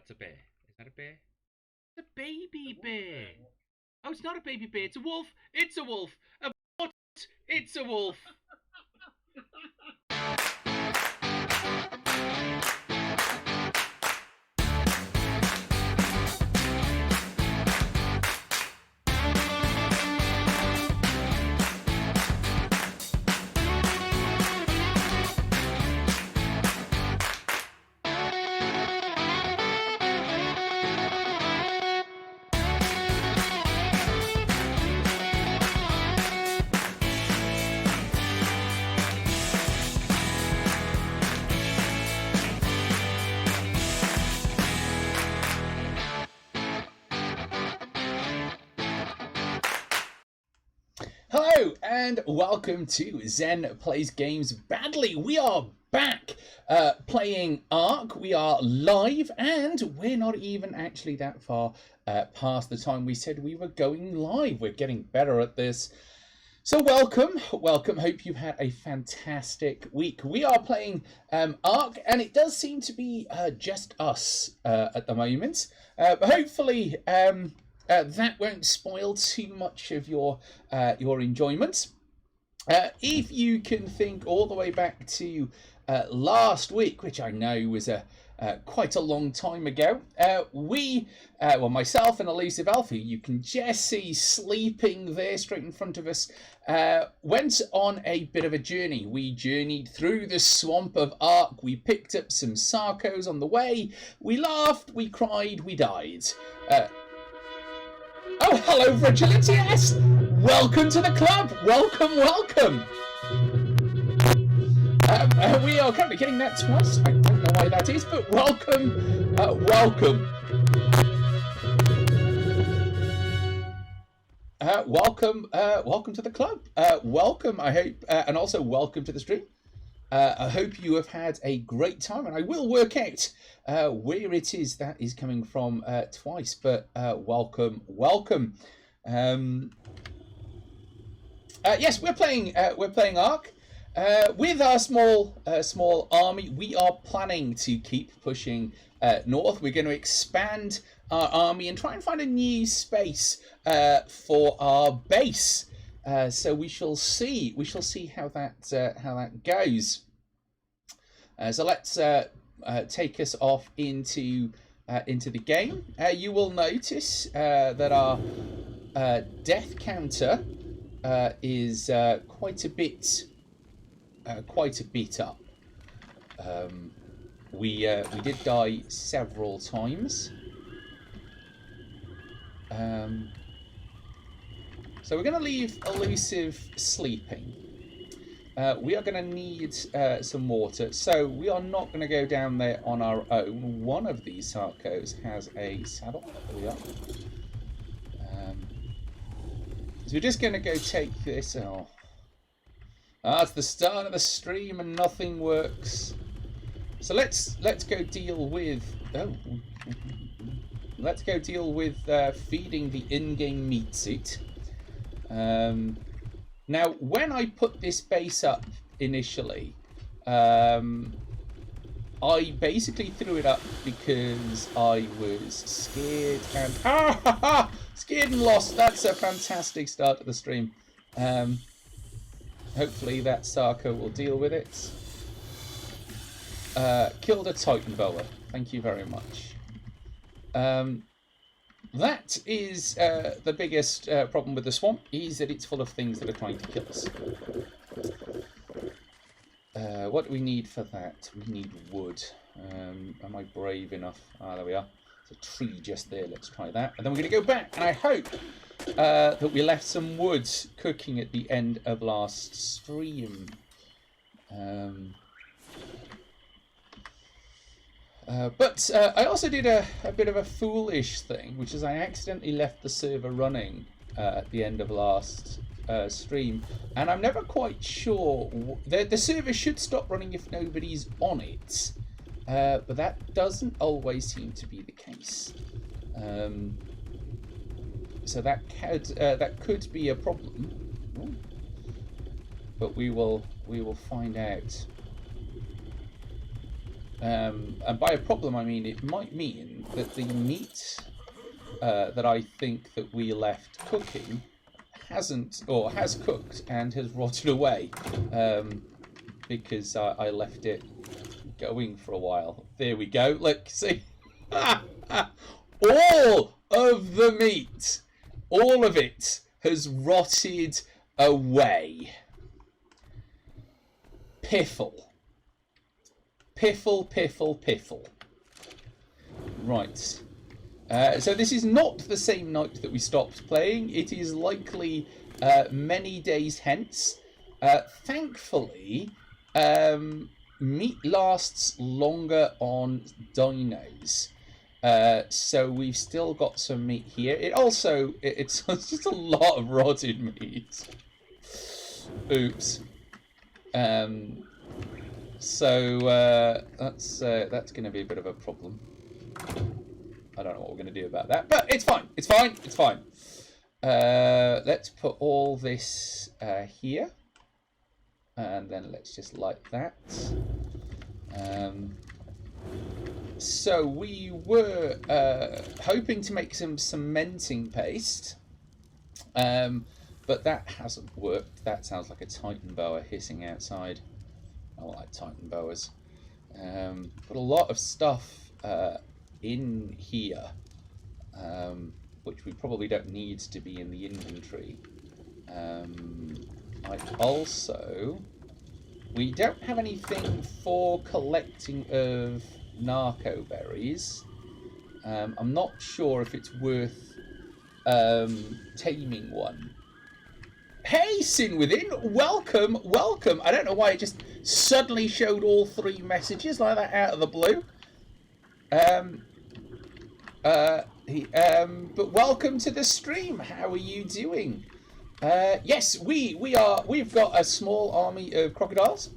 That's a bear. Is that a bear? It's a baby bear. Oh, it's not a baby bear. It's a wolf. It's a wolf. What? It's a wolf. Hello and welcome to Zen Plays Games Badly. We are back playing Ark. We are live and we're not even actually that far past the time we said we were going live. We're getting better at this. So welcome. Hope you've had a fantastic week. We are playing Ark and it does seem to be just us at the moment. But hopefully that won't spoil too much of your enjoyment. If you can think all the way back to last week, which I know was quite a long time ago, myself and Elusive Alpha, you can just see sleeping there straight in front of us, went on a bit of a journey. We journeyed through the swamp of Ark. We picked up some Sarcos on the way. We laughed, we cried, we died. Oh, hello, Fragility-S! Welcome to the club! Welcome! We are currently getting that twice. I don't know why that is, but welcome. Welcome to the club. Welcome, I hope, and also welcome to the stream. I hope you have had a great time, and I will work out where it is that is coming from twice. But welcome. Yes, we're playing Ark with our small army. We are planning to keep pushing north. We're going to expand our army and try and find a new space for our base. So we shall see. We shall see how that goes. So let's take us off into the game. You will notice that our death counter is quite a bit up. We did die several times. So we're going to leave Elusive sleeping. We are going to need some water, so we are not going to go down there on our own. One of these Sarcos has a saddle. There we are. So we're just going to go take this. Oh, it's the start of the stream and nothing works. So let's go deal with. Let's go deal with feeding the in-game meat suit. Now, when I put this base up initially, I basically threw it up because I was scared and scared and lost. That's a fantastic start to the stream. Hopefully that Sarco will deal with it. Killed a Titan Boa. Thank you very much. That is the biggest problem with the swamp, is that it's full of things that are trying to kill us. What do we need for that? We need wood. Am I brave enough? There we are. There's a tree just there. Let's try that. And then we're going to go back, and I hope that we left some wood cooking at the end of last stream. But I also did a bit of a foolish thing, which is I accidentally left the server running at the end of last stream, and I'm never quite sure. The server should stop running if nobody's on it, but that doesn't always seem to be the case. So that could be a problem. Ooh. But we will find out. And by a problem, I mean it might mean that the meat that I think that we left cooking hasn't, or has cooked and has rotted away, because I left it going for a while. There we go. Look, see, all of the meat, all of it has rotted away. Piffle. Piffle, piffle, piffle. Right. So this is not the same night that we stopped playing. It is likely many days hence. Thankfully, meat lasts longer on dinos. So we've still got some meat here. It's just a lot of rotted meat. Oops. So that's going to be a bit of a problem. I don't know what we're going to do about that, but it's fine. It's fine. It's fine. Let's put all this here, and then let's just light that. So we were hoping to make some cementing paste, but that hasn't worked. That sounds like a Titan boa hissing outside. I don't like Titan boas. But a lot of stuff in here, which we probably don't need to be in the inventory. We don't have anything for collecting of narco berries. I'm not sure if it's worth taming one. Hey, Sin Within, welcome, welcome. I don't know why it just suddenly showed all 3 messages like that out of the blue. But welcome to the stream. How are you doing? Yes, we've got a small army of crocodiles.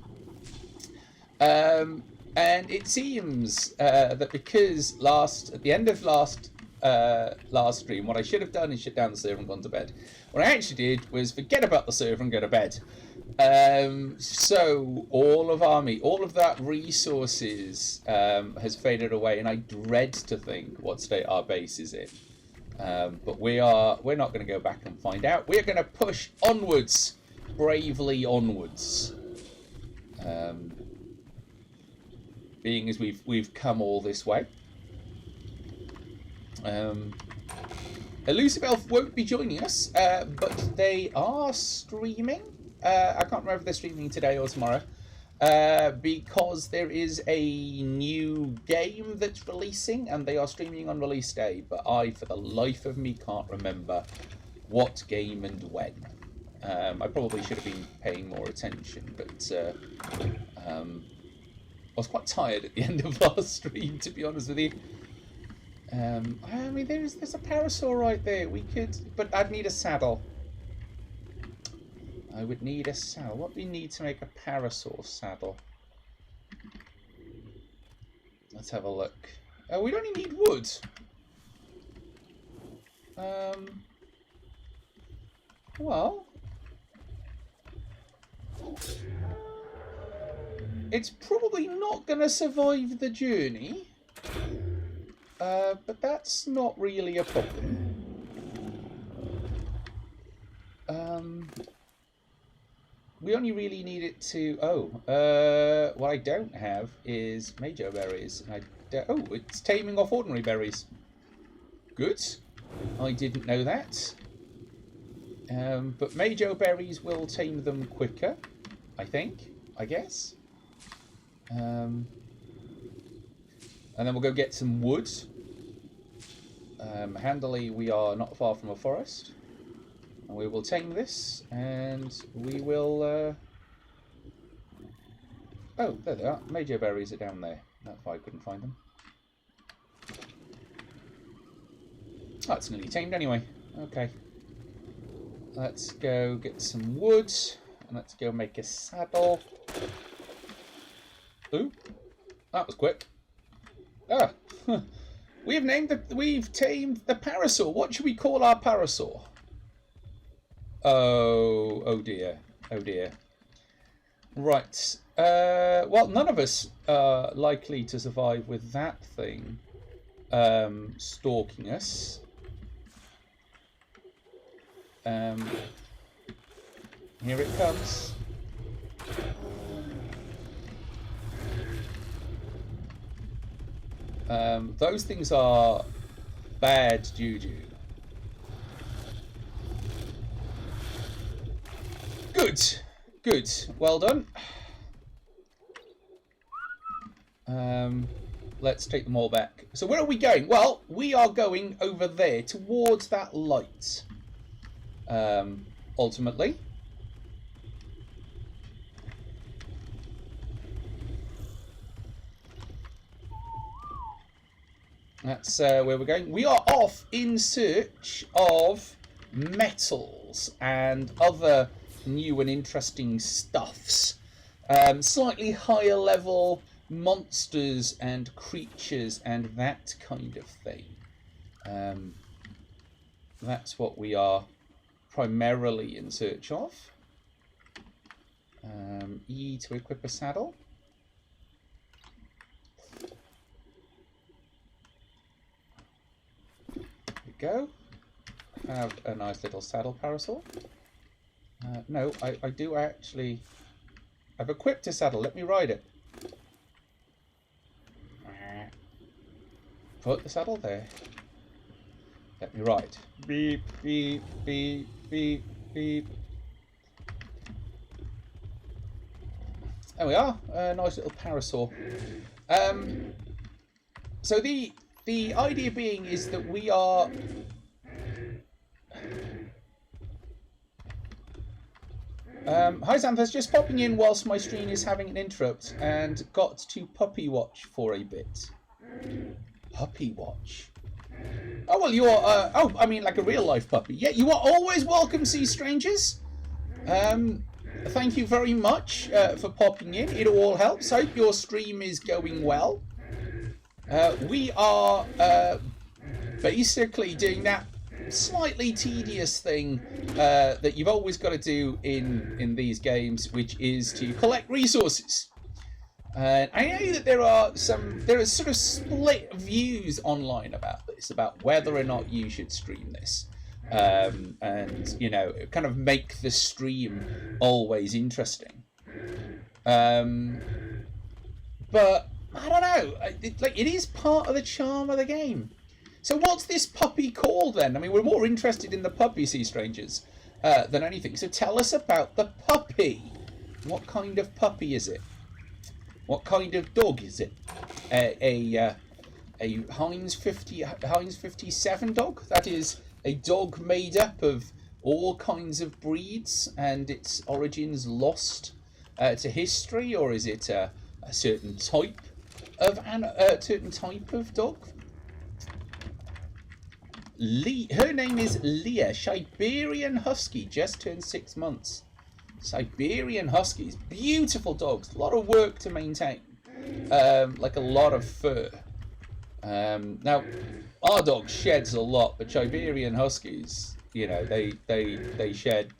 And it seems that because at the end of last stream, what I should have done is shut down the server and gone to bed. What I actually did was forget about the server and go to bed. So all of that resources has faded away, and I dread to think what state our base is in. But we're not going to go back and find out. We're going to push onwards, bravely onwards. Being as we've come all this way. Elusive Elf won't be joining us, but they are streaming. I can't remember if they're streaming today or tomorrow, because there is a new game that's releasing, and they are streaming on release day, but I, for the life of me, can't remember what game and when. I probably should have been paying more attention, but I was quite tired at the end of last stream, to be honest with you. I mean, there's a parasaur right there. We could, but I'd need a saddle. I would need a saddle. What do we need to make a parasaur saddle? Let's have a look. We'd only need wood. Well, it's probably not going to survive the journey. But that's not really a problem. We only really need it to... what I don't have is Major berries. It's taming off ordinary berries. Good. I didn't know that. But Major berries will tame them quicker, I guess. And then we'll go get some wood. Handily, we are not far from a forest. And we will tame this, and we will... Oh, there they are. Major berries are down there. That's why I couldn't find them. Oh, it's nearly tamed anyway. Okay. Let's go get some wood, and let's go make a saddle. Ooh, that was quick. Ah, we've tamed the parasaur. What should we call our parasaur? Oh dear, oh dear. Right. Well, none of us are likely to survive with that thing stalking us. Here it comes. Those things are bad juju. Good. Good. Well done. Let's take them all back. So where are we going? Well, we are going over there towards that light. Ultimately. That's where we're going. We are off in search of metals and other new and interesting stuffs. Slightly higher level monsters and creatures and that kind of thing. That's what we are primarily in search of. E to equip a saddle. Go. Have a nice little saddle parasol. No, I do actually. I've equipped a saddle. Let me ride it. Put the saddle there. Let me ride. Beep, beep, beep, beep, beep. There we are. A nice little parasol. So the idea being is that we are. Hi Xanthus, just popping in whilst my stream is having an interrupt and got to puppy watch for a bit. Puppy watch? Oh, well, you're, oh, I mean, like a real life puppy. Yeah, you are always welcome, sea strangers. Thank you very much for popping in. It all helps. Hope your stream is going well. We are basically doing that slightly tedious thing that you've always got to do in these games, which is to collect resources. I know that there are sort of split views online about this, about whether or not you should stream this, and you know, kind of make the stream always interesting. But I don't know. It is part of the charm of the game. So what's this puppy called then? I mean, we're more interested in the puppy, sea strangers, than anything. So tell us about the puppy. What kind of puppy is it? What kind of dog is it? A Heinz 57 dog? That is a dog made up of all kinds of breeds and its origins lost to history, or is it a certain type of dog? Her name is Leah, Siberian Husky, just turned 6 months. Siberian Huskies, beautiful dogs, a lot of work to maintain, like a lot of fur. Now, our dog sheds a lot, but Siberian Huskies, you know, they shed.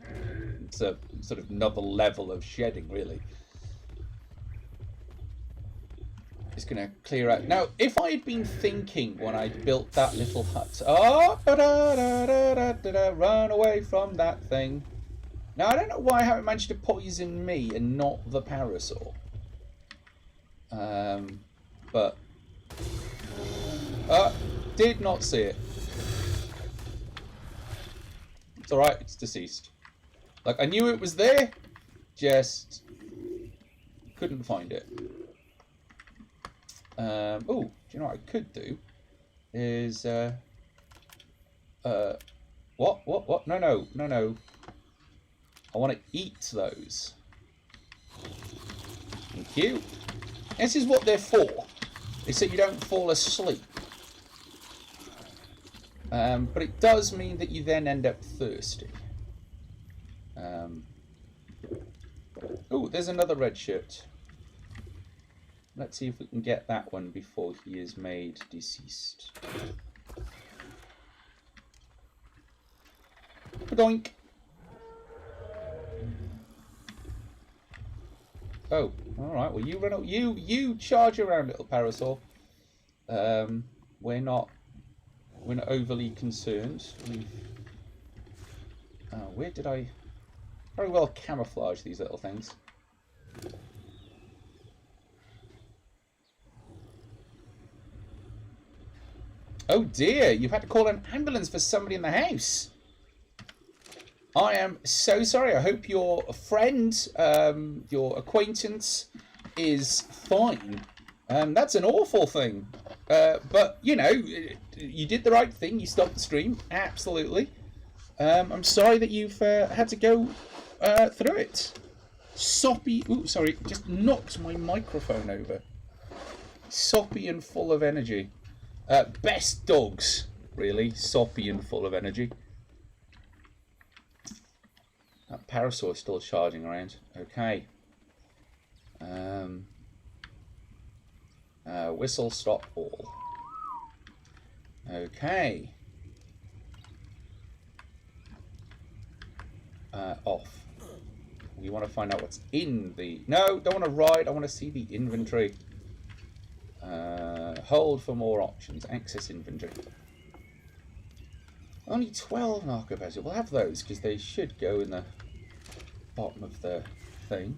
It's a sort of another level of shedding, really. Just gonna clear out. Now, if I had been thinking when I built that little hut, run away from that thing. Now, I don't know why I haven't managed to poison me and not the parasol. But did not see it. It's alright, it's deceased. Like, I knew it was there, just couldn't find it. Oh, do you know what I could do? Is, what? No. I want to eat those. Thank you. This is what they're for. It's so you don't fall asleep. But it does mean that you then end up thirsty. Oh, there's another red shirt. Let's see if we can get that one before he is made deceased. Doink. Oh, All right. Well, you run. You charge around, little Parasaur. We're not overly concerned. Where did I very well camouflage these little things? Oh dear, you've had to call an ambulance for somebody in the house. I am so sorry. I hope your friend, your acquaintance, is fine. That's an awful thing. But, you know, you did the right thing. You stopped the stream. Absolutely. I'm sorry that you've had to go through it. Soppy. Ooh, sorry. Just knocked my microphone over. Soppy and full of energy. Best dogs, really. Soppy and full of energy. That Parasaur is still charging around. Okay. Whistle stop all. Okay. Off. We want to find out what's in the... No, don't want to ride. I want to see the inventory. Hold for more options. Access inventory. Only 12 narcobases. We'll have those because they should go in the bottom of the thing.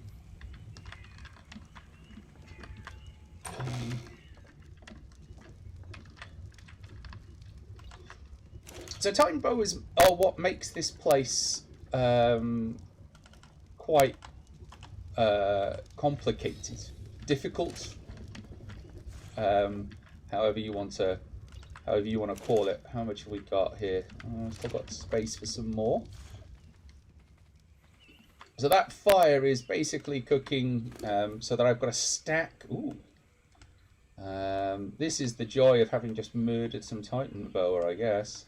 So Titan bows are what makes this place quite complicated, difficult. However you want to call it. How much have we got here? Still got space for some more. So that fire is basically cooking so that I've got a stack. Ooh. This is the joy of having just murdered some Titan boa, I guess.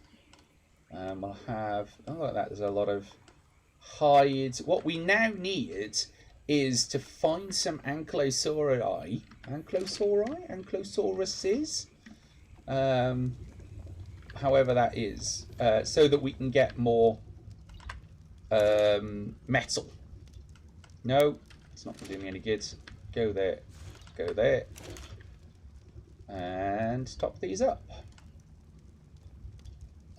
I'll have, oh, look at that, there's a lot of hides. What we now need is to find some ankylosauruses, however that is, so that we can get more metal. No, it's not going to do me any good. Go there, and top these up.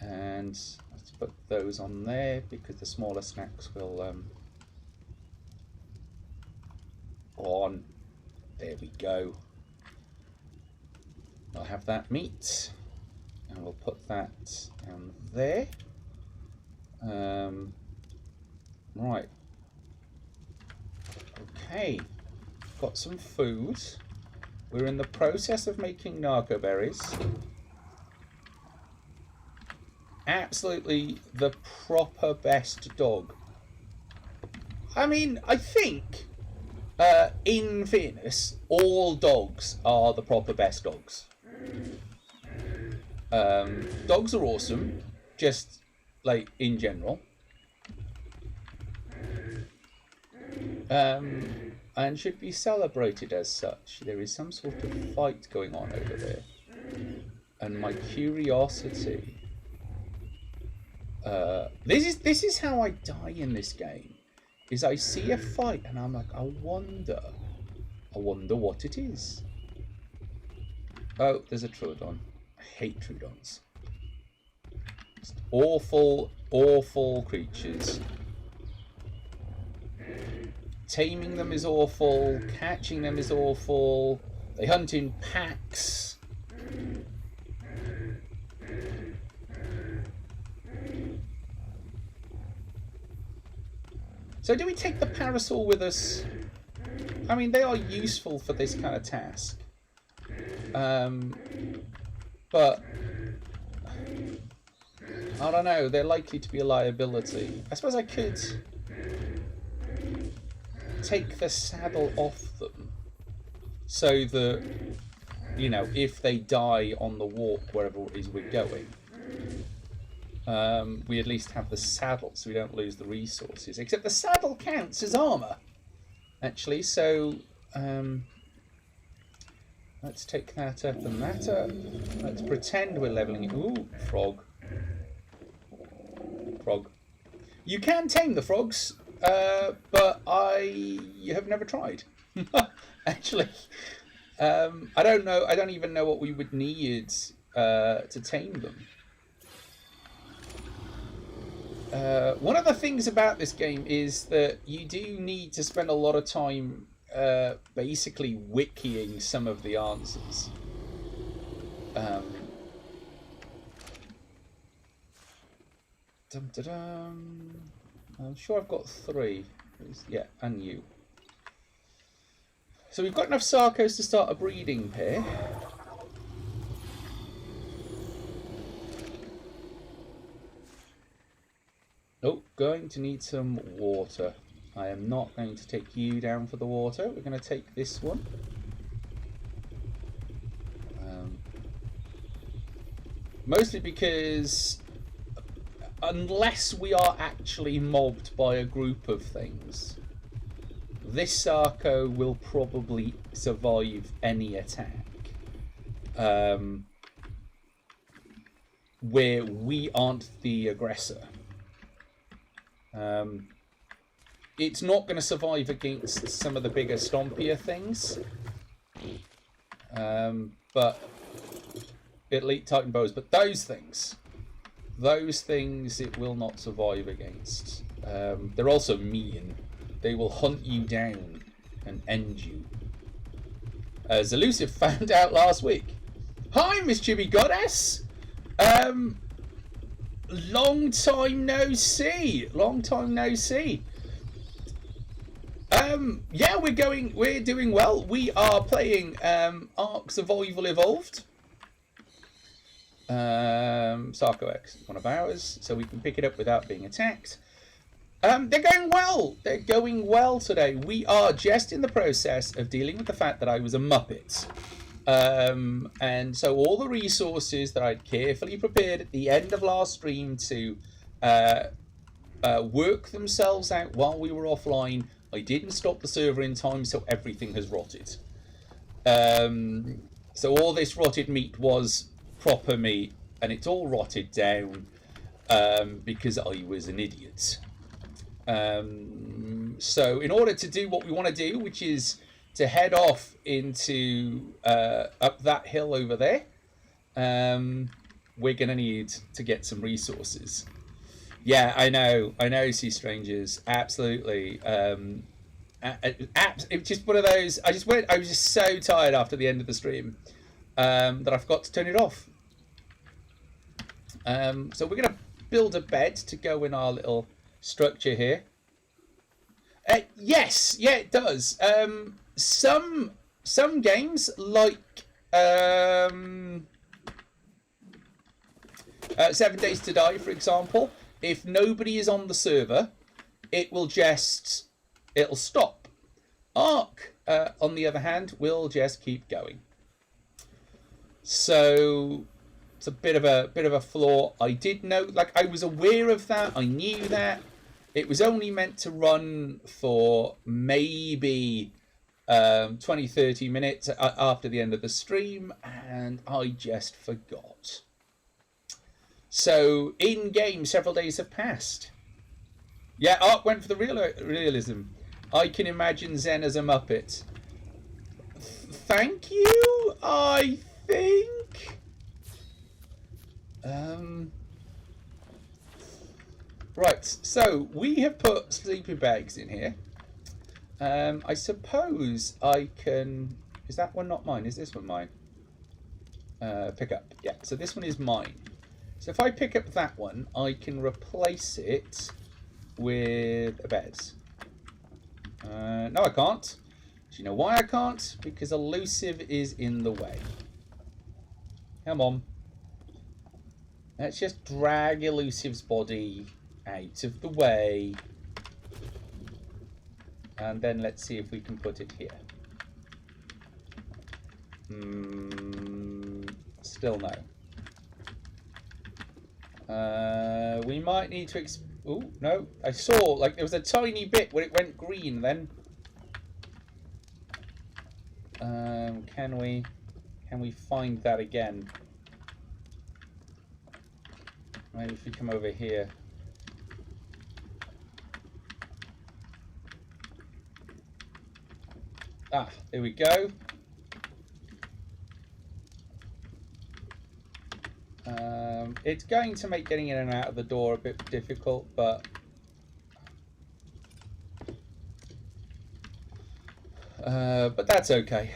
And let's put those on there because the smaller snacks will on. There we go. I'll have that meat and we'll put that down there. Right. Okay. Got some food. We're in the process of making narco berries. Absolutely the proper best dog. I mean, I think, in fairness, all dogs are the proper best dogs. Dogs are awesome, just like in general. And should be celebrated as such. There is some sort of fight going on over there. And my curiosity... this is how I die in this game. Is I see a fight and I'm like, I wonder what it is. Oh, there's a Troodon. I hate Troodons. Just awful, awful creatures. Taming them is awful. Catching them is awful. They hunt in packs. So do we take the Parasaur with us? I mean, they are useful for this kind of task. But I don't know, they're likely to be a liability. I suppose I could take the saddle off them so that, you know, if they die on the walk wherever it is we're going, we at least have the saddle so we don't lose the resources. Except the saddle counts as armor, actually, so let's take that up and that up. Let's pretend we're leveling it. Ooh, frog. Frog. You can tame the frogs, but I have never tried. Actually, I don't know. I don't even know what we would need to tame them. One of the things about this game is that you do need to spend a lot of time basically wikiing some of the answers. I'm sure I've got 3. Yeah, and you. So we've got enough Sarcos to start a breeding pair. Oh, going to need some water. I am not going to take you down for the water. We're going to take this one. Mostly because unless we are actually mobbed by a group of things, this Sarco will probably survive any attack. Where we aren't the aggressor. It's not going to survive against some of the bigger, stompier things. But elite Titan bows. But those things it will not survive against. They're also mean. They will hunt you down and end you. As Elusive found out last week. Hi, Miss Chibi Goddess! Long time no see. Long time no see. Yeah, we're doing well. We are playing Ark Survival Evolved. Sarco X, one of ours, so we can pick it up without being attacked. They're going well. They're going well today. We are just in the process of dealing with the fact that I was a Muppet. And so all the resources that I'd carefully prepared at the end of last stream to work themselves out while we were offline, I didn't stop the server in time, so everything has rotted. So all this rotted meat was proper meat, and it's all rotted down because I was an idiot. So in order to do what we want to do, which is to head off into up that hill over there, we're going to need to get some resources. Yeah, I know, Sea Strangers, absolutely. It's just one of those. I was just so tired after the end of the stream that I forgot to turn it off. So we're going to build a bed to go in our little structure here. Yes, yeah, it does. Some games like 7 Days to Die, for example, if nobody is on the server, it'll stop. Ark, on the other hand, will just keep going. So it's a bit of a flaw. I did know, like, I was aware of that. I knew that. It was only meant to run for maybe 20-30 minutes after the end of the stream, and I just forgot. So in game, several days have passed. Yeah, Ark went for the realism. I can imagine Zen as a Muppet. Thank you, I think. Right, so we have put sleeping bags in here. I suppose I can... Is that one not mine? Is this one mine? Pick up. Yeah, so this one is mine. So if I pick up that one, I can replace it with a bed. No, I can't. Do you know why I can't? Because Elusive is in the way. Come on. Let's just drag Elusive's body out of the way. And then let's see if we can put it here. Still no. We might need to... Oh, no. I saw, like, there was a tiny bit where it went green then. Can we find that again? Maybe if we come over here. Ah, there we go. It's going to make getting in and out of the door a bit difficult, but that's okay.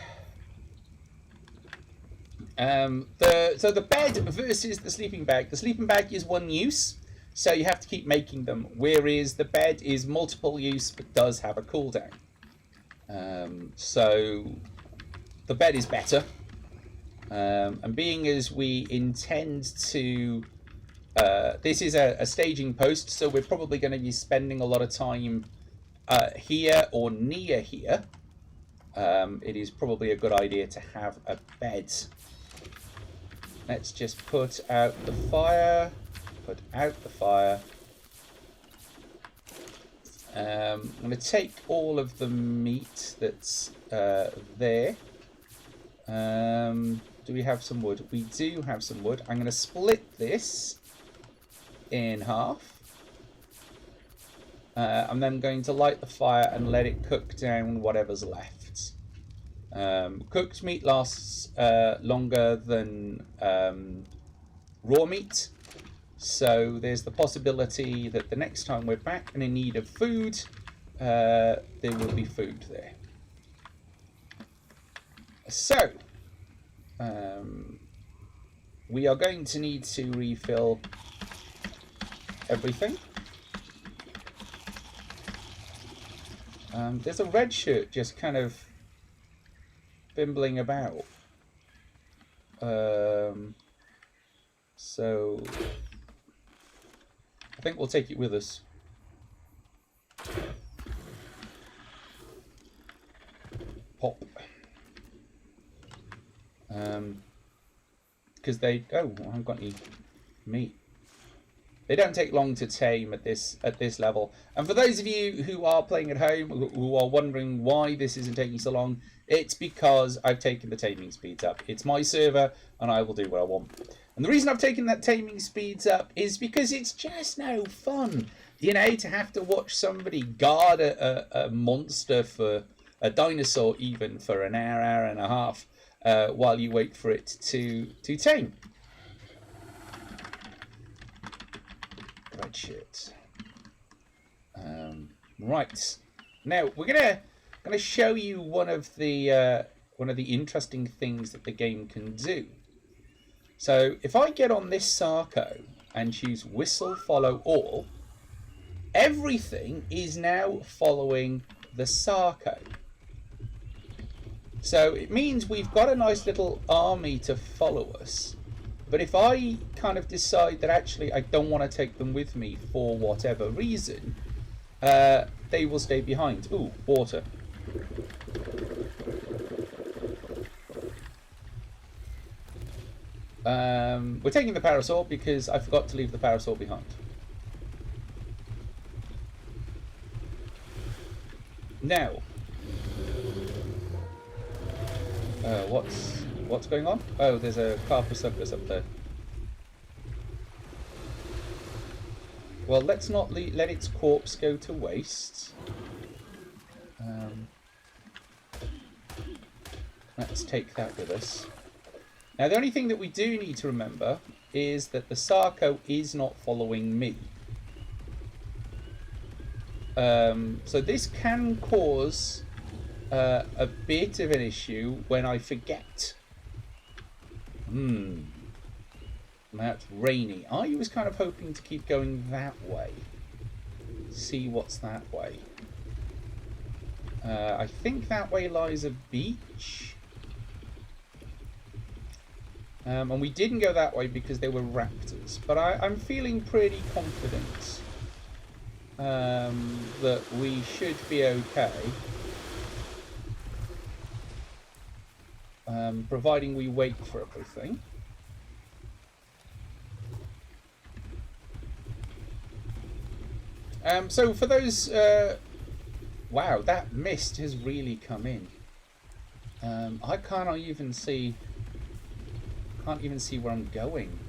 So the bed versus the sleeping bag. The sleeping bag is one use, so you have to keep making them, whereas the bed is multiple use but does have a cooldown. So the bed is better. And being as we intend to... this is a staging post, so we're probably going to be spending a lot of time here or near here. It is probably a good idea to have a bed. Let's just put out the fire. Put out the fire. I'm going to take all of the meat that's there. Do we have some wood? We do have some wood. I'm going to split this in half. I'm then going to light the fire and let it cook down whatever's left. Cooked meat lasts longer than raw meat, so there's the possibility that the next time we're back and in need of food, there will be food there. So, we are going to need to refill everything. There's a red shirt just kind of bimbling about. So I think we'll take it with us. Pop. Because they... Oh, I haven't got any meat. They don't take long to tame at this level. And for those of you who are playing at home, who are wondering why this isn't taking so long, it's because I've taken the taming speeds up. It's my server, and I will do what I want. And the reason I've taken that taming speeds up is because it's just no fun, you know, to have to watch somebody guard a monster, for a dinosaur even, for an hour, hour and a half, while you wait for it to tame. Red shirt. Right. Now we're gonna show you one of the interesting things that the game can do. So if I get on this Sarco and choose whistle follow all, everything is now following the Sarco. So it means we've got a nice little army to follow us. But if I kind of decide that actually I don't want to take them with me for whatever reason, they will stay behind. Ooh, water. We're taking the parasol because I forgot to leave the parasol behind. Now, what's going on? Oh, there's a Carposuchus up there. Well, let's not let its corpse go to waste. Let's take that with us. Now, the only thing that we do need to remember is that the Sarco is not following me. So this can cause a bit of an issue when I forget. That's rainy. I was kind of hoping to keep going that way. See what's that way. I think that way lies a beach. And we didn't go that way because there were raptors. But I'm feeling pretty confident that we should be okay. Providing we wait for everything. So for those... wow, that mist has really come in. I can't even see where I'm going.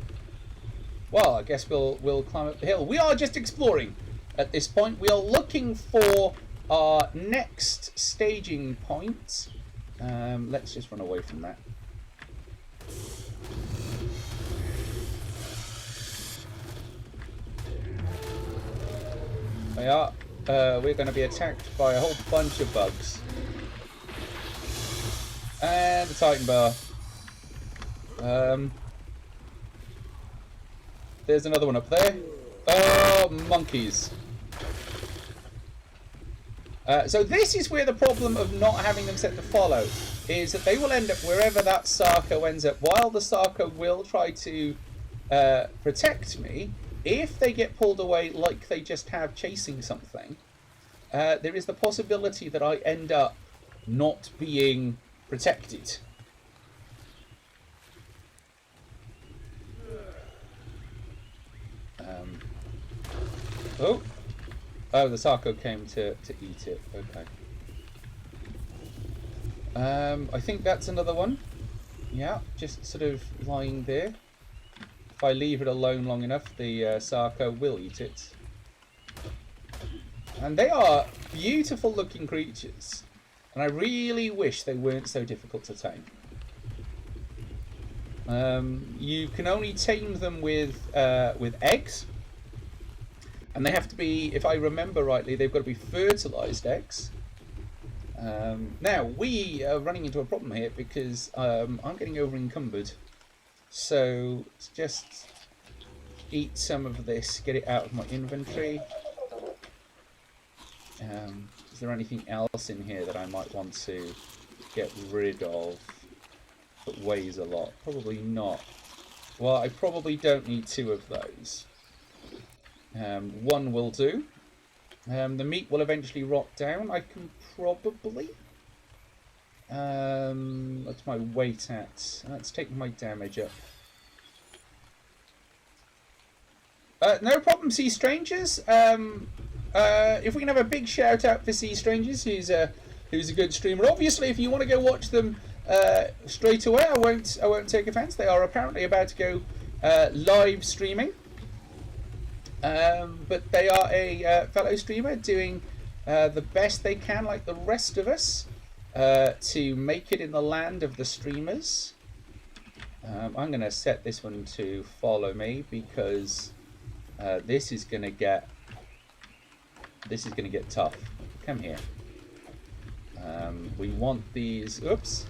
Well, I guess we'll climb up the hill. We are just exploring at this point. We are looking for our next staging point, Let's just run away from that. We're going to be attacked by a whole bunch of bugs. And the Titan bar. There's another one up there. Oh, monkeys. So this is where the problem of not having them set to follow is that they will end up wherever that Sarco ends up. While the Sarco will try to protect me, if they get pulled away like they just have chasing something, there is the possibility that I end up not being protected. Oh, the Sarco came to eat it. Okay. I think that's another one. Yeah, just sort of lying there. If I leave it alone long enough, the Sarco will eat it. And they are beautiful looking creatures. And I really wish they weren't so difficult to tame. You can only tame them with eggs. And they have to be, if I remember rightly, they've got to be fertilized eggs. Now, we are running into a problem here because I'm getting over encumbered. So, let's just eat some of this, get it out of my inventory. Is there anything else in here that I might want to get rid of that weighs a lot? Probably not. Well, I probably don't need 2 of those. 1 will do. The meat will eventually rot down. I can probably... what's my weight at? Let's take my damage up. No problem, Sea Strangers. If we can have a big shout out for Sea Strangers, who's a good streamer. Obviously, if you want to go watch them straight away, I won't take offence. They are apparently about to go live streaming. But they are a fellow streamer doing the best they can, like the rest of us, to make it in the land of the streamers. I'm going to set this one to follow me because this is going to get tough. Come here. We want these. Oops.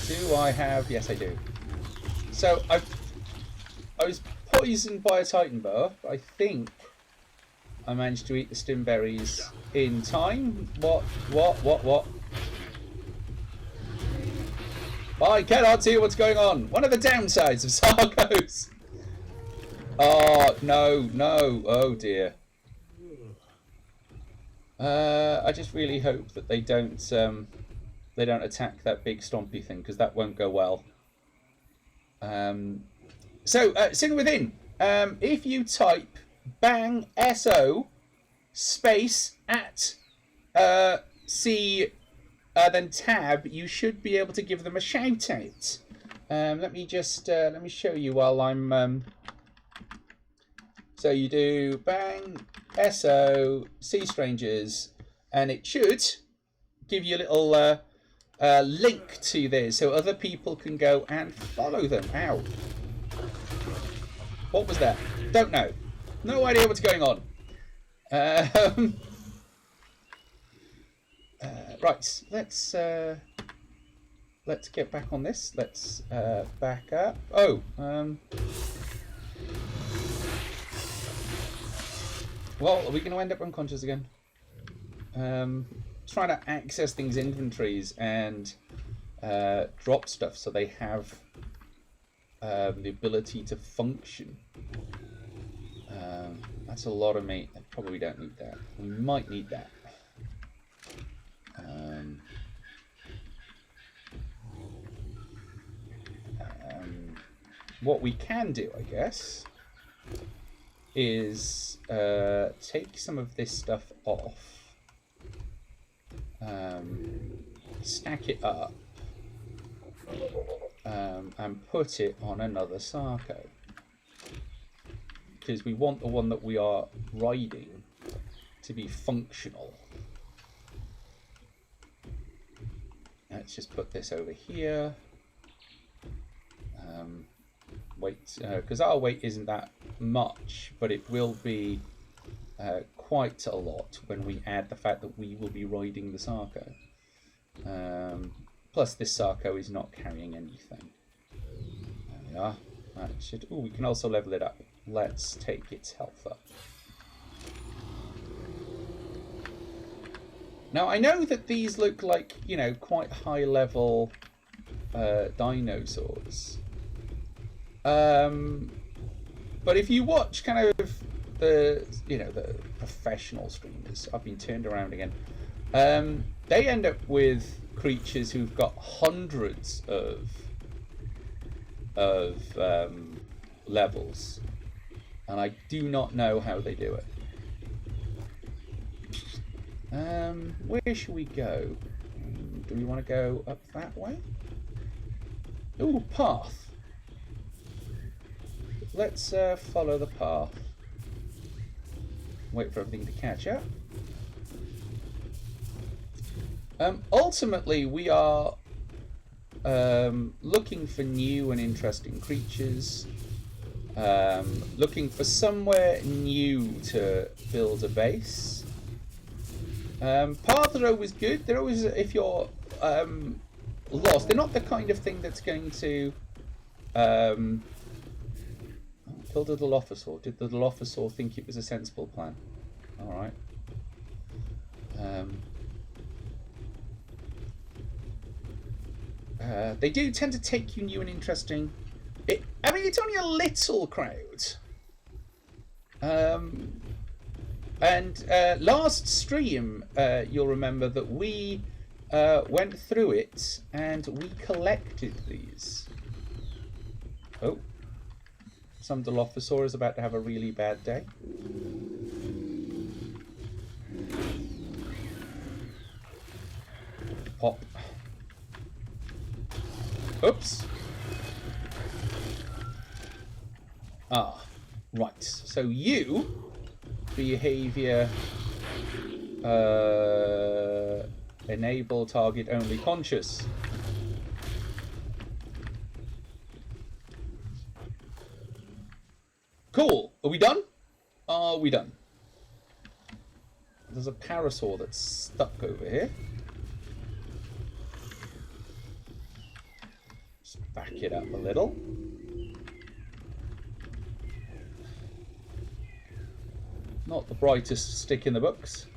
Do I have? Yes, I do. So I was poisoned by a Titan bar. I think I managed to eat the stim berries in time. What? I cannot see what's going on. One of the downsides of Sarcos. Oh no! Oh dear. I just really hope that they don't attack that big stompy thing, because that won't go well. Sin Within, if you type bang SO space at C then tab, you should be able to give them a shout out. Let me show you while I'm so you do bang SO Sea Strangers, and it should give you a little link to this so other people can go and follow them. Ow. What was that? Don't know. No idea what's going on. Right, let's get back on this. Let's back up. Oh, well, are we going to end up unconscious again? Trying to access things inventories and drop stuff so they have the ability to function. That's a lot of meat. I probably don't need that. We might need that. What we can do, I guess, is take some of this stuff off, stack it up, and put it on another Sarco. because we want the one that we are riding to be functional. Let's just put this over here. Weight, because our weight isn't that much, but it will be quite a lot when we add the fact that we will be riding the Sarco. Plus this Sarco is not carrying anything. There we are. That should, oh, we can also level it up. Let's take its health up. Now I know that these look like, you know, quite high level dinosaurs. But if you watch kind of the, you know, the professional streamers, I've been turned around again, they end up with creatures who've got hundreds of levels, and I do not know how they do it. Where should we go? Do we want to go up that way? Ooh, path. Let's follow the path. Wait for everything to catch up. Ultimately, we are looking for new and interesting creatures. Looking for somewhere new to build a base. Paths are always good. They're always, if you're lost, they're not the kind of thing that's going to kill the Dilophosaur. Did the Dilophosaur think it was a sensible plan? Alright. They do tend to take you new and interesting. I mean, it's only a little crowd. And last stream, you'll remember that we went through it and we collected these. Oh. Some Dilophosaur is about to have a really bad day. Pop. Oops. Ah, right. So you, behavior, enable target only conscious. Cool. Are we done? Are we done? There's a parasaur that's stuck over here. Just back it up a little. Not the brightest stick in the books.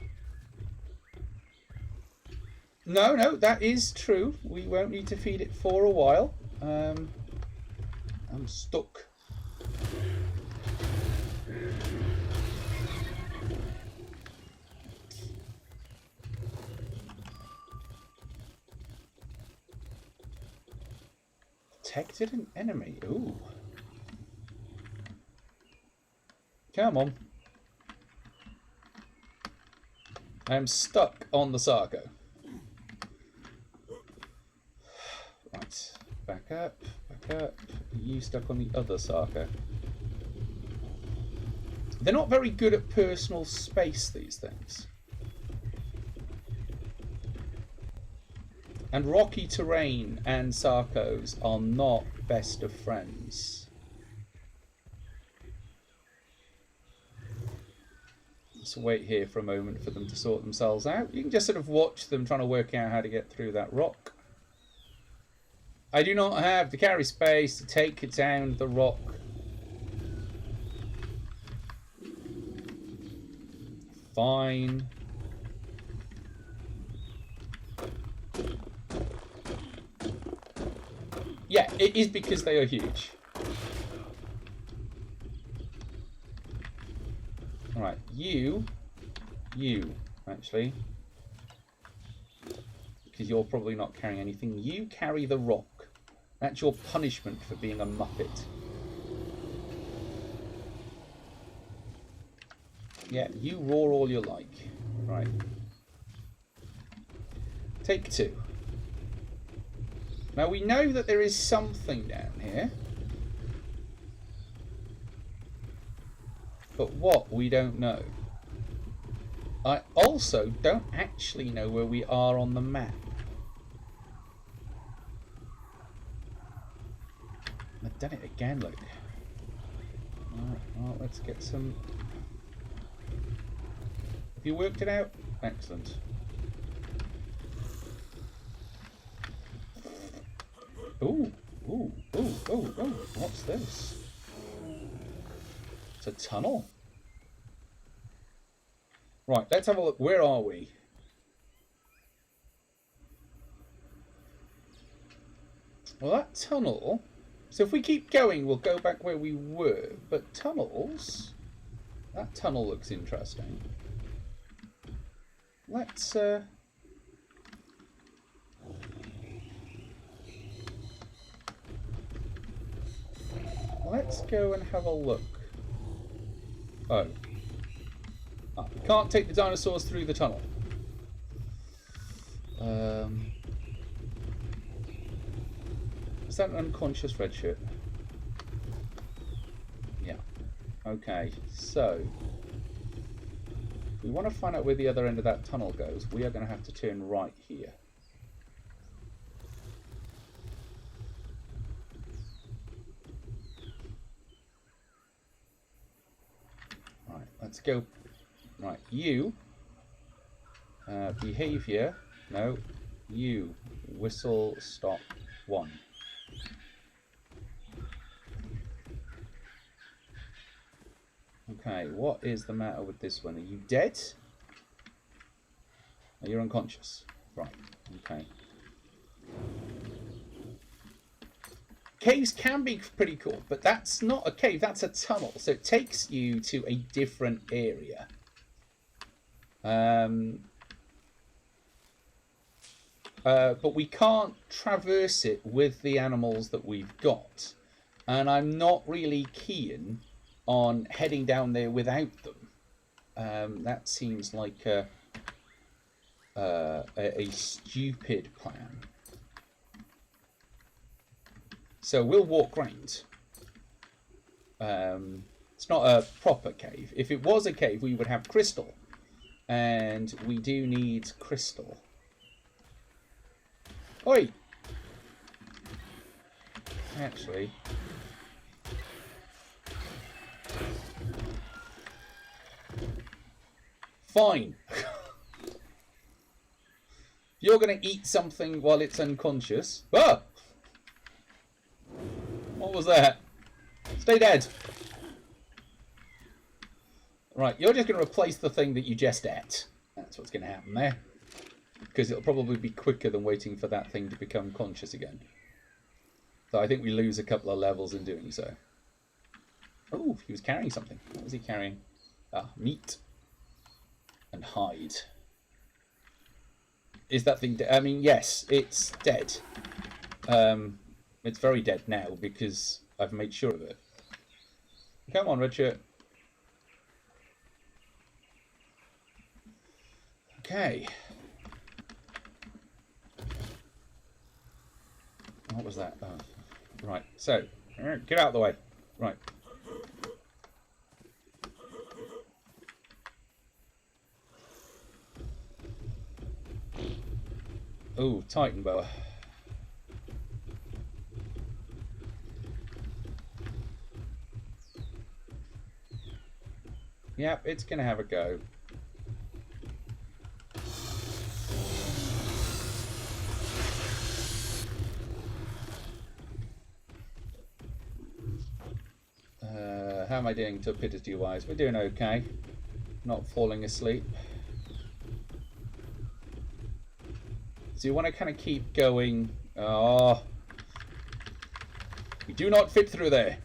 No, no, that is true. We won't need to feed it for a while. I'm stuck. Detected an enemy. Ooh. Come on. I am stuck on the Sarco. Right. Back up. Back up. You stuck on the other Sarco. They're not very good at personal space, these things. And rocky terrain and Sarcos are not best of friends. Let's wait here for a moment for them to sort themselves out. You can just sort of watch them trying to work out how to get through that rock. I do not have the carry space to take it down the rock. Fine. Yeah, it is because they are huge. Alright, you, actually. Because you're probably not carrying anything. You carry the rock. That's your punishment for being a muppet. Yeah, you roar all you like. Right. Take two. Now we know that there is something down here. But what, we don't know. I also don't actually know where we are on the map. I've done it again, look. Alright, well, let's get some... Have you worked it out? Excellent. Ooh, ooh, ooh, ooh, ooh. What's this? It's a tunnel. Right, let's have a look. Where are we? Well, that tunnel... So if we keep going, we'll go back where we were. But tunnels... That tunnel looks interesting. Let's go and have a look. Oh. Ah, we can't take the dinosaurs through the tunnel. Is that an unconscious red shirt? Yeah. Okay, so... If we want to find out where the other end of that tunnel goes, we are going to have to turn right here. Right, let's go. Right, you. Behavior. No. You. Whistle stop 1. Okay, what is the matter with this one? Are you dead? Oh, you're unconscious. Right, okay. Caves can be pretty cool, but that's not a cave, that's a tunnel. So it takes you to a different area. But we can't traverse it with the animals that we've got. And I'm not really keen on heading down there without them. That seems like a stupid plan. So we'll walk round. It's not a proper cave. If it was a cave, we would have crystal. And we do need crystal. Oi! Actually... Fine. You're going to eat something while it's unconscious. Ah! What was that? Stay dead. Right, you're just going to replace the thing that you just ate. That's what's going to happen there. Because it'll probably be quicker than waiting for that thing to become conscious again. So I think we lose a couple of levels in doing so. Oh, he was carrying something. What was he carrying? Ah, meat. And hide. Is that thing dead? I mean, yes, it's dead. It's very dead now because I've made sure of it. Come on, Richard. Okay. What was that? Oh, right. So, get out of the way. Right. Ooh, Titan boa. Yep, it's gonna have a go. How am I doing torpidity wise? We're doing okay. Not falling asleep. So you want to kind of keep going. Oh, we do not fit through there.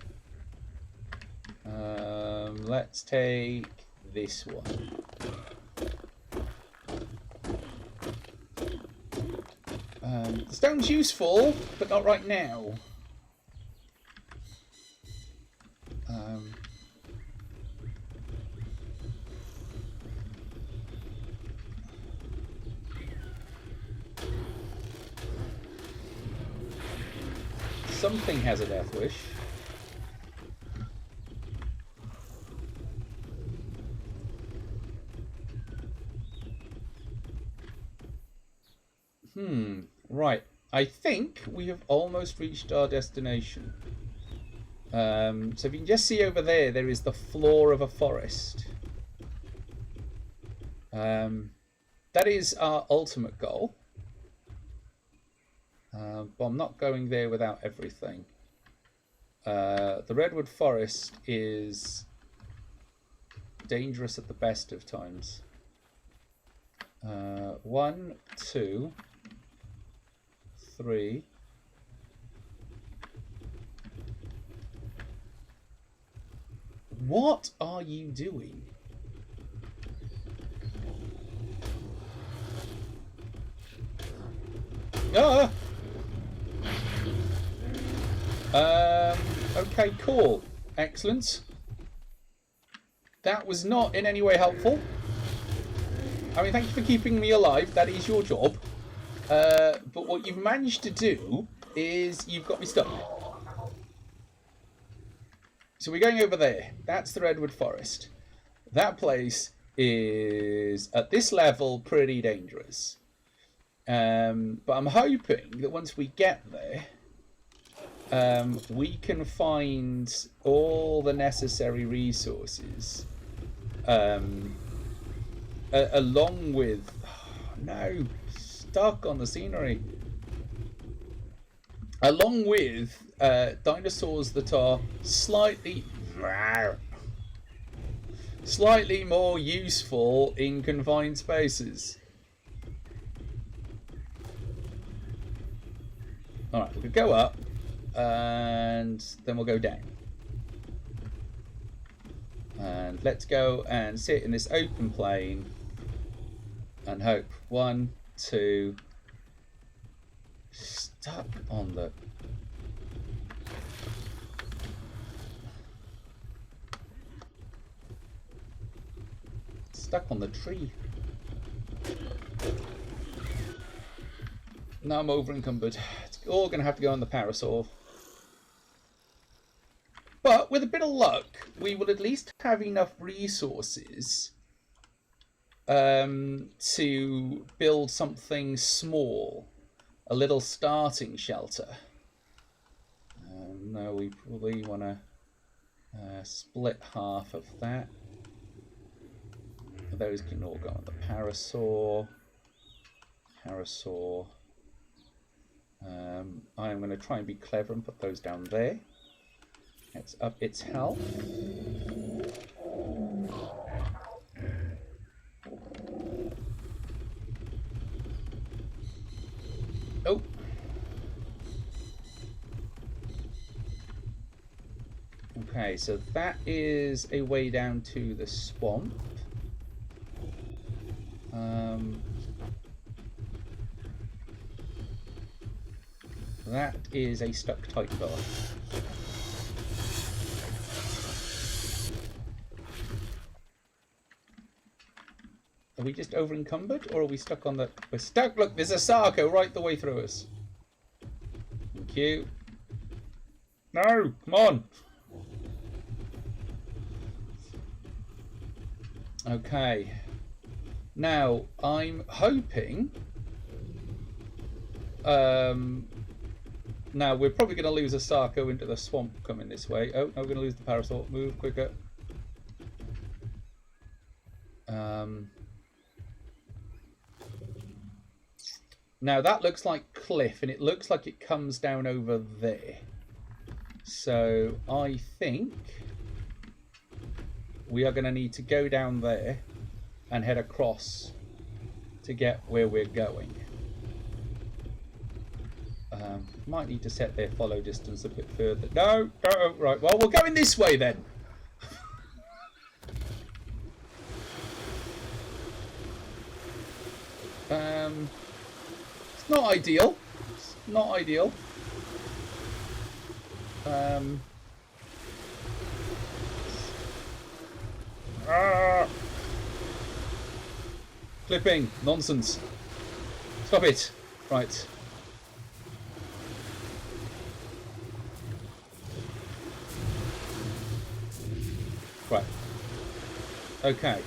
Let's take this one. The stone's useful, but not right now. Something has a death wish. I think we have almost reached our destination. So if you can just see over there, there is the floor of a forest. That is our ultimate goal. But I'm not going there without everything. The redwood forest is dangerous at the best of times. 1, 2, 3. What are you doing? Ah! Okay, cool. Excellent. That was not in any way helpful. I mean, thank you for keeping me alive. That is your job. But what you've managed to do is you've got me stuck. So we're going over there. That's the redwood forest. That place is, at this level, pretty dangerous. But I'm hoping that once we get there, we can find all the necessary resources, along with... no, stuck on the scenery. Along with dinosaurs that are slightly more useful in confined spaces. Alright, we could go up, and then we'll go down. And let's go and sit in this open plain and hope. 1, 2... Stuck on the... Stuck on the tree. Now I'm over encumbered. It's all going to have to go on the parasol. But with a bit of luck, we will at least have enough resources to build something small. A little starting shelter. No, we probably want to split half of that. Those can all go on the parasol. Parasol. I'm going to try and be clever and put those down there. Let's up its health. Oh. Okay, so that is a way down to the swamp. That is a stuck tight bar. Are we just over encumbered, or are we stuck on the... We're stuck! Look, there's a Sarco right the way through us. Thank you. No! Come on! Okay. Now, I'm hoping... now, we're probably going to lose a Sarco into the swamp coming this way. Oh, no, we're going to lose the parasol. Move quicker. Now that looks like cliff, and it looks like it comes down over there. So I think we are going to need to go down there and head across to get where we're going. Might need to set their follow distance a bit further. No, no, right. Well, we're going this way then. It's not ideal. It's not ideal. Clipping. Nonsense. Stop it. Right. Right. Okay.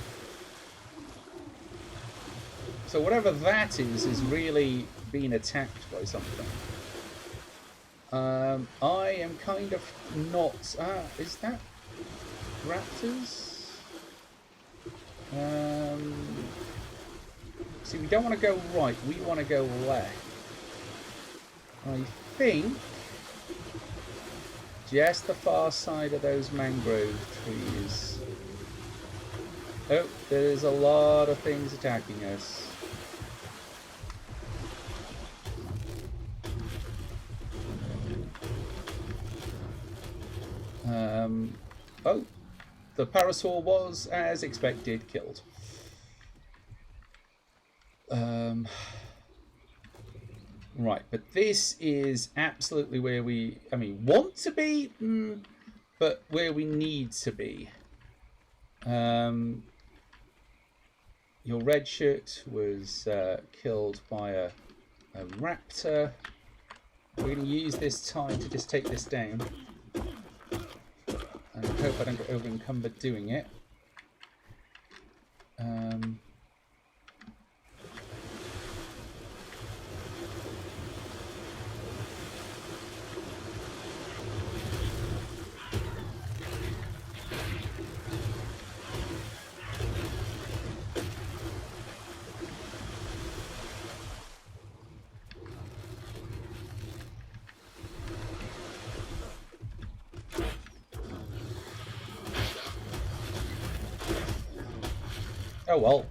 So whatever that is really being attacked by by something. I am kind of not... is that raptors? See, we don't want to go right. We want to go left. I think just the far side of those mangrove trees. Oh, there's a lot of things attacking us. Oh, the parasaur was, as expected, killed. Right, but this is absolutely where we, want to be, but where we need to be. Your red shirt was killed by a raptor. We're going to use this time to just take this down. And I hope I don't get over encumbered doing it. Oh well.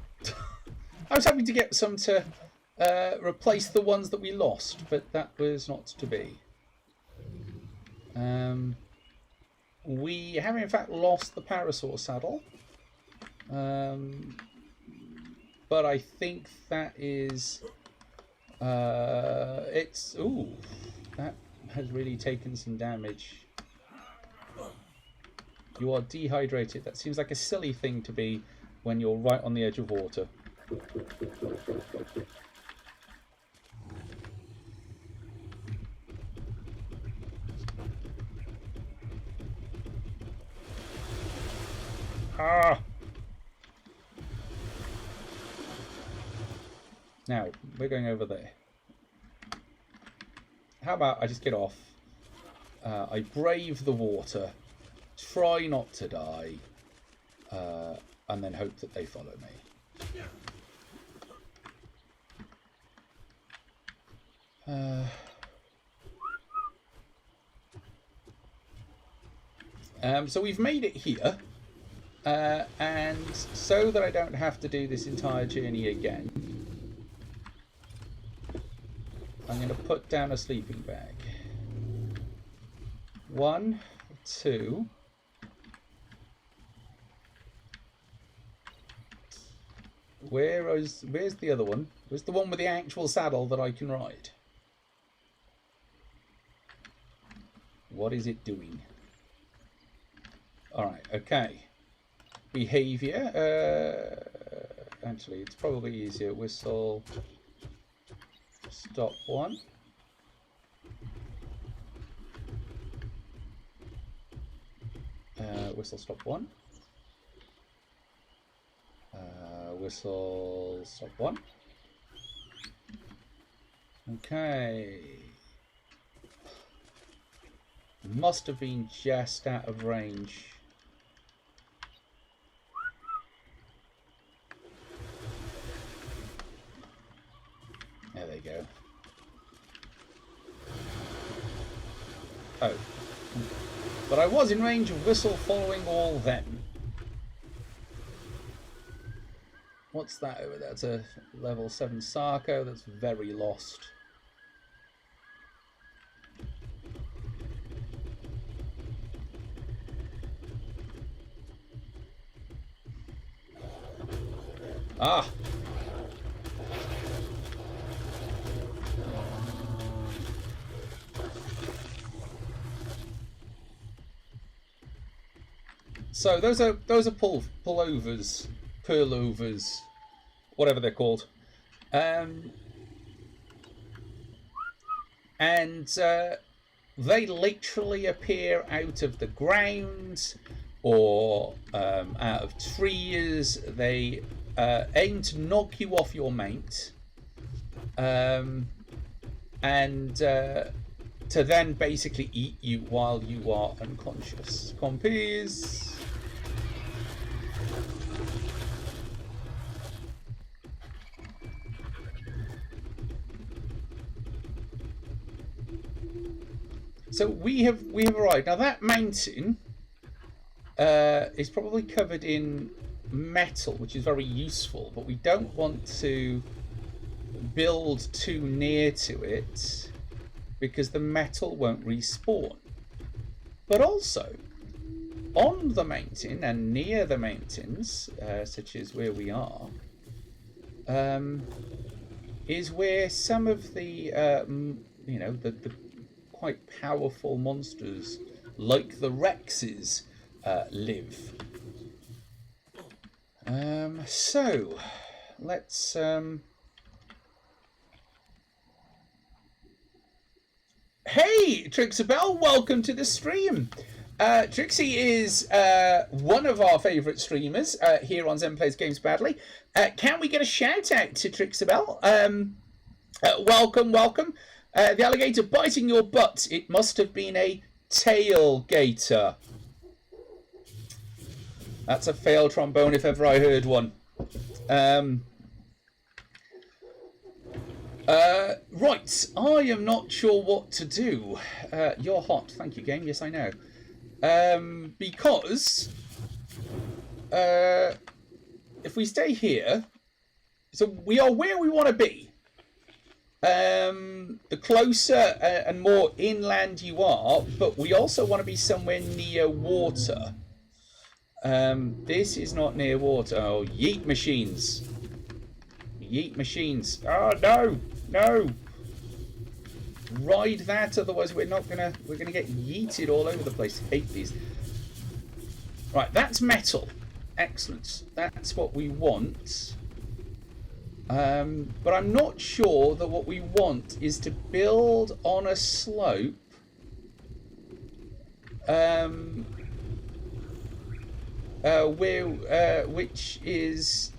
I was hoping to get some to replace the ones that we lost, but that was not to be. We have in fact lost the parasaur saddle. But I think that is... it's... Ooh, that has really taken some damage. You are dehydrated. That seems like a silly thing to be when you're right on the edge of water. Ah! Now, we're going over there. How about I just get off? I brave the water, try not to die, and then hope that they follow me. So we've made it here, and so that I don't have to do this entire journey again, I'm going to put down a sleeping bag. 1, 2... Where's the other one? Where's the one with the actual saddle that I can ride? What is it doing? Alright, okay. Behaviour. Actually, it's probably easier. Whistle. Stop 1. Whistle stop 1. Whistle stop 1. Okay. Must have been just out of range. There they go. Oh. But I was in range of whistle following all them. What's that over there? That's a level 7 Sarco. That's very lost. Ah! So those are pullovers. Purlovers, whatever they're called, and they literally appear out of the ground or out of trees. They aim to knock you off your mount, and to then basically eat you while you are unconscious. Compies. So we have arrived. Now that mountain is probably covered in metal, which is very useful, but we don't want to build too near to it because the metal won't respawn. But also, on the mountain and near the mountains, such as where we are, is where some of the, the quite powerful monsters, like the Rexes, live. So, let's... Hey, Trixabelle, welcome to the stream. Trixie is one of our favourite streamers here on Zen Plays Games Badly. Can we get a shout out to Trixabelle? Welcome, welcome. The alligator biting your butt. It must have been a tailgater. That's a failed trombone if ever I heard one. Right, I am not sure what to do. You're hot. Thank you, game. Yes, I know. Because if we stay here, so we are where we want to be. The closer and more inland you are, but we also want to be somewhere near water. This is not near water. Oh, yeet machines. Yeet machines. Oh, no. No. Ride that, otherwise we're gonna get yeeted all over the place. Hate these. Right, that's metal. Excellent. That's what we want. But I'm not sure that what we want is to build on a slope. Which is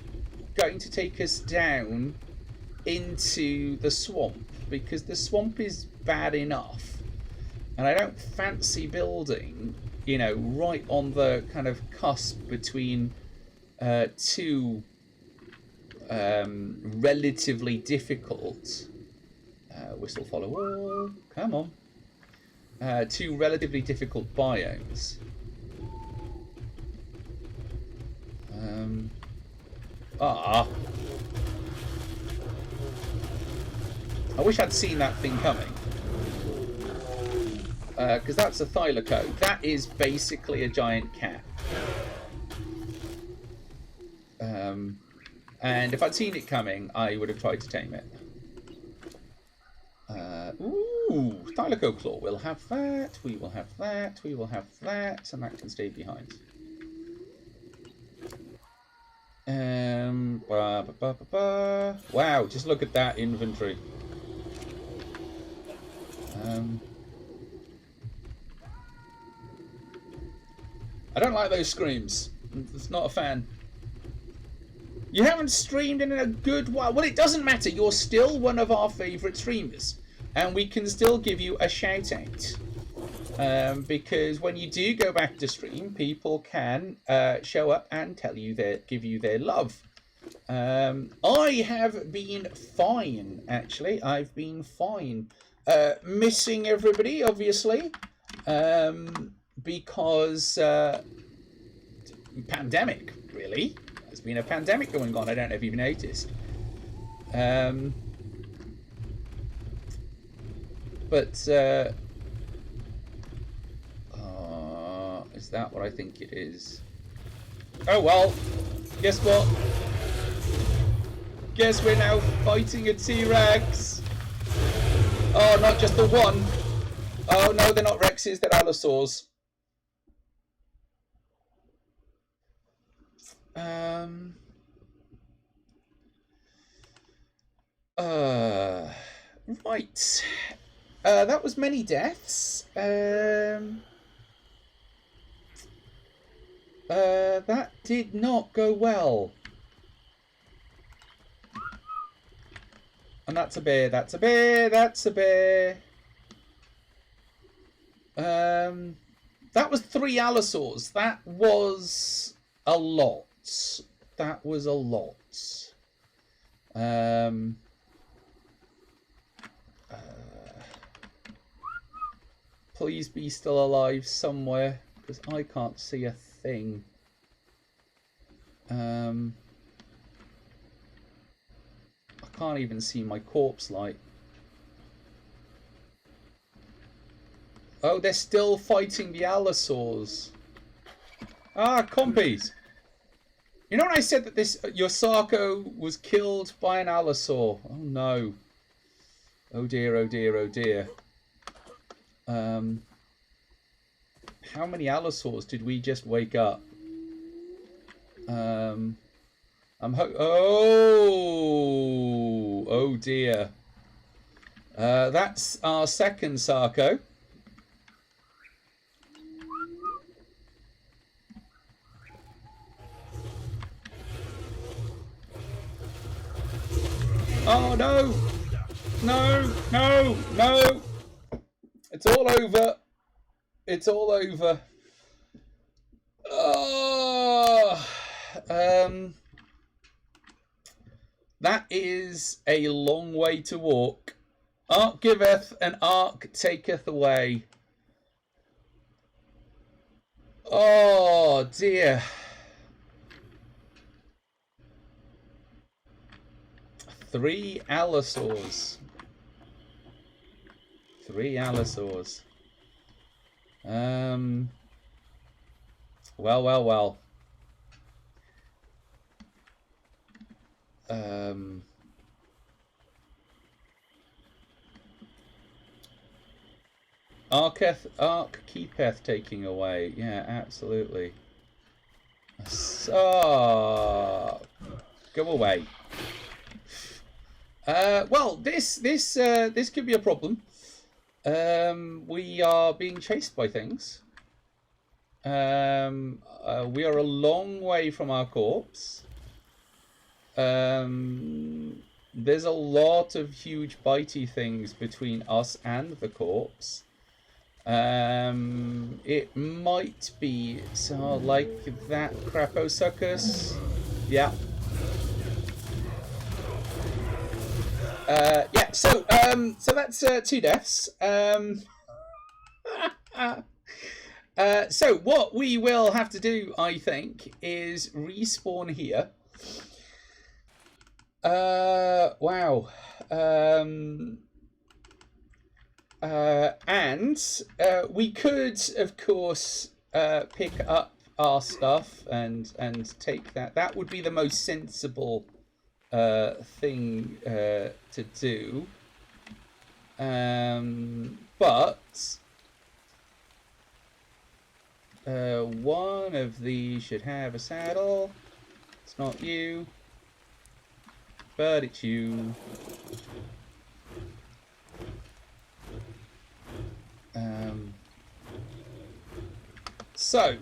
going to take us down into the swamp, because the swamp is bad enough, and I don't fancy building, you know, right on the kind of cusp between two relatively difficult whistle follow wall. Come on. Two relatively difficult biomes. I wish I'd seen that thing coming. Because that's a thylaco. That is basically a giant cat. And if I'd seen it coming, I would have tried to tame it. Ooh, thylaco claw. We'll have that. We will have that. We will have that. And that can stay behind. Wow, just look at that inventory. I don't like those screams. It's not a fan. You haven't streamed in a good while. Well, it doesn't matter. You're still one of our favourite streamers. And we can still give you a shout out. Because when you do go back to stream, people can show up and give you their love. I have been fine, actually. I've been fine. Missing everybody, obviously. Because pandemic, really. There's been a pandemic going on. I don't know if you've noticed. Is that what I think it is? Oh well. Guess what? Guess we're now fighting a T-Rex. Oh, not just the one. Oh no, they're not Rexes, they're Allosaurs. Right. That was many deaths. That did not go well. And that's a bear, that's a bear, that's a bear. That was 3 allosaurs. That was a lot. That was a lot. Please be still alive somewhere, because I can't see a thing. I can't even see my corpse light. Oh, they're still fighting the allosaurs. Ah, compies. You know when I said that your Sarco was killed by an allosaur? Oh no. Oh dear, oh dear, oh dear. How many allosaurs did we just wake up? Oh dear. That's our second Sarco. Oh no! No! No! No! It's all over. It's all over. Oh, that is a long way to walk. Ark giveth and Ark taketh away. Oh dear. 3 allosaurs. 3 allosaurs. Well, well, well. Ark keepeth taking away. Yeah, absolutely. So, go away. Well, this could be a problem. We are being chased by things. We are a long way from our corpse. There's a lot of huge bitey things between us and the corpse. It might be so like that Craposuchus. Yeah. Yeah, so that's 2 deaths. So what we will have to do, I think, is respawn here. Wow. And we could, of course, pick up our stuff and take that. That would be the most sensible thing to do. But one of these should have a saddle. It's not you, but it's you. So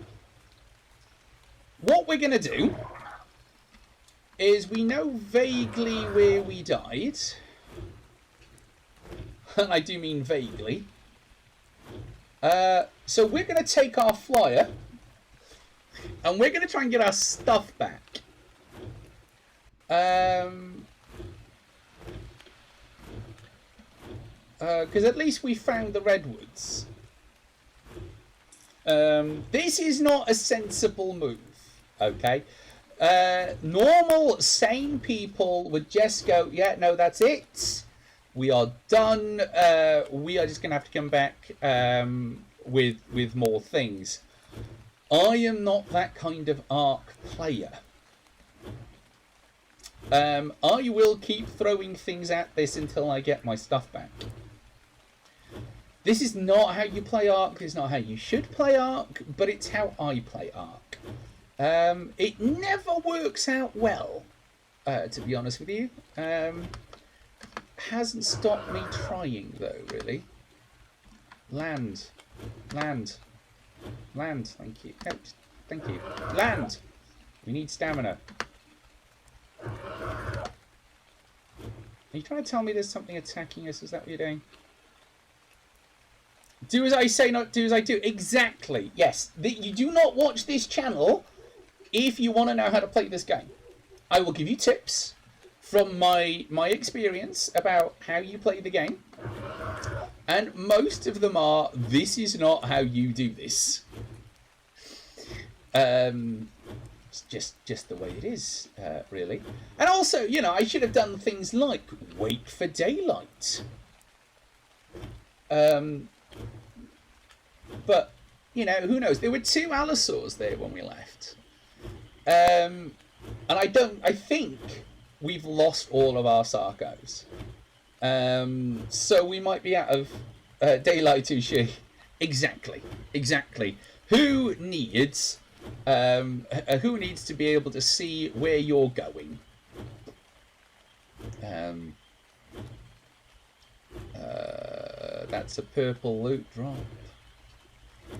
what we're going to do is we know vaguely where we died. And I do mean vaguely. So we're going to take our flyer and we're going to try and get our stuff back. Because at least we found the redwoods. This is not a sensible move, okay? Normal, sane people would just go, yeah, no, that's it. We are done. We are just going to have to come back with more things. I am not that kind of Ark player. I will keep throwing things at this until I get my stuff back. This is not how you play Ark. This is not how you should play Ark, but it's how I play Ark. It never works out well, to be honest with you. Hasn't stopped me trying, though, really. Land. Land. Land, thank you. Oh, thank you. Land! We need stamina. Are you trying to tell me there's something attacking us? Is that what you're doing? Do as I say, not do as I do. Exactly. Yes. You do not watch this channel if you want to know how to play this game. I will give you tips from my experience about how you play the game. And most of them are, this is not how you do this. It's just the way it is, really. And also, you know, I should have done things like wait for daylight. But, you know, who knows? There were 2 allosaurs there when we left. And I think we've lost all of our Sarcos. So we might be out of daylight too, she. Exactly. Who needs to be able to see where you're going? That's a purple loot drop,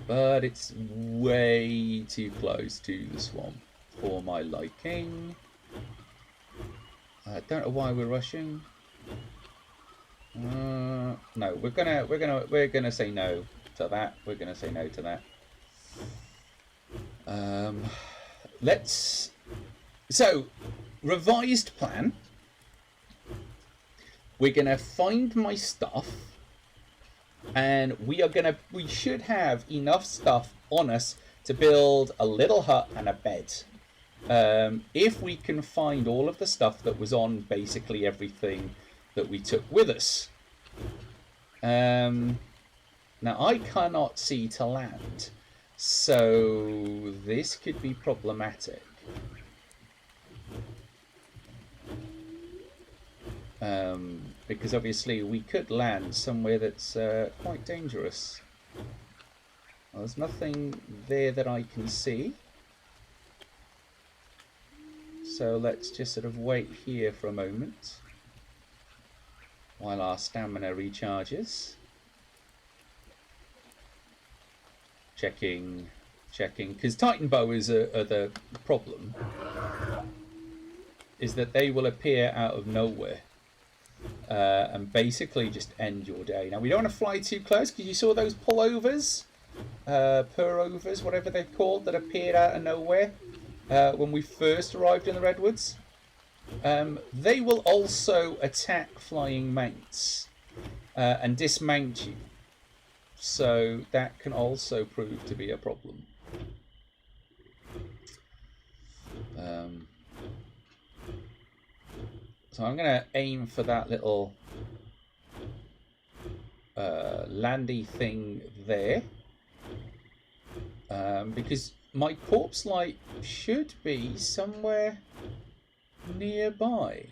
but it's way too close to the swamp for my liking. I don't know why we're rushing. No, we're gonna say no to that. We're gonna say no to that. So revised plan. We're gonna find my stuff, and we should have enough stuff on us to build a little hut and a bed. If we can find all of the stuff that was on basically everything that we took with us. Now I cannot see to land, so this could be problematic. Because obviously we could land somewhere that's quite dangerous. Well, there's nothing there that I can see. So let's just sort of wait here for a moment while our stamina recharges. Checking, because Titan boas are the problem. Is that they will appear out of nowhere and basically just end your day. Now, we don't want to fly too close because you saw those pullovers, purrovers, whatever they're called, that appeared out of nowhere when we first arrived in the Redwoods. They will also attack flying mates and dismount you. So that can also prove to be a problem. So I'm going to aim for that little landy thing there. Because my corpse light should be somewhere nearby.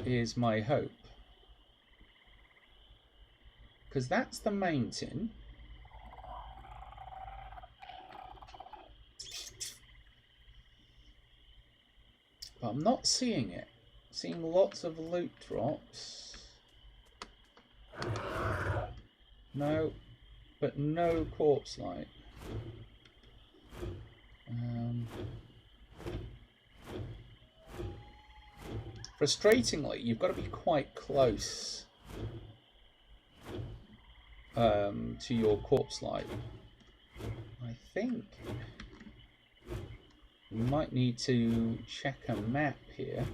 Is my hope. Because that's the mountain. But I'm not seeing it. Seeing lots of loot drops. No, but no corpse light. Frustratingly, you've got to be quite close to your corpse light. I think we might need to check a map here.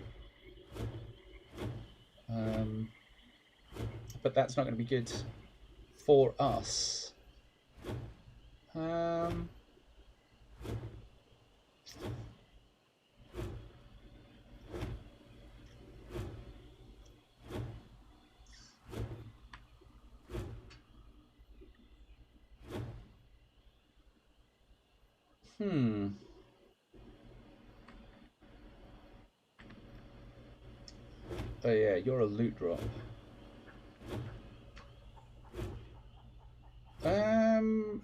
But that's not going to be good for us. Oh yeah, you're a loot drop.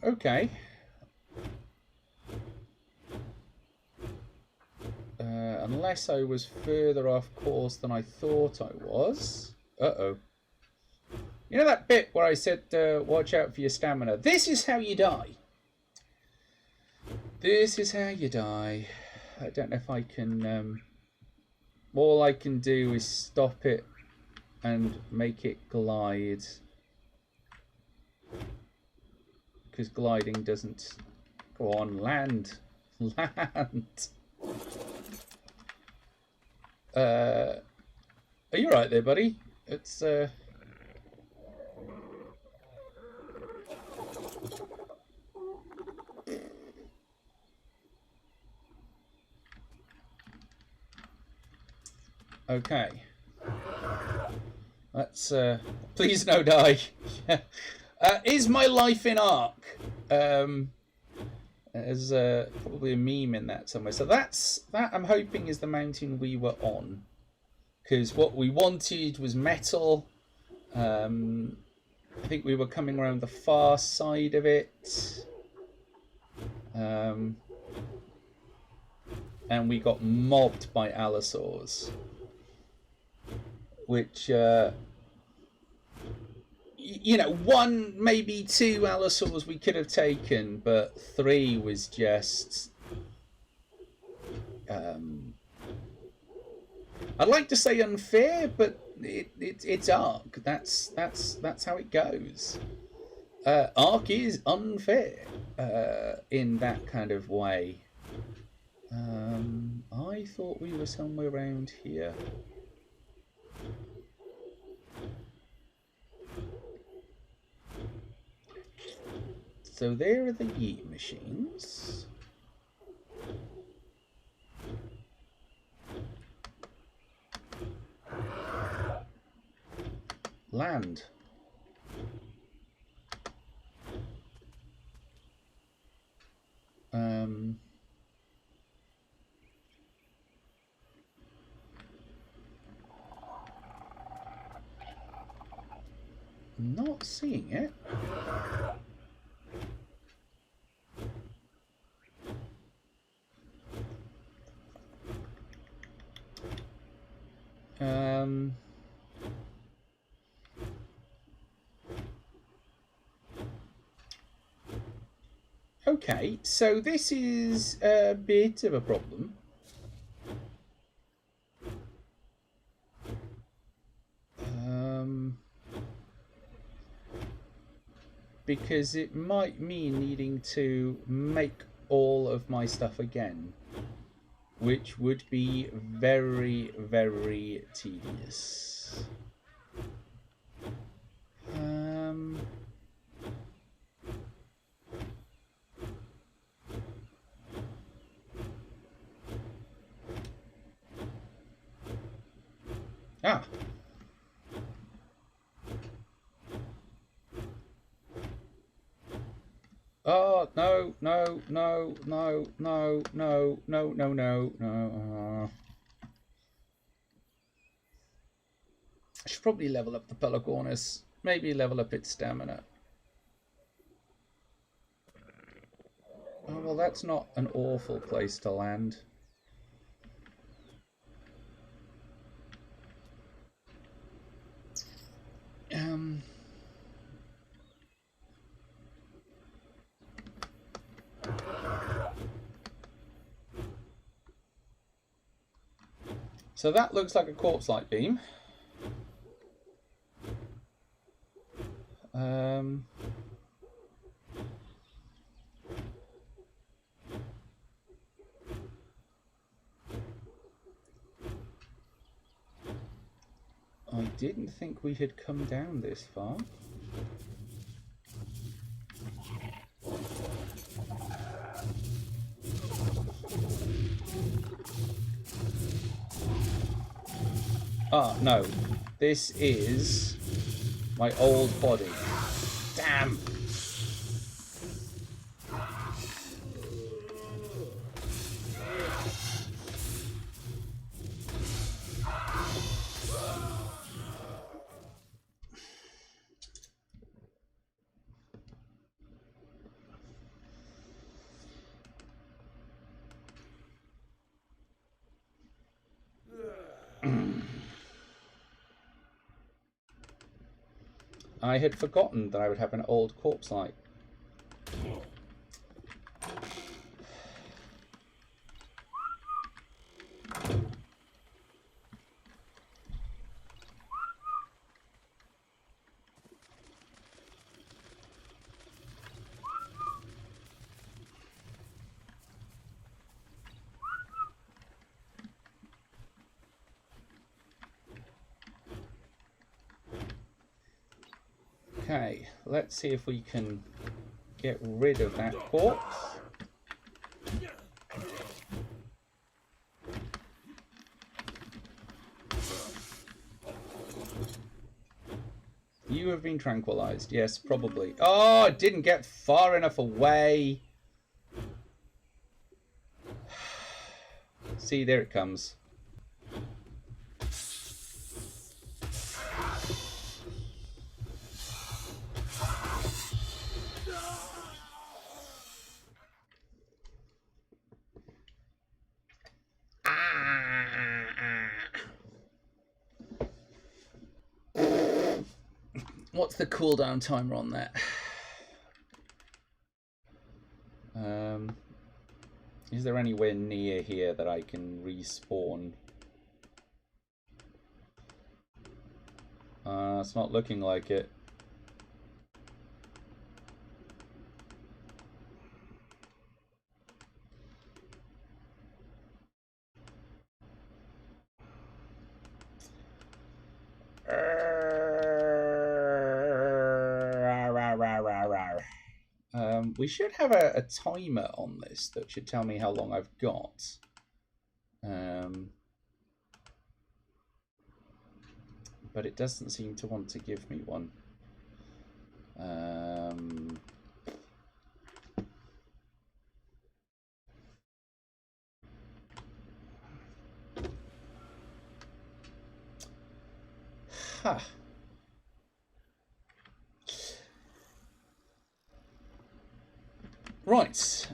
Okay. Unless I was further off course than I thought I was. Uh-oh. You know that bit where I said, watch out for your stamina? This is how you die. This is how you die. I don't know if I can All I can do is stop it and make it glide. Because gliding doesn't... Go on, land. Land. Are you right there, buddy? It's, Okay. Let's, please no die. Is my life in Ark? There's probably a meme in that somewhere. So that I'm hoping is the mountain we were on. Because what we wanted was metal. I think we were coming around the far side of it. And we got mobbed by allosaurs. Which, you know, one, maybe two allosaurs we could have taken, but three was just... I'd like to say unfair, but it's Ark. That's how it goes. Ark is unfair in that kind of way. I thought we were somewhere around here. So there are the yeet machines. Land. Not seeing it. Okay, so this is a bit of a problem. Because it might mean needing to make all of my stuff again, which would be very, very tedious. Ah. Oh, no, no, no, no, no, no, no, no, no, no. I should probably level up the Pelagornis. Maybe level up its stamina. Oh, well, that's not an awful place to land. So that looks like a corpse light beam. I didn't think we had come down this far. Ah, no. This is my old body. Damn! I had forgotten that I would have an old corpse light. Okay, let's see if we can get rid of that corpse. You have been tranquilized. Yes, probably. Oh, it didn't get far enough away. See, there it comes. What's the cooldown timer on that? Is there anywhere near here that I can respawn? It's not looking like it. We should have a timer on this that should tell me how long I've got. But it doesn't seem to want to give me one. Huh. Right.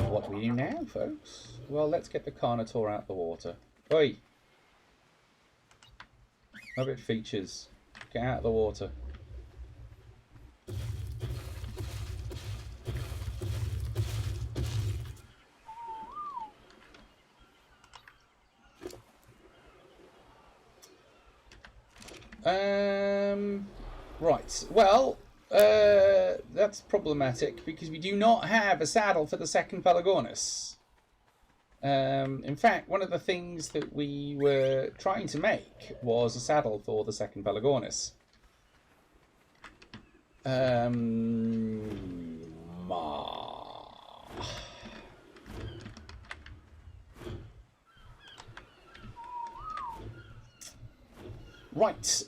What do we do now, folks? Well, let's get the Carnotaur out the water. Oi! Hobbit features. Get out of the water. Right. Well, that's problematic because we do not have a saddle for the second Pelagornis. In fact, one of the things that we were trying to make was a saddle for the second Pelagornis. Right.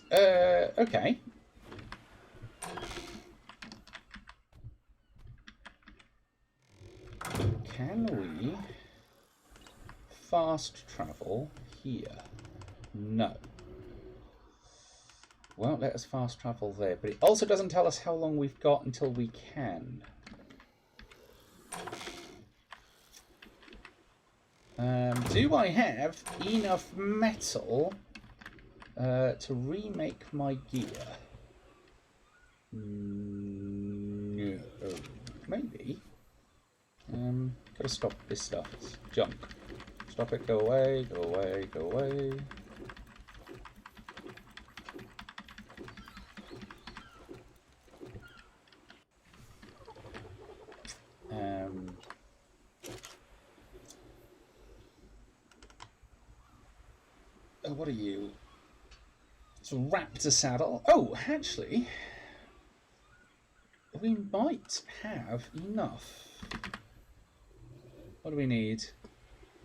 Okay. Can we fast travel here? No. Won't let us fast travel there, but it also doesn't tell us how long we've got until we can. Do I have enough metal to remake my gear? No. Maybe. Gotta stop this stuff. It's junk. Stop it, go away, go away, go away. What are you? It's a raptor saddle. Oh, actually, we might have enough. What do we need?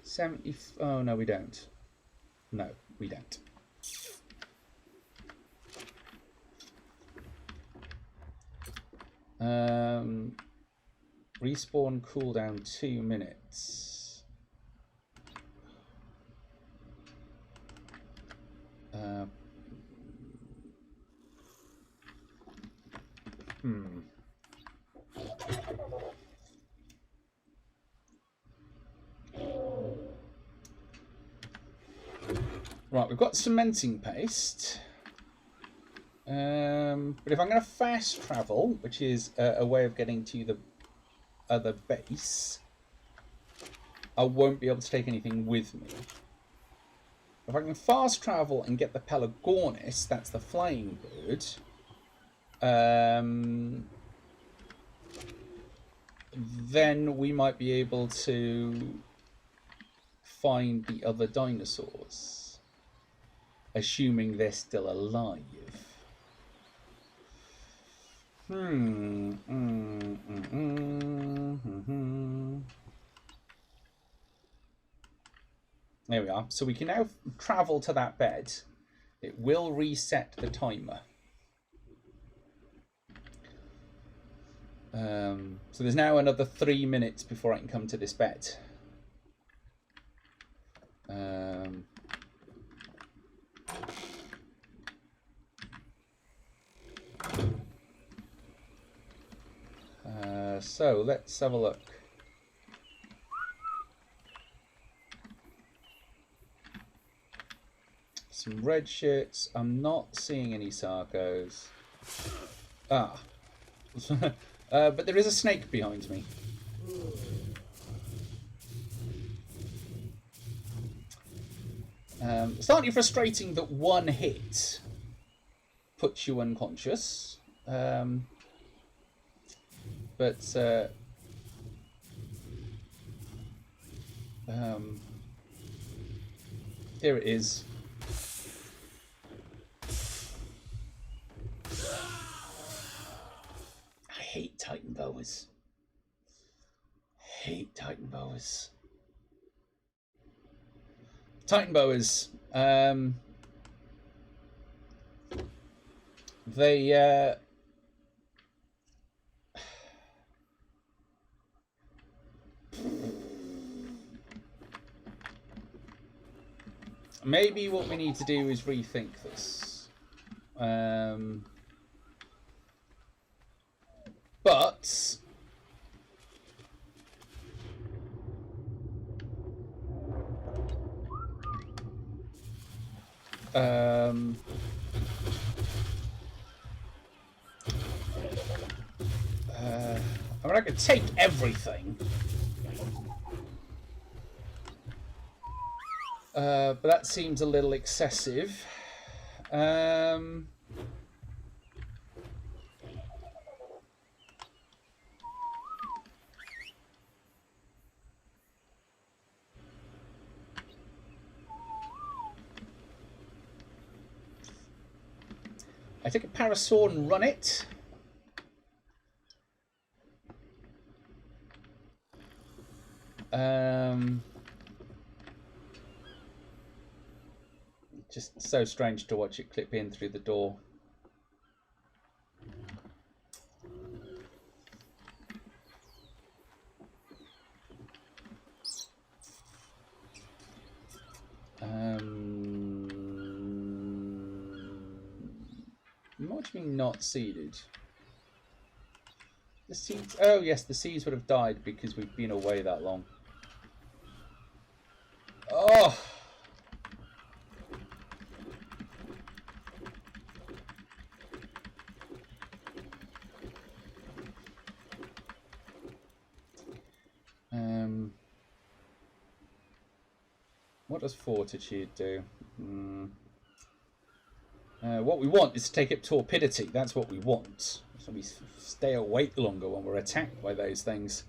70. Oh, no, we don't. No, we don't. Respawn cooldown 2 minutes. Right, we've got cementing paste. But if I'm going to fast travel, which is a way of getting to the other base, I won't be able to take anything with me. If I can fast travel and get the Pelagornis, that's the flying bird, then we might be able to find the other dinosaurs. assuming they're still alive. There we are. So we can now travel to that bed. It will reset the timer. So there's now another 3 minutes before I can come to this bed. So let's have a look. Some red shirts. I'm not seeing any Sarcos. Ah. But there is a snake behind me. Slightly frustrating that one hit puts you unconscious. But here it is. I hate Titan boas. Titan boas. Titan boas. They maybe what we need to do is rethink this. But I mean, I could take everything. But that seems a little excessive. I take a Parasaur and run it. Just so strange to watch it clip in through the door. What do you mean not seeded? The seeds... Oh yes, the seeds would have died because we've been away that long. Oh! What does Fortitude do? What we want is to take up Torpidity. That's what we want. So we stay awake longer when we're attacked by those things.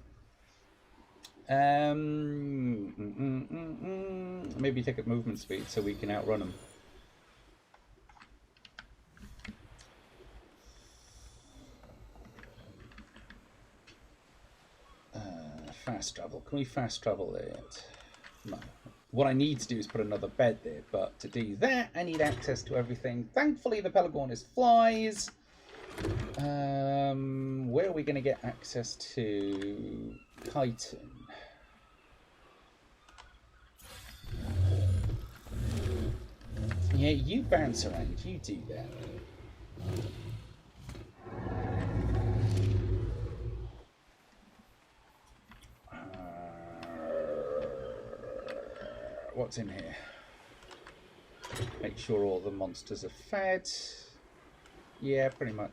Maybe take up Movement Speed so we can outrun them. Fast travel. Can we fast travel there yet? No. What I need to do is put another bed there, but to do that, I need access to everything. Thankfully, the Pelagornis flies. Where are we going to get access to Chitin? Yeah, you bounce around. You do that. What's in here? Make sure all the monsters are fed. Yeah, pretty much.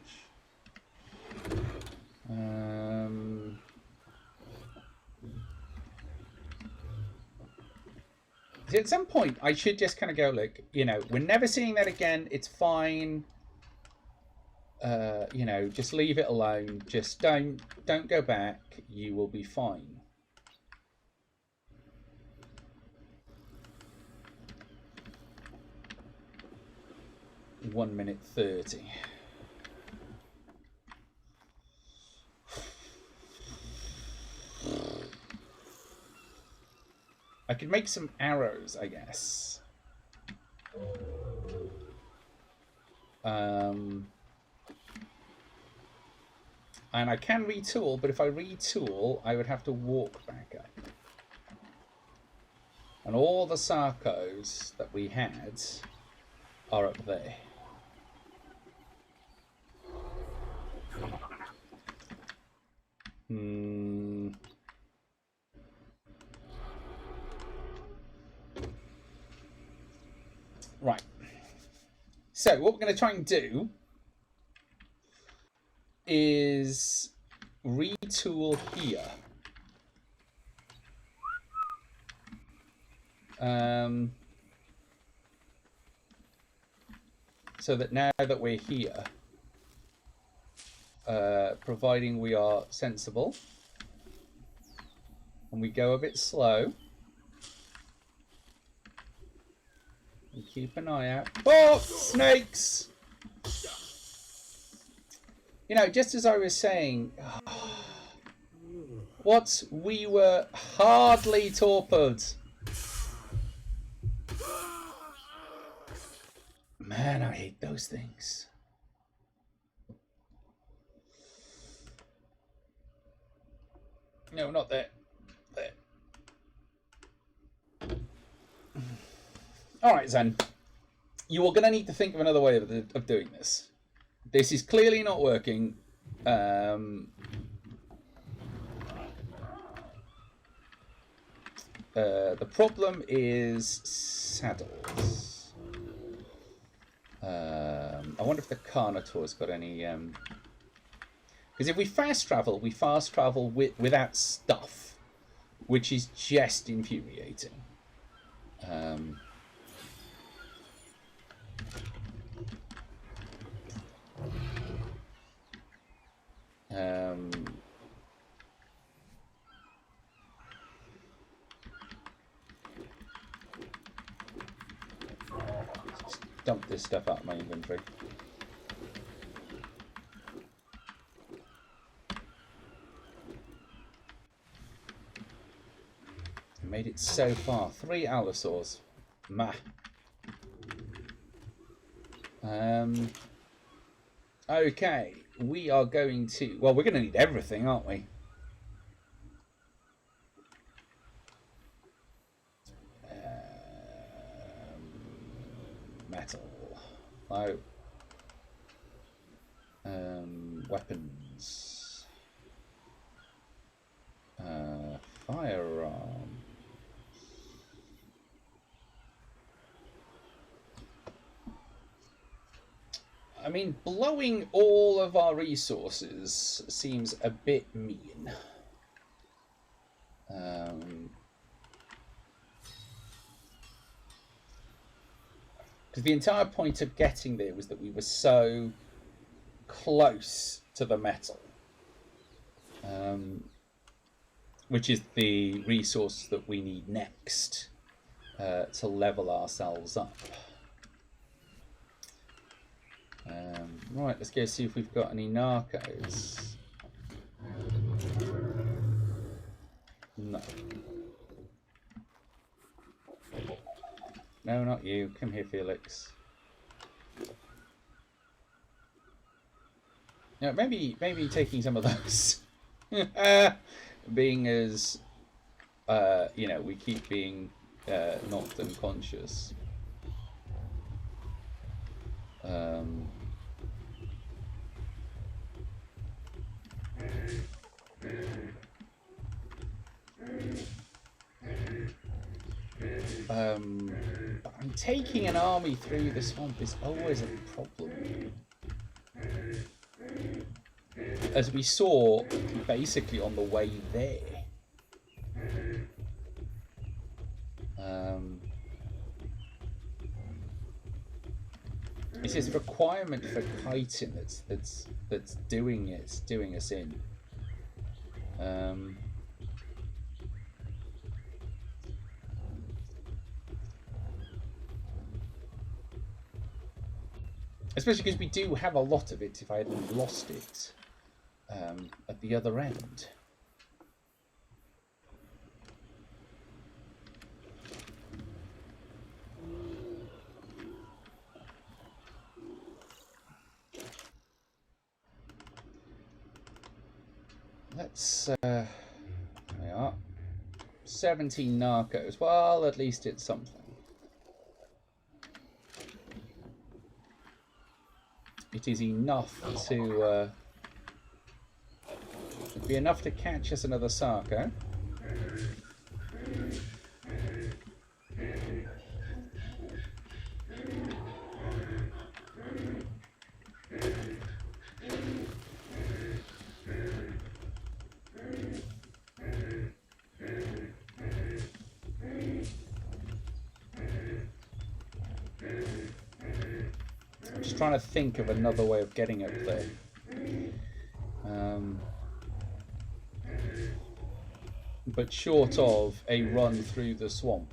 At some point, I should just kind of go, look, you know, we're never seeing that again. It's fine. You know, just leave it alone. Just don't go back. You will be fine. 1 minute 30. I could make some arrows, I guess. And I can retool, but if I retool, I would have to walk back up. And all the Sarcos that we had are up there. Right. So what we're going to try and do is retool here. So that now that we're here, providing we are sensible and we go a bit slow and keep an eye out. Oh, snakes! You know, just as I was saying, we were hardly torpid. Man, I hate those things. No, not there. There. All right, Zen. You are going to need to think of another way of doing this. This is clearly not working. The problem is saddles. I wonder if the Carnotaur's got any... Because if we fast travel without stuff, which is just infuriating. Just dump this stuff out of my inventory. Made it so far. 3 allosaurs. Mah. Okay, we are going to... Well, we're going to need everything, aren't we? Metal. Oh. Weapons. Firearm. I mean, blowing all of our resources seems a bit mean. Because the entire point of getting there was that we were so close to the metal. Which is the resource that we need next to level ourselves up. Right, let's go see if we've got any narcos. No. No, not you. Come here, Felix. Yeah, maybe taking some of those. Being as, you know, we keep being knocked unconscious. I'm taking an army through the swamp is always a problem. As we saw basically on the way there. It's this requirement for kiting that's doing us in. Especially because we do have a lot of it if I hadn't lost it at the other end. Let's, there we are. 17 narcos. Well, at least it's something. It is enough to be enough to catch us another Sarco. Just trying to think of another way of getting up there. But short of a run through the swamp.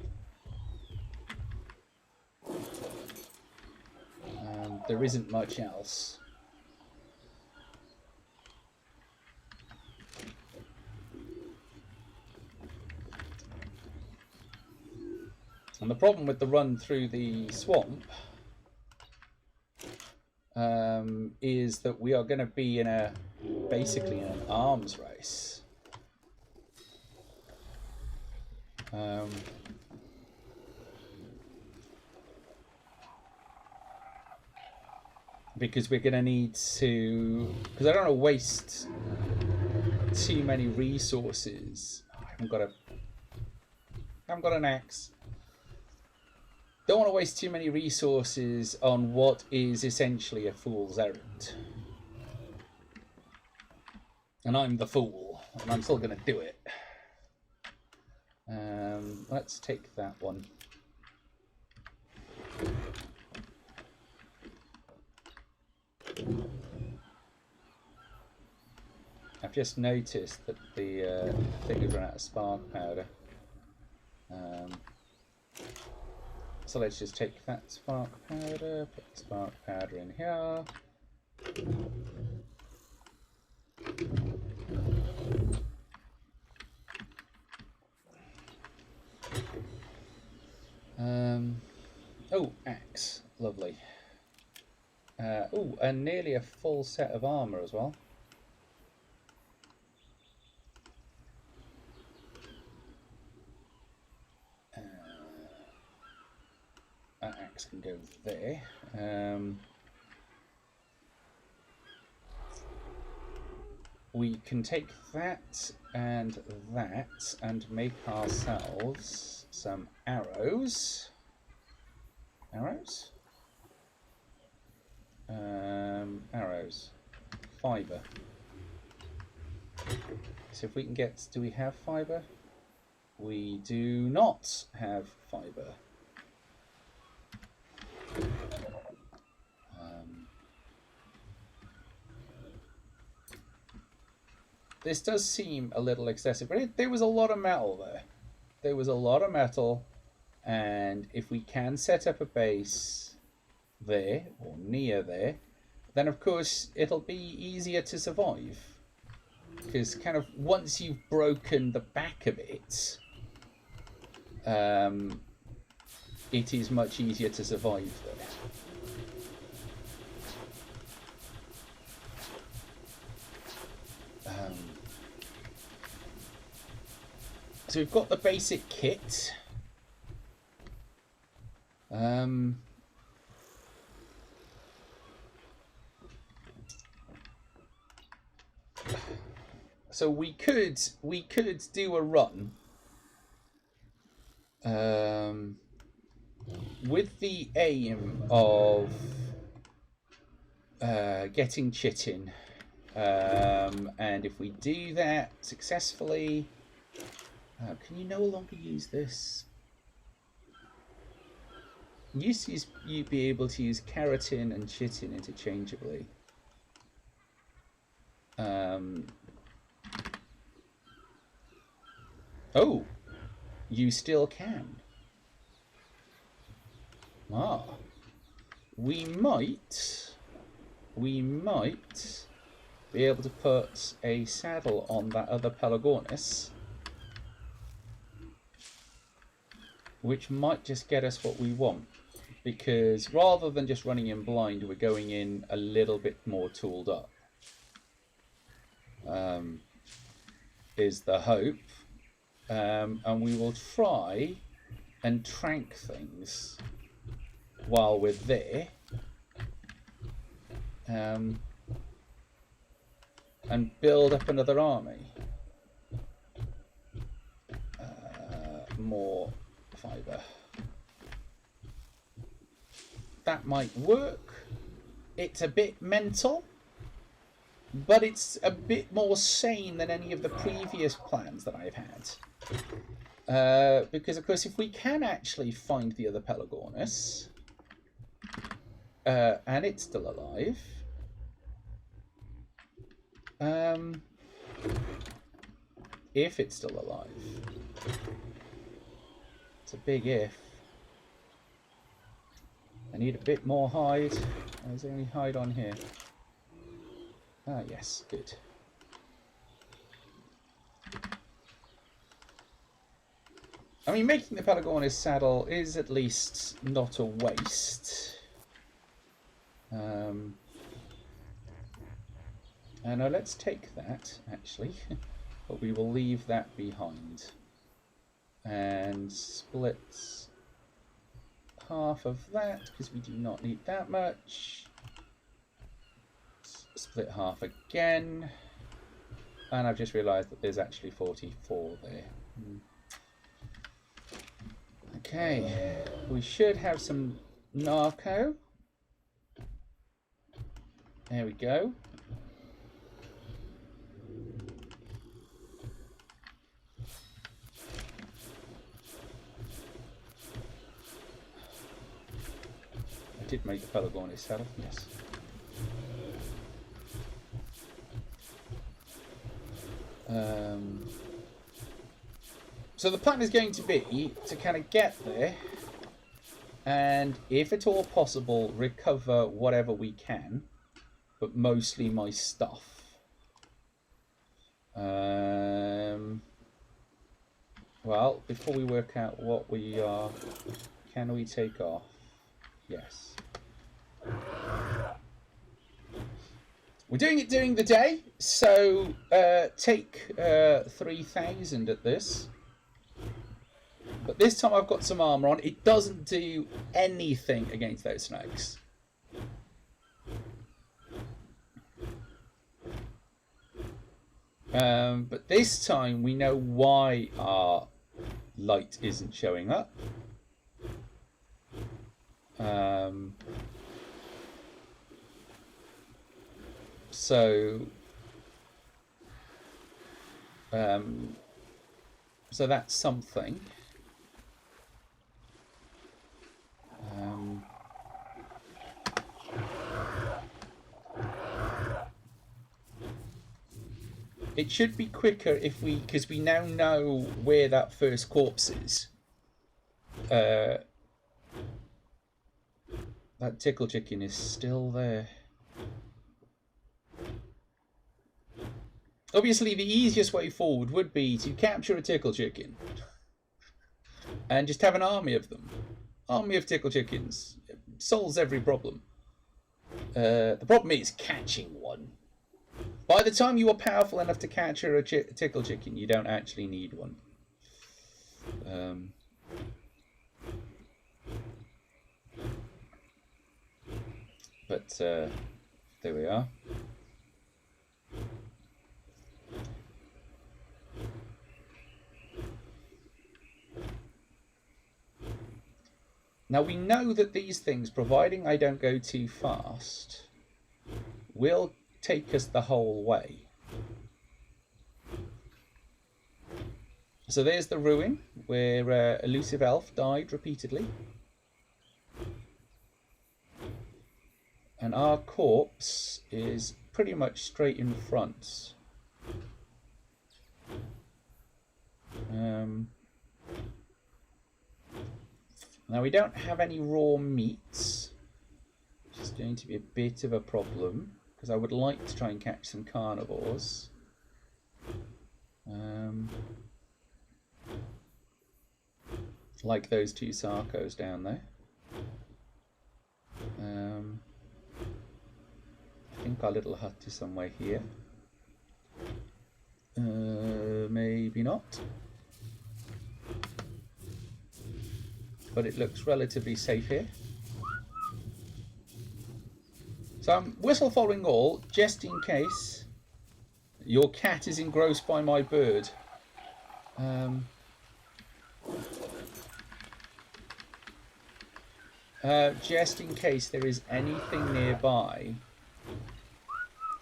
There isn't much else. And the problem with the run through the swamp is that we are going to be in basically in an arms race. Because we're going to need to, because I don't want to waste too many resources. I haven't got an axe. Don't want to waste too many resources on what is essentially a fool's errand. And I'm the fool, and I'm still going to do it. Let's take that one. I've just noticed that the thing has run out of spark powder. So let's just take that spark powder, put the spark powder in here. Oh, axe, lovely. Oh, and nearly a full set of armor as well. That axe can go there. We can take that and make ourselves some arrows. Arrows? Arrows. Fiber. So if we can get... Do we have fiber? We do not have fiber. This does seem a little excessive, but there was a lot of metal there. There was a lot of metal, and if we can set up a base there, or near there, then of course it'll be easier to survive. Because kind of once you've broken the back of it, it is much easier to survive there. So we've got the basic kit. So we could do a run with the aim of getting chitin, and if we do that successfully, can you no longer use this? Used to you'd be able to use keratin and chitin interchangeably. Oh, you still can. Ah, we might we might be able to put a saddle on that other Pelagornis, which might just get us what we want. Because rather than just running in blind, we're going in a little bit more tooled up. Is the hope. And we will try and trank things while we're there. And build up another army. More fibre. That might work. It's a bit mental, but it's a bit more sane than any of the previous plans that I've had. Because, of course, if we can actually find the other Pelagornis, and it's still alive, if it's still alive, it's a big if. I need a bit more hide. Is there any hide on here? Ah, yes, good. I mean, making the Pelagornis saddle is at least not a waste. And now let's take that, actually. But we will leave that behind. And split half of that, because we do not need that much. Split half again. And I've just realised that there's actually 44 there. Okay, we should have some narco. There we go. I did make the Pelagornis saddle, yes. So the plan is going to be to kind of get there and, if at all possible, recover whatever we can, but mostly my stuff. Well, before we work out what we are, can we take off? Yes. We're doing it during the day, so take 3,000 at this. But this time I've got some armour on. It doesn't do anything against those snakes. But this time we know why our light isn't showing up. So that's something. It should be quicker if because we now know where that first corpse is. That tickle chicken is still there. Obviously, the easiest way forward would be to capture a tickle chicken and just have an army of them. Army of tickle chickens. It solves every problem. The problem is catching one. By the time you are powerful enough to capture a tickle chicken, you don't actually need one. But there we are. Now we know that these things, providing I don't go too fast, will take us the whole way. So there's the ruin where elusive elf died repeatedly. And our corpse is pretty much straight in front. Now we don't have any raw meats, which is going to be a bit of a problem because I would like to try and catch some carnivores. Like those two Sarcos down there. I think our little hut is somewhere here. Maybe not. But it looks relatively safe here. So I'm whistle following all, just in case your cat is engrossed by my bird. Just in case there is anything nearby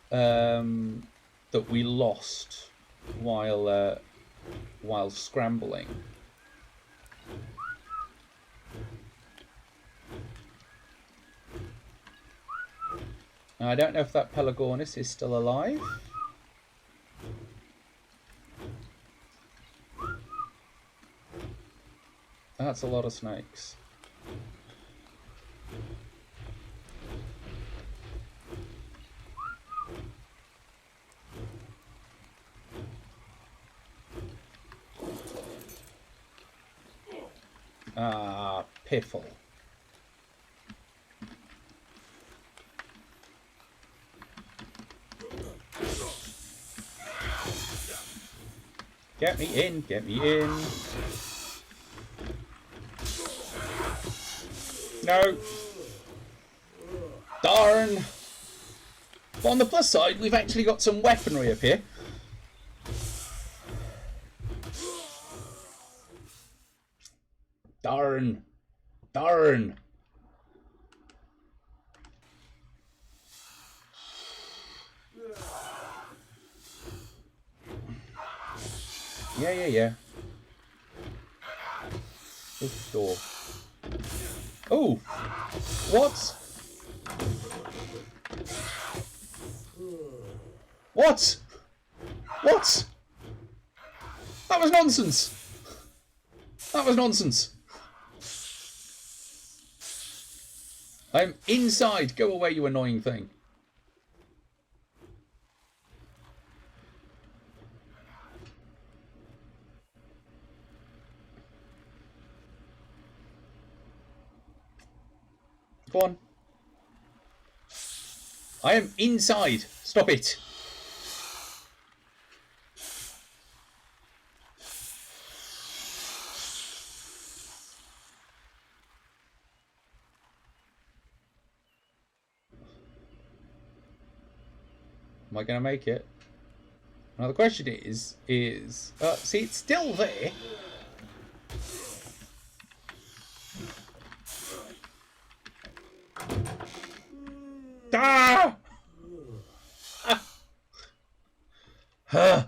that we lost while scrambling. I don't know if that Pelagornis is still alive. That's a lot of snakes. Ah, piffle. Get me in, get me in. No. Darn. But on the plus side, we've actually got some weaponry up here. Darn. Darn. Yeah. This door. Oh! What? What? What? That was nonsense! That was nonsense! I'm inside! Go away, you annoying thing. Go on. I am inside. Stop it. Am I going to make it? Now the question is, see, it's still there. Ah! Huh.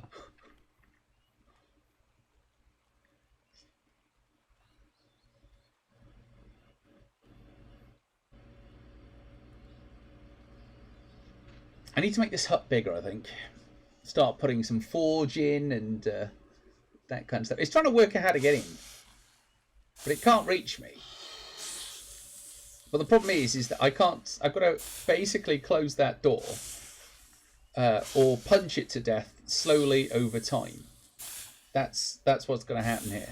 I need to make this hut bigger, I think. Start putting some forge in and that kind of stuff. It's trying to work out how to get in. But it can't reach me. But the problem is that I can't. I've got to basically close that door or punch it to death slowly over time. That's what's going to happen here.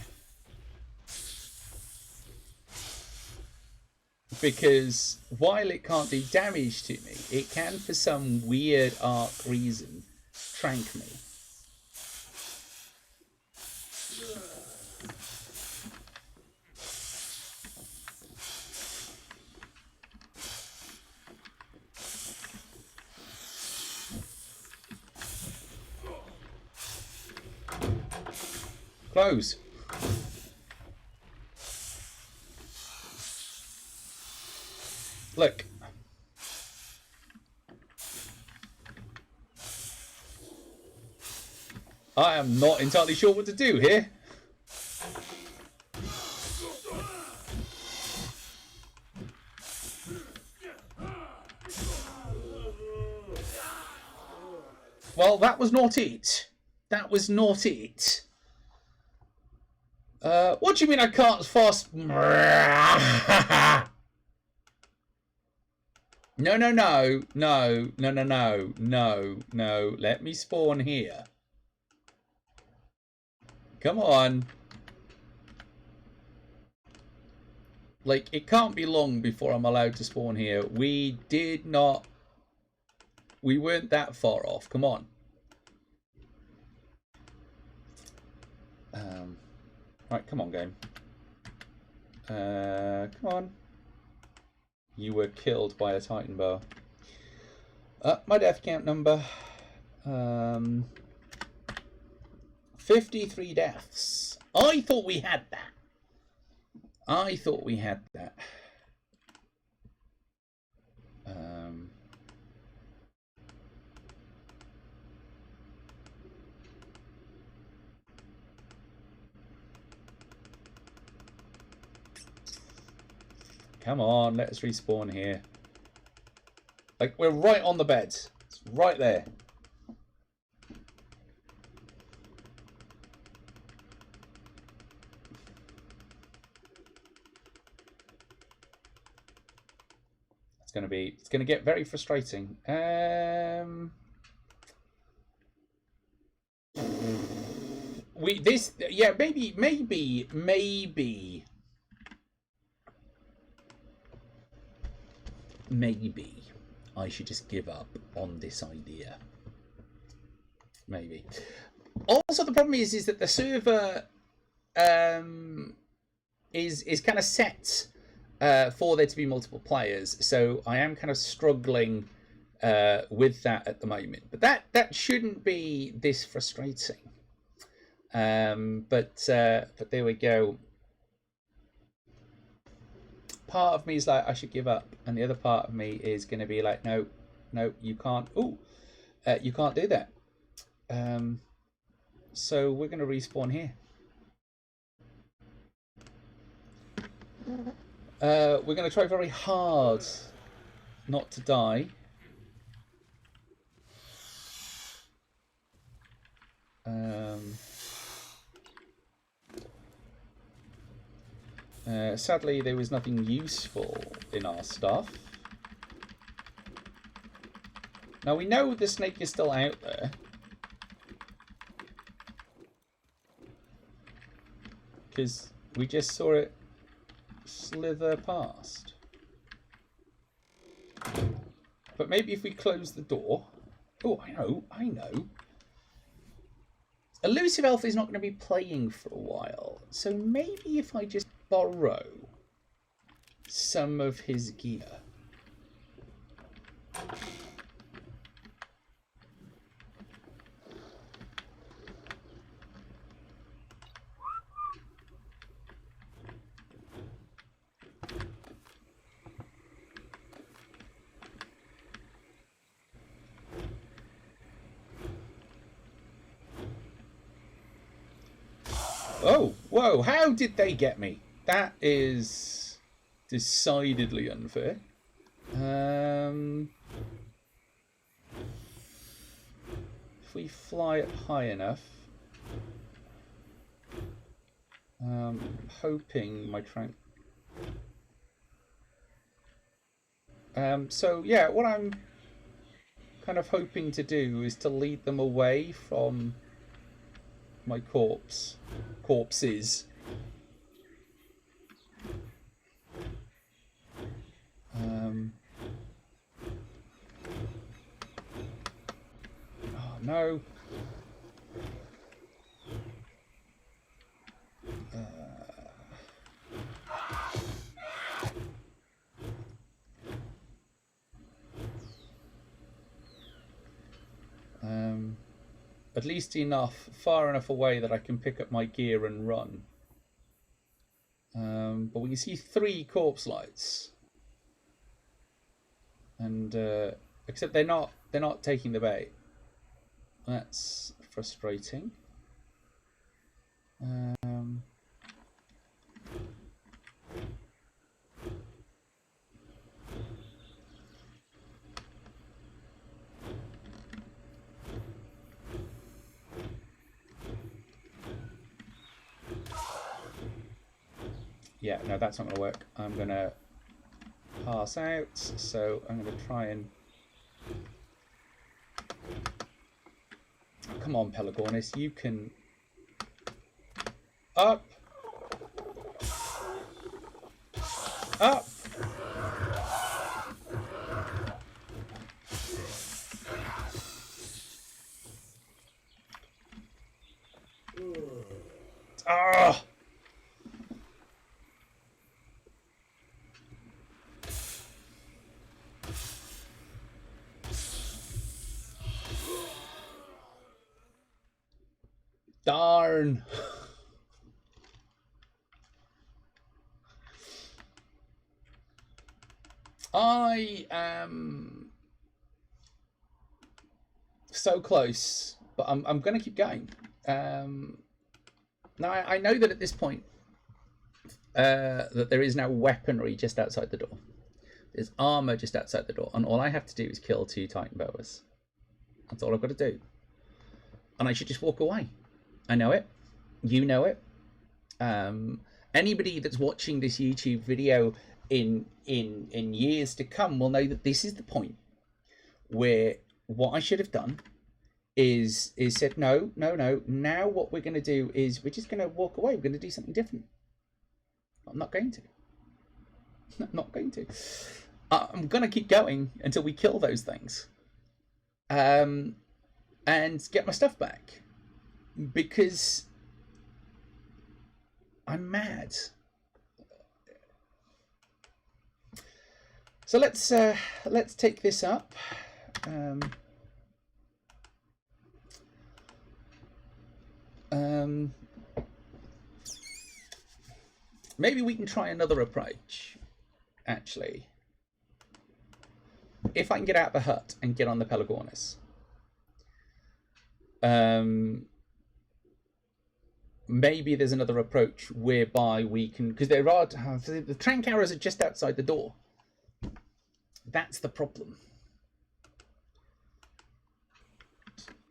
Because while it can't do damage to me, it can, for some weird arc reason, trank me. Close. Look. I am not entirely sure what to do here. Well, that was not it. That was not it. What do you mean I can't fast? No, no, no, no, no, no, no, no, no. Let me spawn here. Come on. Like, it can't be long before I'm allowed to spawn here. We weren't that far off. Come on. Right, come on, game. Come on. You were killed by a Titan bow. My death count number. 53 deaths. I thought we had that. I thought we had that. Come on, let us respawn here. Like, we're right on the bed. It's right there. It's gonna get very frustrating. Yeah, maybe I should just give up on this idea. Maybe. Also, the problem is that the server is kind of set for there to be multiple players, so I am kind of struggling with that at the moment. But that shouldn't be this frustrating. But there we go. Part of me is like, I should give up, and the other part of me is going to be like, no, you can't. You can't do that. So we're going to respawn here. We're going to try very hard not to die. Sadly, there was nothing useful in our stuff. Now we know the snake is still out there. Because we just saw it slither past. But maybe if we close the door... Oh, I know. Elusive Elf is not going to be playing for a while. So maybe if I just borrow some of his gear. Oh, whoa, how did they get me? That is decidedly unfair. If we fly up high enough, hoping my train. So yeah, what I'm kind of hoping to do is to lead them away from my corpses. Oh no. At least far enough away that I can pick up my gear and run. But we can see 3 corpse lights, and except they're not taking the bait. That's frustrating. Yeah, no, that's not going to work. I'm going to pass out, so I'm going to try and... Come on, Pelagornis, you can... Up! Up! Ah! Darn! I am so close, but I'm going to keep going. Now I know that at this point that there is now weaponry just outside the door. There's armor just outside the door, and all I have to do is kill 2 Titan boas. That's all I've got to do, and I should just walk away. I know it. You know it. Anybody that's watching this YouTube video in years to come will know that this is the point where what I should have done is said, no. Now what we're going to do is we're just going to walk away. We're going to do something different. I'm not going to. I'm not going to. I'm going to keep going until we kill those things. And get my stuff back. Because I'm mad. So let's take this up. Maybe we can try another approach, actually. If I can get out of the hut and get on the Pelagornis. Maybe there's another approach whereby we can... Because there are... The trank arrows are just outside the door. That's the problem.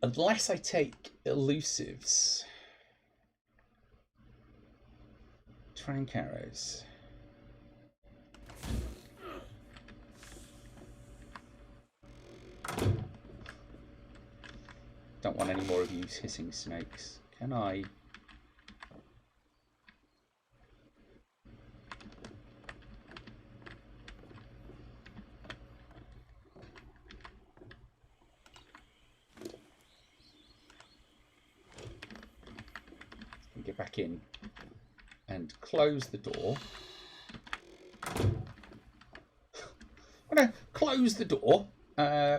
Unless I take elusives. Trank arrows. Don't want any more of you hissing snakes. Can I? Get back in and close the door. I'm going to close the door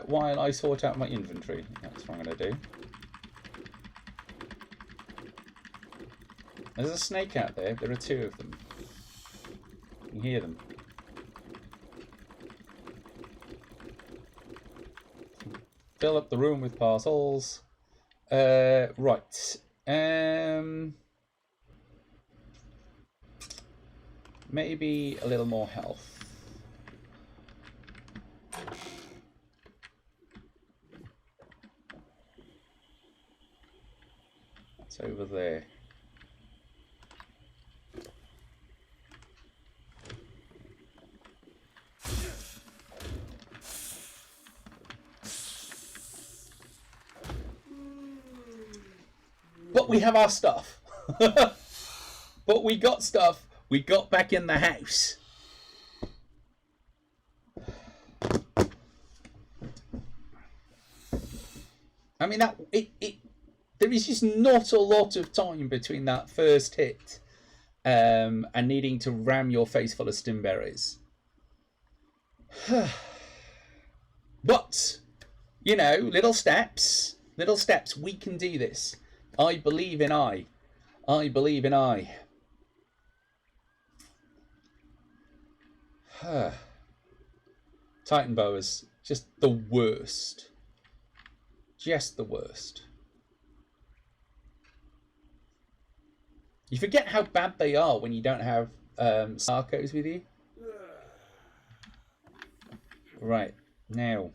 while I sort out my inventory. That's what I'm going to do. There's a snake out there. There are 2 of them. You can hear them. Fill up the room with parcels. Right. Maybe a little more health. It's over there. But we have our stuff. But we got stuff. We got back in the house. I mean, there is just not a lot of time between that first hit and needing to ram your face full of stimberries. But, you know, little steps, we can do this. I believe in I. I believe in I. Titan boas, just the worst. Just the worst. You forget how bad they are when you don't have Sarcos with you. Right, now.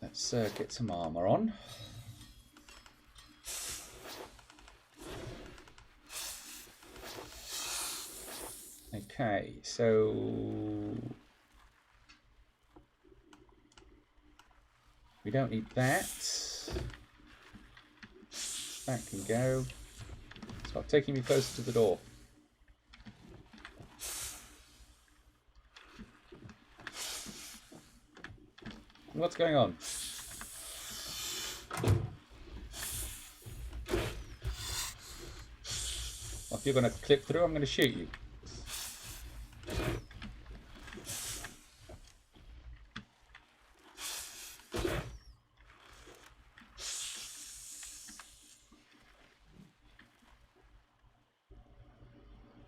Let's get some armor on. Okay, so we don't need that. That can go. Stop taking me closer to the door. What's going on? Well, if you're going to clip through, I'm going to shoot you.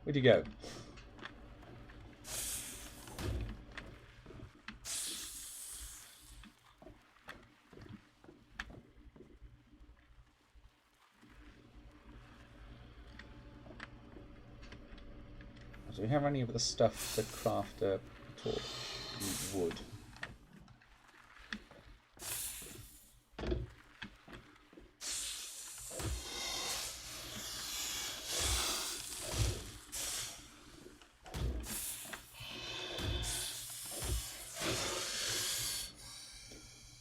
Where'd you go? Do we have any of the stuff to craft a torch? Wood.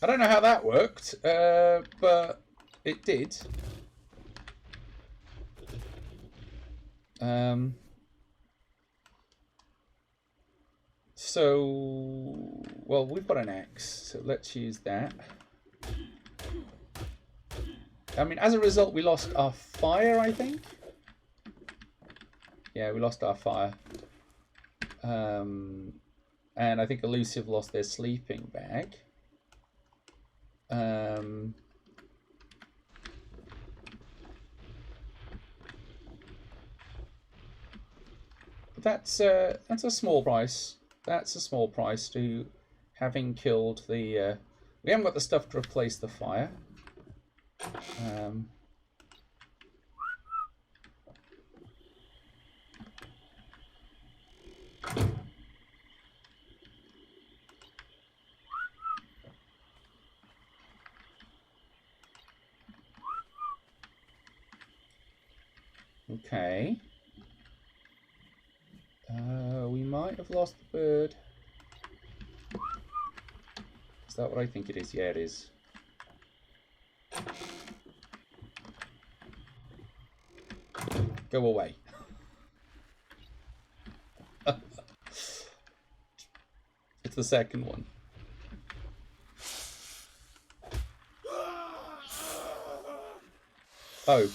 I don't know how that worked, but it did. So, well, we've got an axe, so let's use that. I mean, as a result, we lost our fire, I think. Yeah, we lost our fire. And I think Elusive lost their sleeping bag. That's a small price. That's a small price to having killed the... we haven't got the stuff to replace the fire. Okay. We might have lost the bird. Is that what I think it is? Yeah, it is. Go away. It's the second one. Oh.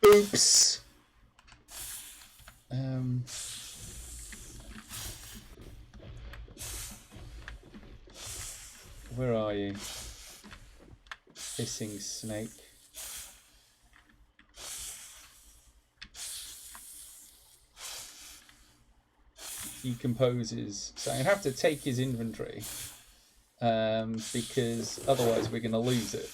Oops. Where are you? Hissing snake. He composes. So I have to take his inventory. Because otherwise we're going to lose it.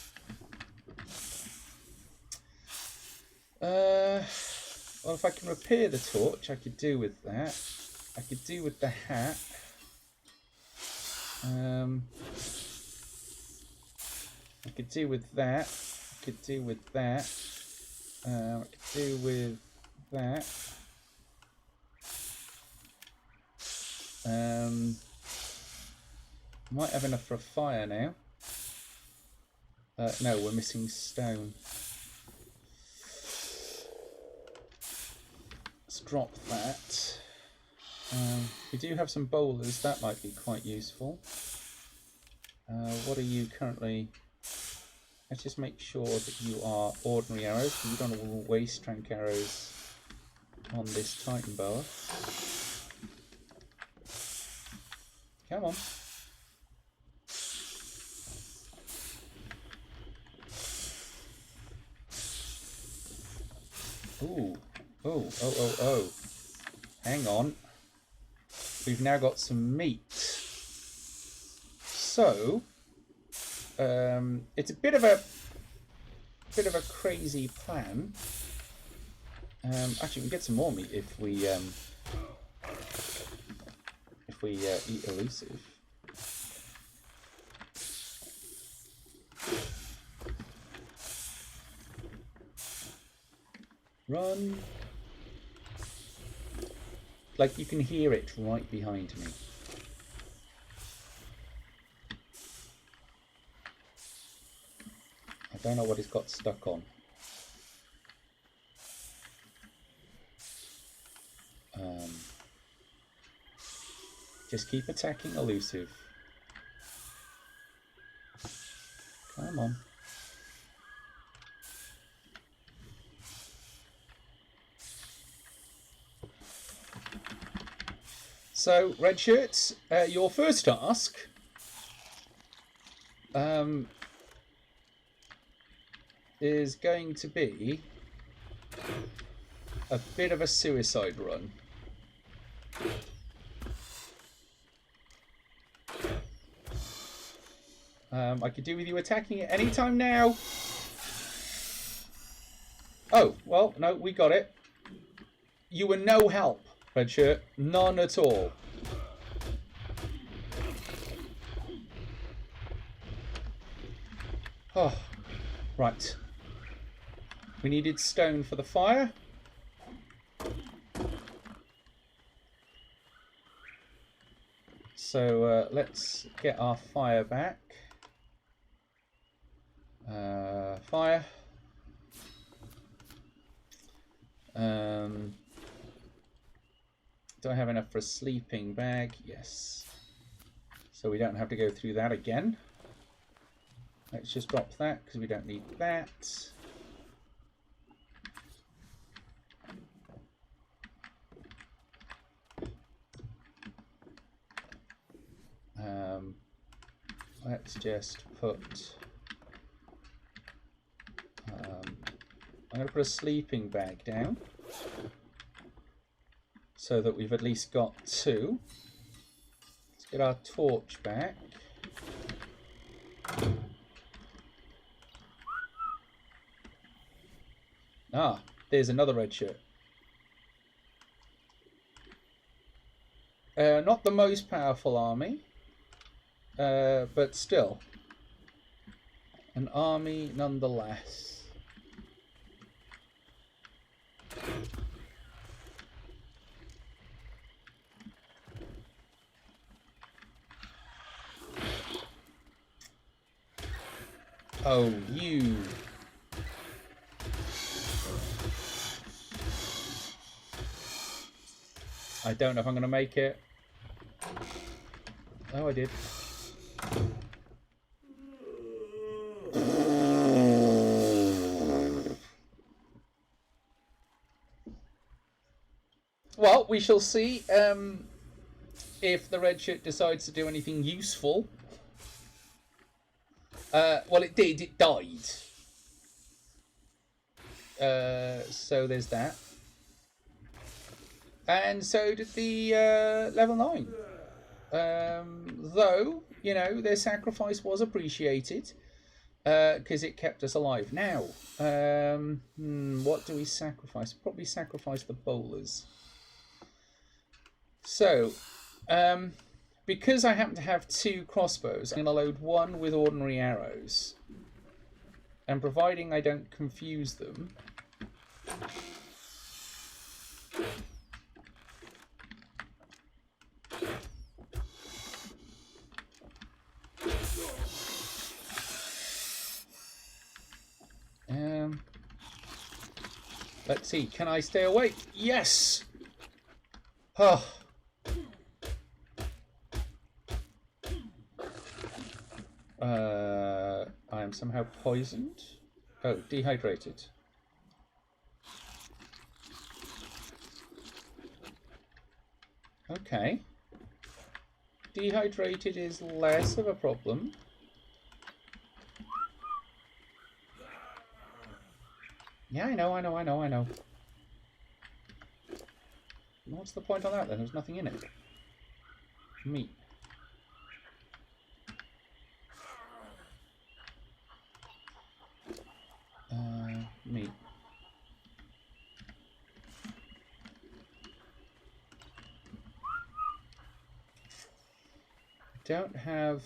Well, if I can repair the torch, I could do with that. I could do with the hat. I could do with that. I could do with that. I could do with that. Might have enough for a fire now. No, we're missing stone. Let's drop that. We do have some boulders, that might be quite useful. What are you currently? Let's just make sure that you are ordinary arrows, because you don't want to waste strength arrows on this Titan boa. Come on. Ooh. Oh. Hang on. We've now got some meat. So, it's a bit of a crazy plan. Actually, we can get some more meat if we eat Elusive. Run. Like you can hear it right behind me. I don't know what it's got stuck on. Just keep attacking elusive. Come on. So, red shirts, your first task is going to be a bit of a suicide run. I could do with you attacking it anytime now. Oh, well, no, we got it. You were no help, red shirt. None at all. Oh, right. We needed stone for the fire. So let's get our fire back. Fire. Do I have enough for a sleeping bag? Yes. So we don't have to go through that again. Let's just drop that because we don't need that. Let's just put... I'm going to put a sleeping bag down so that we've at least got 2. Let's get our torch back. Ah, there's another red shirt. Not the most powerful army, but still an army nonetheless. Oh, you. I don't know if I'm going to make it. Oh, I did. Well, we shall see if the red shirt decides to do anything useful. Well, it did. It died. So there's that. And so did the level 9. Though, you know, their sacrifice was appreciated because it kept us alive. Now, what do we sacrifice? Probably sacrifice the bowlers. So, because I happen to have 2 crossbows, I'm going to load 1 with ordinary arrows. And providing I don't confuse them... let's see, can I stay awake? Yes! Oh. I am somehow poisoned. Oh, dehydrated. Okay. Dehydrated is less of a problem. Yeah, I know. What's the point on that then? There's nothing in it. Meat. Meat. Don't have...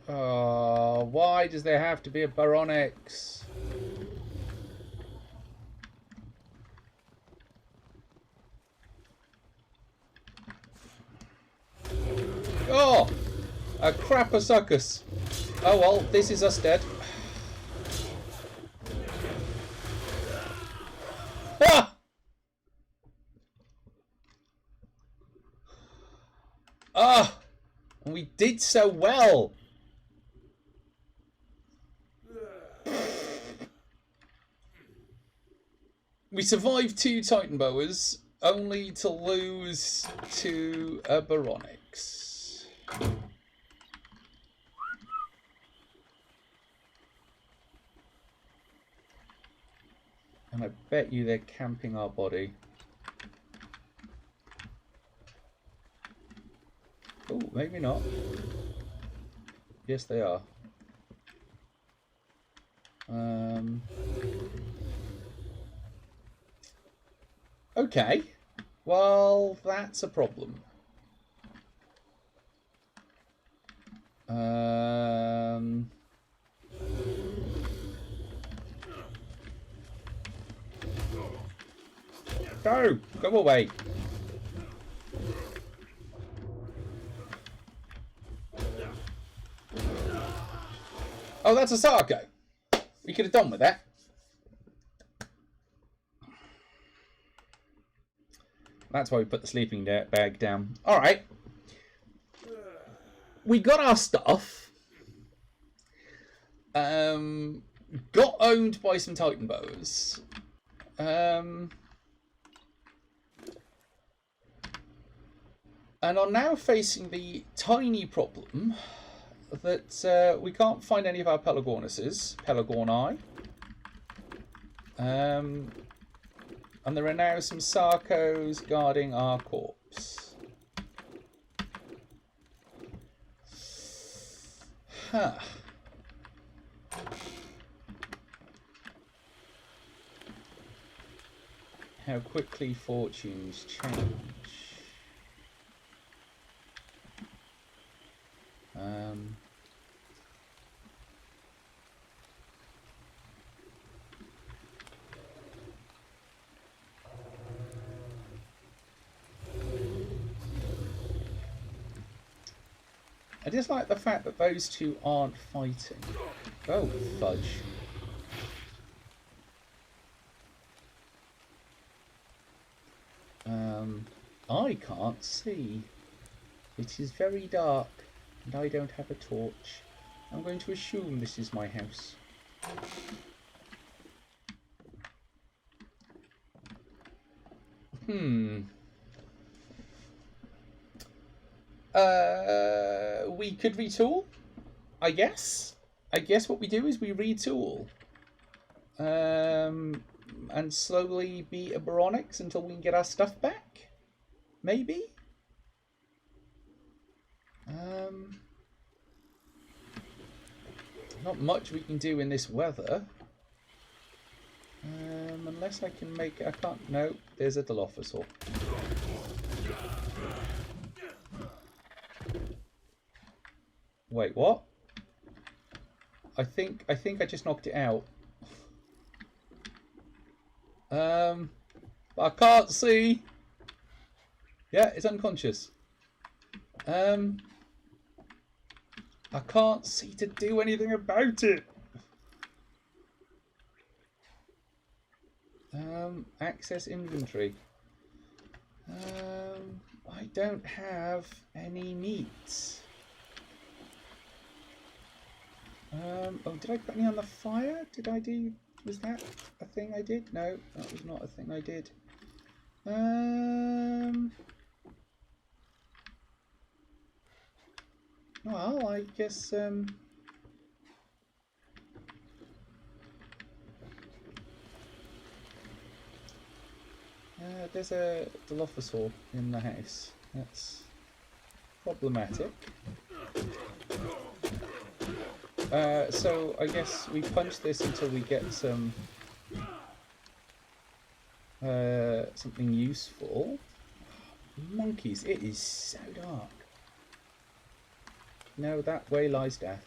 Oh, why does there have to be a Baronix? Oh! A Craposuchus. Oh well, this is us dead. Ah! Ah! We did so well. We survived 2 Titan Boas, only to lose to a Baronix. And I bet you they're camping our body. Oh, maybe not. Yes, they are. Okay. Well, that's a problem. Go away. Oh, that's a Sarco. We could have done with that. That's why we put the sleeping bag down. All right. We got our stuff. Got owned by some Titan Boas. And are now facing the tiny problem that we can't find any of our Pelagorni. And there are now some Sarcos guarding our corpse. Huh. How quickly fortunes change. I just like the fact that those two aren't fighting. Oh, fudge. I can't see. It is very dark, and I don't have a torch. I'm going to assume this is my house. We could retool, I guess. I guess what we do is we retool. And slowly be a Baronix until we can get our stuff back. Maybe? Not much we can do in this weather. Unless I can make... I can't... No, there's a Dilophosaur. Wait, what? I think I just knocked it out. I can't see. Yeah, it's unconscious. I can't see to do anything about it. Access inventory. I don't have any meat. Oh, did I put any on the fire? Did I do... Was that a thing I did? No, that was not a thing I did. Well, I guess... there's a Dilophosaur in the house. That's problematic. So I guess we punch this until we get some something useful. Monkeys, it is so dark. No, that way lies death.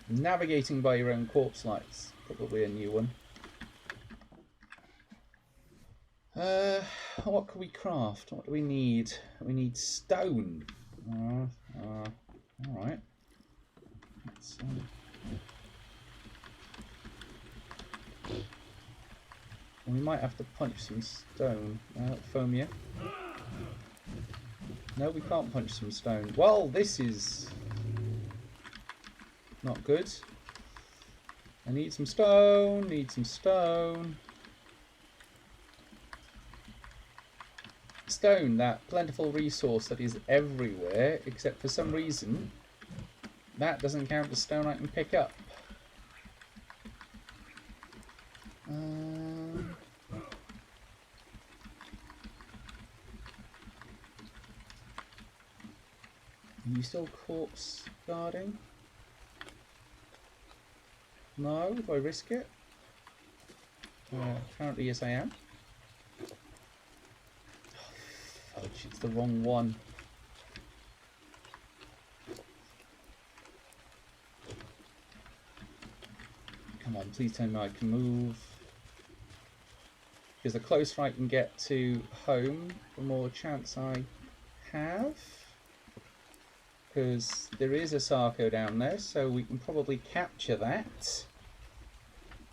Navigating by your own corpse lights. Probably a new one. What can we craft? What do we need? We need stone. Alright. We might have to punch some stone. Phomia. No, we can't punch some stone. Well, this is not good. I need some stone. Need some stone. Stone, that plentiful resource that is everywhere, except for some reason that doesn't count as stone I can pick up. Are you still corpse guarding? No? Do I risk it? Apparently yes I am. Oh, fudge, it's the wrong one. Come on, please tell me I can move. Because the closer I can get to home, the more chance I have. Because there is a Sarco down there, so we can probably capture that.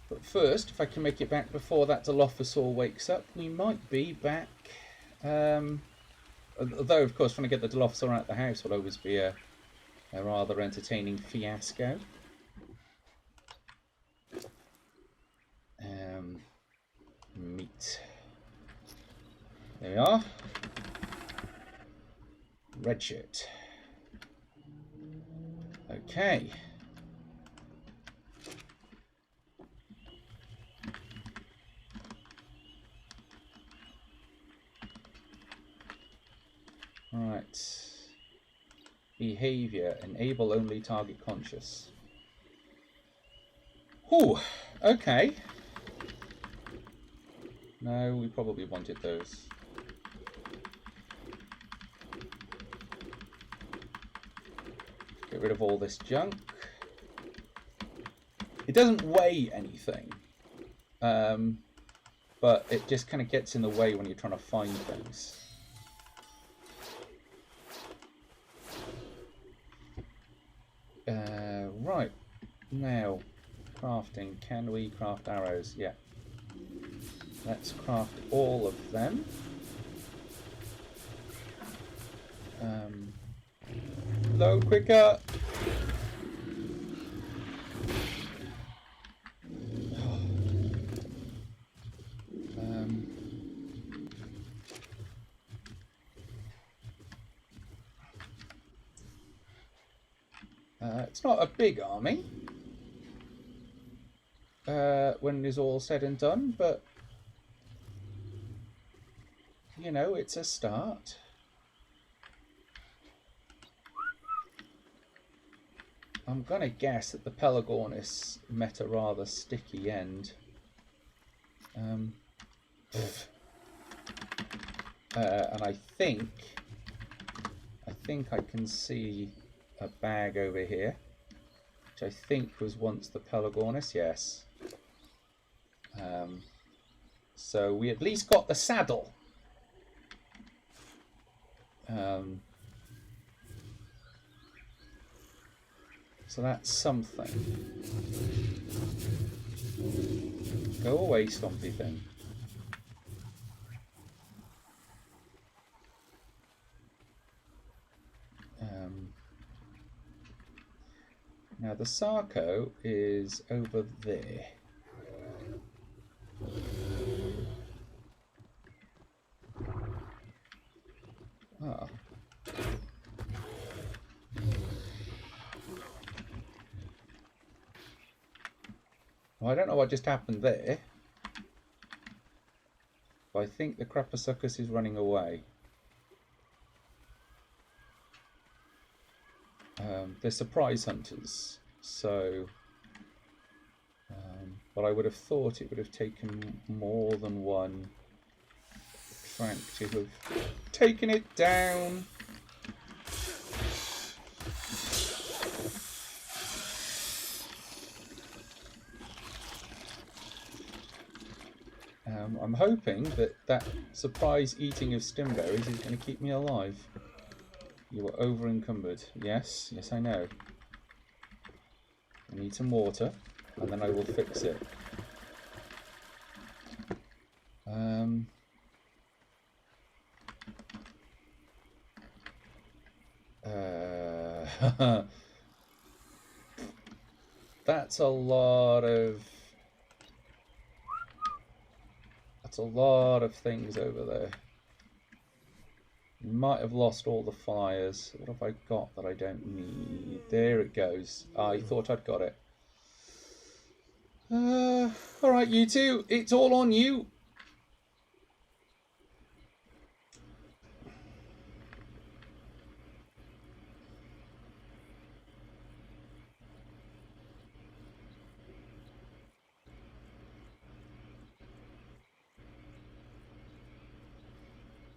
But first, if I can make it back before that Dilophosaur wakes up, we might be back. Although, of course, trying to get the Dilophosaur out of the house will always be a rather entertaining fiasco. Meat. There we are. Red shirt. Okay. Right. Behavior. Enable only target conscious. Whew. Okay. No, we probably wanted those. Get rid of all this junk. It doesn't weigh anything, but it just kind of gets in the way when you're trying to find things. Right, now, crafting. Can we craft arrows? Yeah. Let's craft all of them. Load quicker! It's not a big army when it's all said and done, but you know, it's a start. I'm gonna guess that the Pelagornis met a rather sticky end. And I think I can see a bag over here, which I think was once the Pelagornis. Yes. So we at least got the saddle. So that's something. Go away, stompy thing. Now the Sarco is over there. Ah. Well, I don't know what just happened there, but I think the Craposuchus is running away. They're surprise hunters, so but I would have thought it would have taken more than one Frank to have taken it down. I'm hoping that that surprise eating of stimberries is going to keep me alive. You are over encumbered. Yes, yes I know. I need some water, and then I will fix it. That's a lot of things over there. Might have lost all the fires. What have I got that I don't need? There it goes. I thought I'd got it. Alright, you two. It's all on you.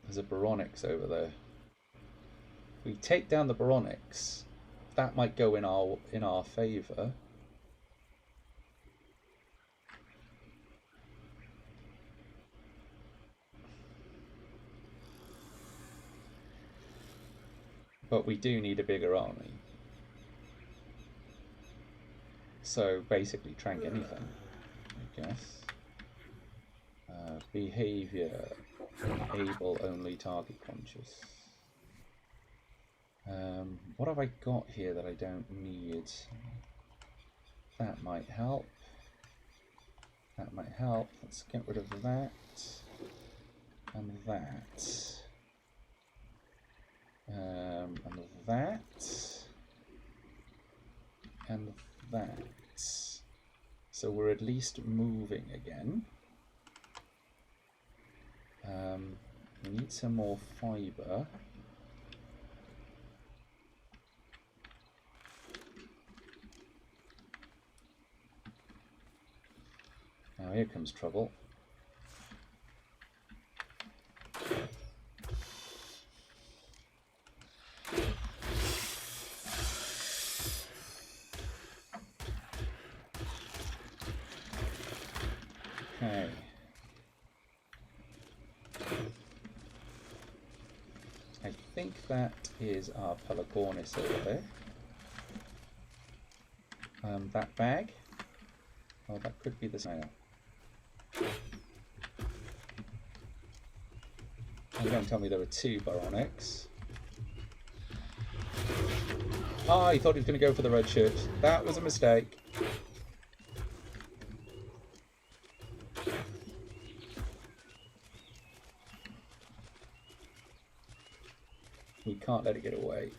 There's a Baronix over there. If we take down the Baronix, that might go in our favour. But we do need a bigger army. So basically trank anything, I guess. Behaviour. Able only target conscious. What have I got here that I don't need? That might help. That might help. Let's get rid of that. And that. And that. And that. So we're at least moving again. We need some more fibre. Now here comes trouble. Okay. I think that is our Pelagornis over there. That bag. Oh, that could be the snail. And don't tell me there were two Baronix. Ah, he thought he was going to go for the red shirt. That was a mistake. We can't let it get away.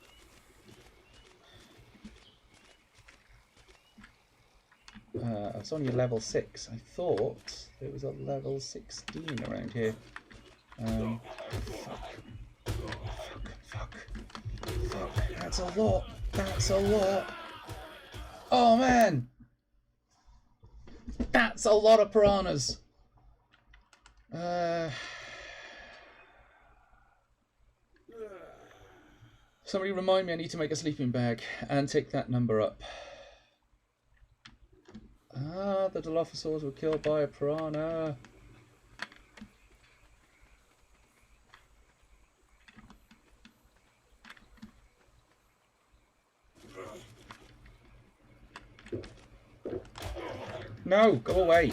It's only a level 6. I thought there was a level 16 around here. Fuck. That's a lot. That's a lot. Oh man. That's a lot of piranhas. Somebody remind me I need to make a sleeping bag and take that number up. Ah, the Dilophosaurs were killed by a piranha. No, go away.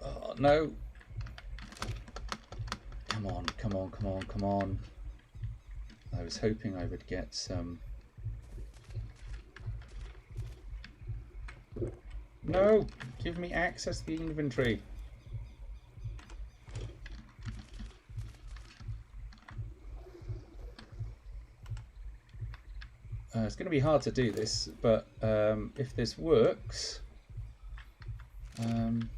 Oh, no. Come on. I was hoping I would get some... No! Give me access to the inventory. It's going to be hard to do this, but if this works... I've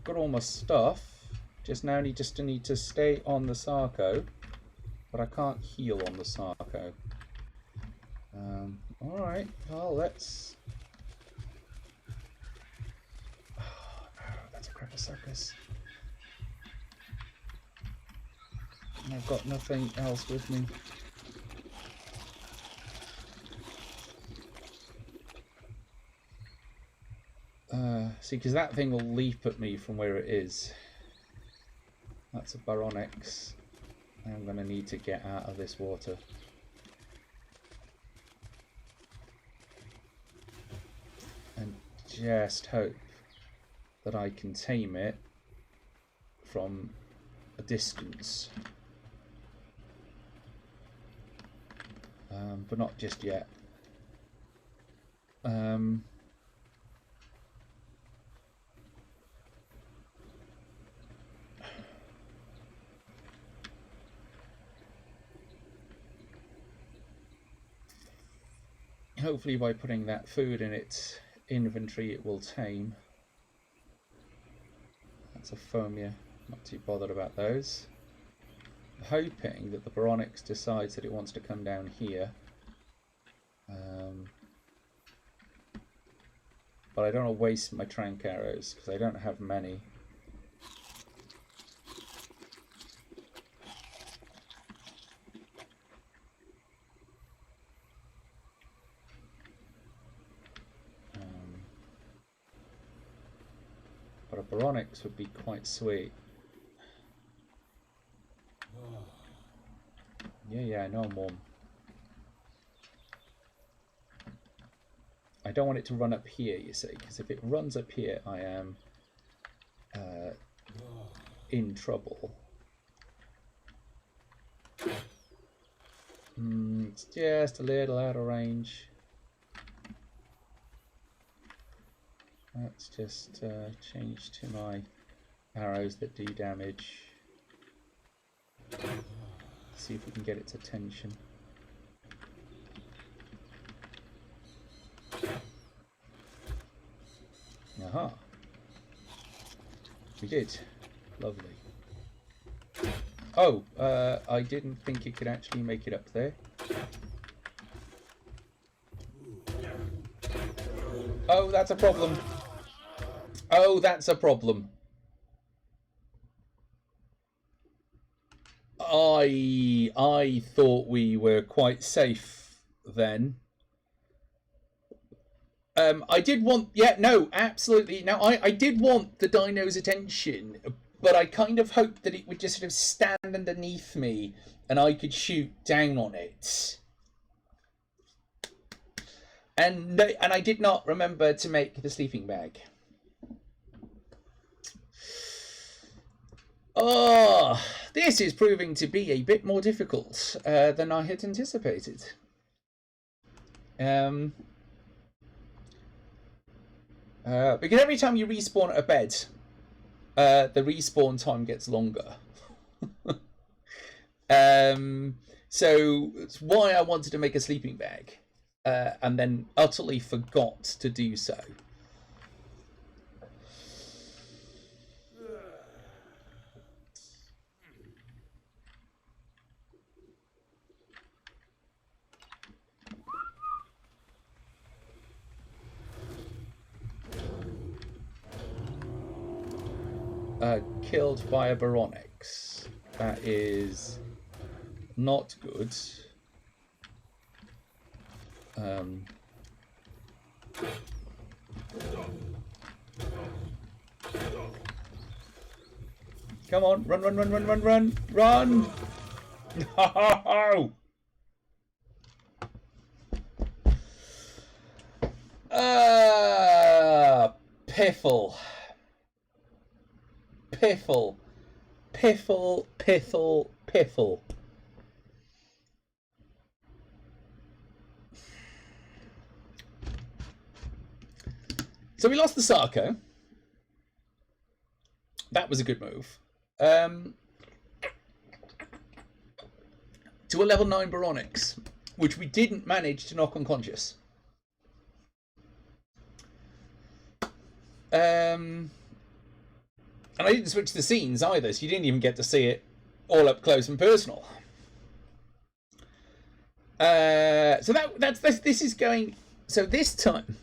got all my stuff. Just now need to stay on the Sarco. but I can't heal on the Sarco. Alright, well, let's... Oh, no, that's a Crepusacus. And I've got nothing else with me. See, because that thing will leap at me from where it is. That's a Baronix. I'm going to need to get out of this water. And just hope that I can tame it from a distance. But not just yet. Hopefully by putting that food in its inventory it will tame. That's a Phomia. Not too bothered about those. Hoping that the Baronix decides that it wants to come down here. But I don't want to waste my trank arrows because I don't have many. But a Baronix would be quite sweet. Yeah, I know, Mom. I don't want it to run up here, you see, because if it runs up here, I am in trouble. It's just a little out of range. Let's just change to my arrows that do damage. See if we can get its attention. Aha. We did. Lovely. Oh, I didn't think it could actually make it up there. Oh, that's a problem. Oh, that's a problem. I thought we were quite safe then. I did want, yeah, no, absolutely. Now, I did want the dino's attention, but I kind of hoped that it would just sort of stand underneath me and I could shoot down on it. And I did not remember to make the sleeping bag. Oh, this is proving to be a bit more difficult than I had anticipated. Because every time you respawn at a bed, the respawn time gets longer. So it's why I wanted to make a sleeping bag, and then utterly forgot to do so. Killed by a Baronix. That is not good. Come on, run, run, run, run, run, run, run! No! Piffle. Piffle. Piffle, piffle, piffle. So we lost the Sarco. That was a good move. To a level 9 Baronix, which we didn't manage to knock unconscious. And I didn't switch the scenes either, so you didn't even get to see it all up close and personal. So this is going. So this time,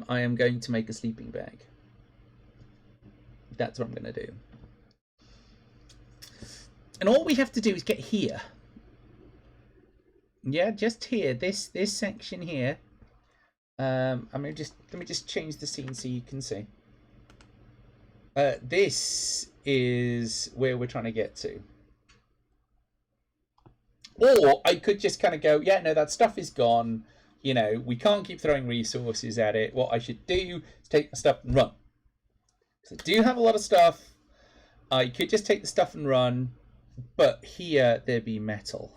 I am going to make a sleeping bag. That's what I'm going to do. And all we have to do is get here. Yeah, just here. This section here. Let me just change the scene so you can see. This is where we're trying to get to. Or I could just kind of go, yeah, no, that stuff is gone. You know, we can't keep throwing resources at it. What I should do is take the stuff and run. So I do have a lot of stuff. I could just take the stuff and run. But here, there be metal.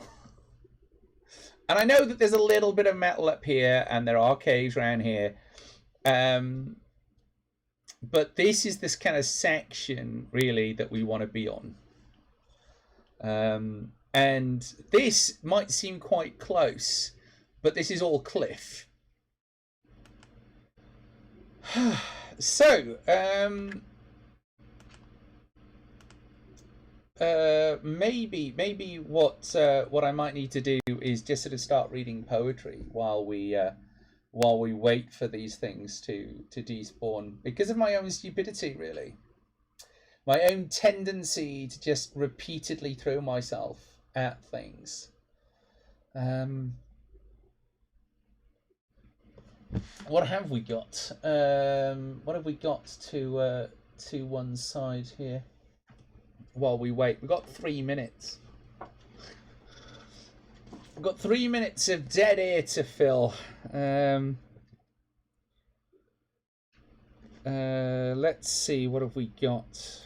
And I know that there's a little bit of metal up here, and there are caves around here. But this is this kind of section, really, that we want to be on. And this might seem quite close, but this is all cliff. So, maybe what I might need to do is just sort of start reading poetry while we wait for these things to despawn, because of my own stupidity, really. My own tendency to just repeatedly throw myself at things. What have we got? What have we got to one side here? While we wait, we've got 3 minutes. We've got 3 minutes of dead air to fill. Let's see, what have we got?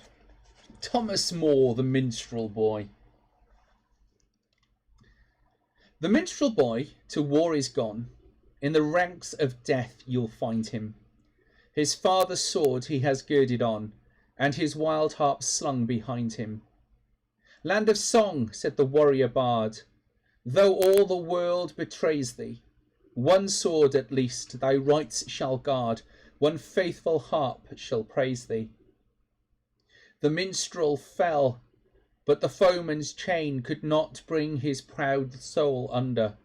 Thomas More, the minstrel boy. The minstrel boy to war is gone. In the ranks of death you'll find him. His father's sword he has girded on, and his wild harp slung behind him. Land of song, said the warrior bard, though all the world betrays thee, one sword at least thy rights shall guard, one faithful harp shall praise thee. The minstrel fell, but the foeman's chain could not bring his proud soul under.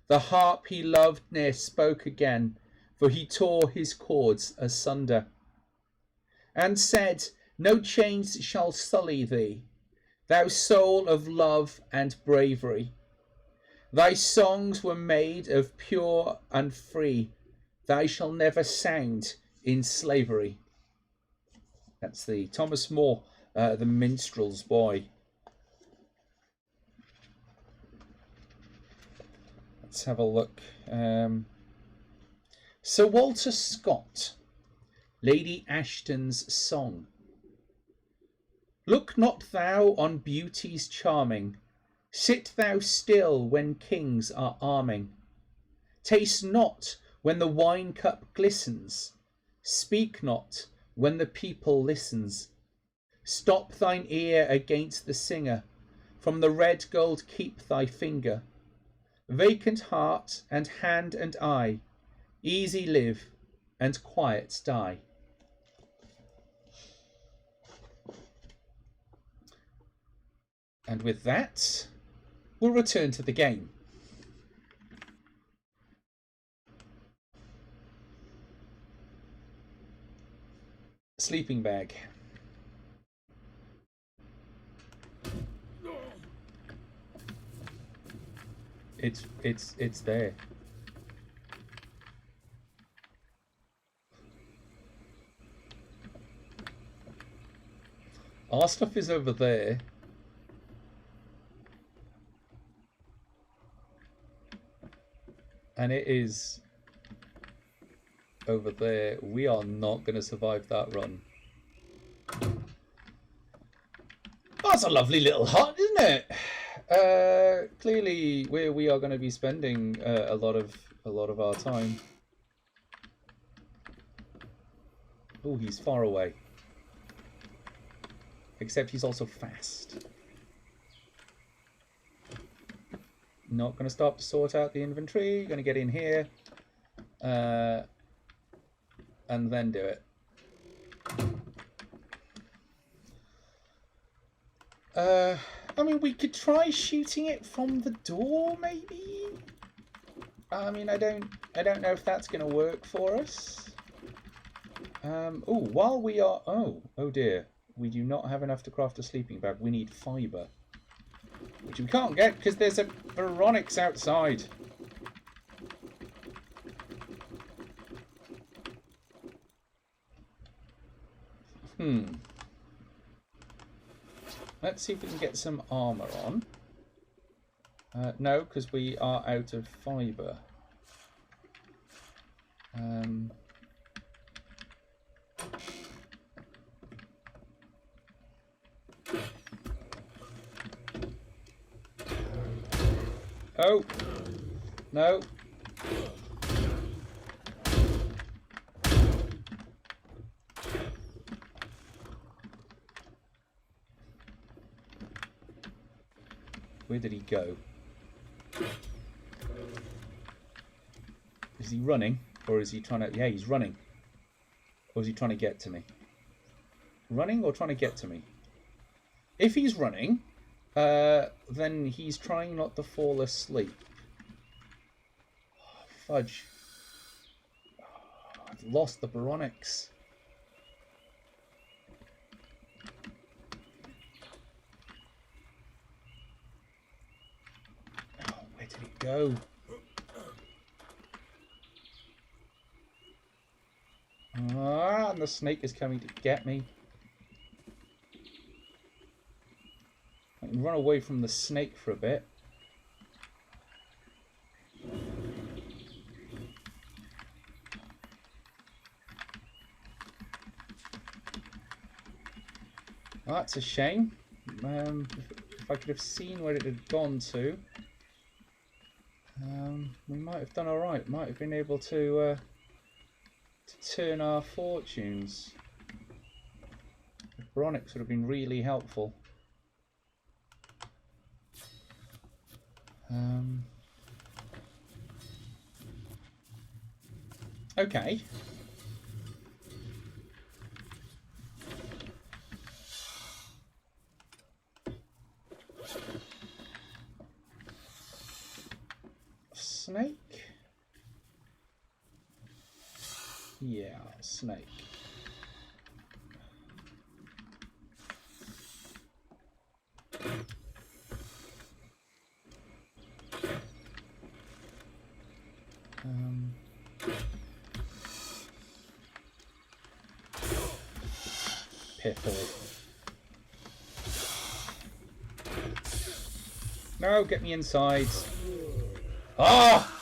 The harp he loved ne'er spoke again, for he tore his cords asunder, and said, no chains shall sully thee, thou soul of love and bravery. Thy songs were made of pure and free, thou shall never sound in slavery. That's the Thomas More, the minstrel's boy. Let's have a look. Sir Walter Scott, Lady Ashton's Song. Look not thou on beauties charming, sit thou still when kings are arming. Taste not when the wine cup glistens, speak not when the people listens. Stop thine ear against the singer, from the red gold keep thy finger. Vacant heart and hand and eye, easy live and quiet die. And with that, we'll return to the game. Sleeping bag. It's there. Our stuff is over there. And it is over there. We are not going to survive that run. Oh, that's a lovely little hut, isn't it? Clearly, where we are going to be spending a lot of our time. Oh, he's far away. Except he's also fast. Not going to stop to sort out the inventory. Going to get in here. And then do it. I mean, we could try shooting it from the door, maybe. I mean, I don't know if that's going to work for us. Oh, while we are... Oh dear. We do not have enough to craft a sleeping bag. We need fibre. Which we can't get because there's a Veronix outside. Let's see if we can get some armour on. No, because we are out of fibre. Oh! No! Where did he go? Is he running? Or is he trying to... Yeah, he's running. Or is he trying to get to me? Running or trying to get to me? If he's running, then he's trying not to fall asleep. Oh, fudge. Oh, I've lost the Veronix. Oh, where did it go? Ah, and the snake is coming to get me. I can run away from the snake for a bit. Well, that's a shame. If I could have seen where it had gone to, we might have done alright. Might have been able to turn our fortunes. The Veronix would have been really helpful. Okay. Snake? Yeah, snake. Piffle. No, get me inside. Ah!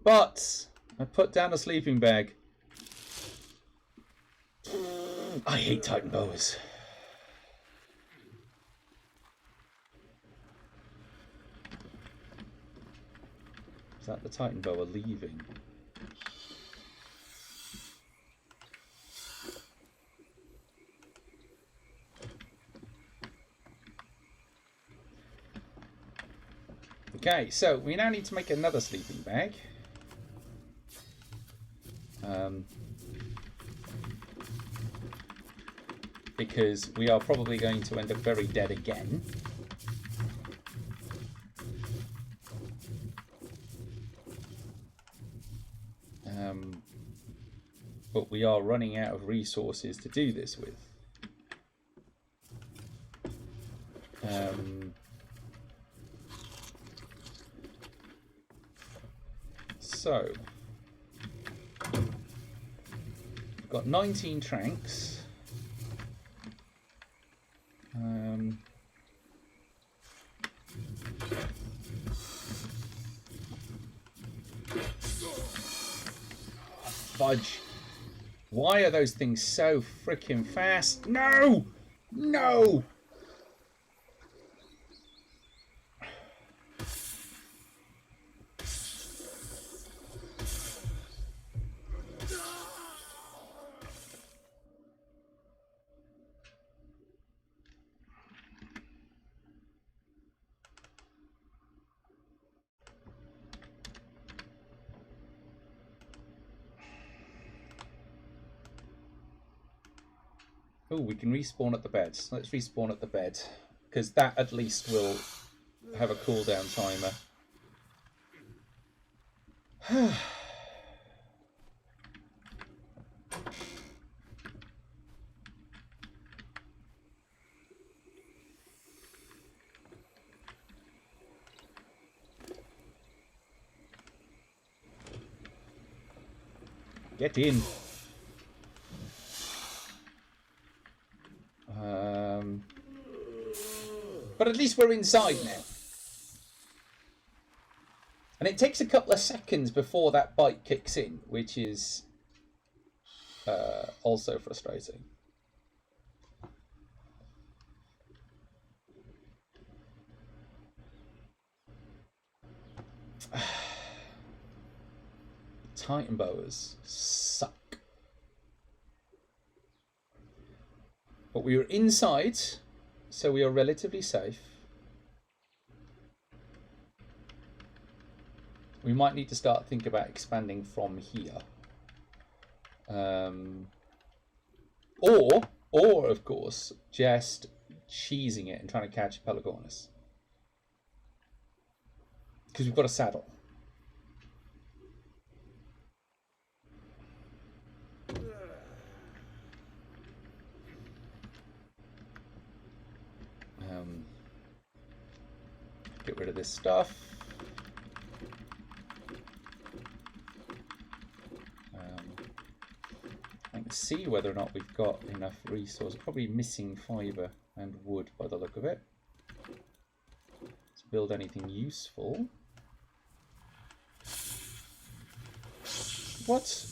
But I put down a sleeping bag. I hate Titan boas. Is that the Titan boa leaving? Okay, so we now need to make another sleeping bag. Because we are probably going to end up very dead again. But we are running out of resources to do this with. So, we've got 19 tranks. Fudge. Why are those things so freaking fast? No! No! Oh, we can respawn at the bed. Let's respawn at the bed. Because that at least will have a cooldown timer. Get in. But at least we're inside now. And it takes a couple of seconds before that bite kicks in, which is also frustrating. Titan boas suck. But we are inside, so we are relatively safe. We might need to start thinking about expanding from here. Or of course, just cheesing it and trying to catch a Pelagornis. Because we've got a saddle. Get rid of this stuff. I can see whether or not we've got enough resources. Probably missing fibre and wood by the look of it. Let's build anything useful. What?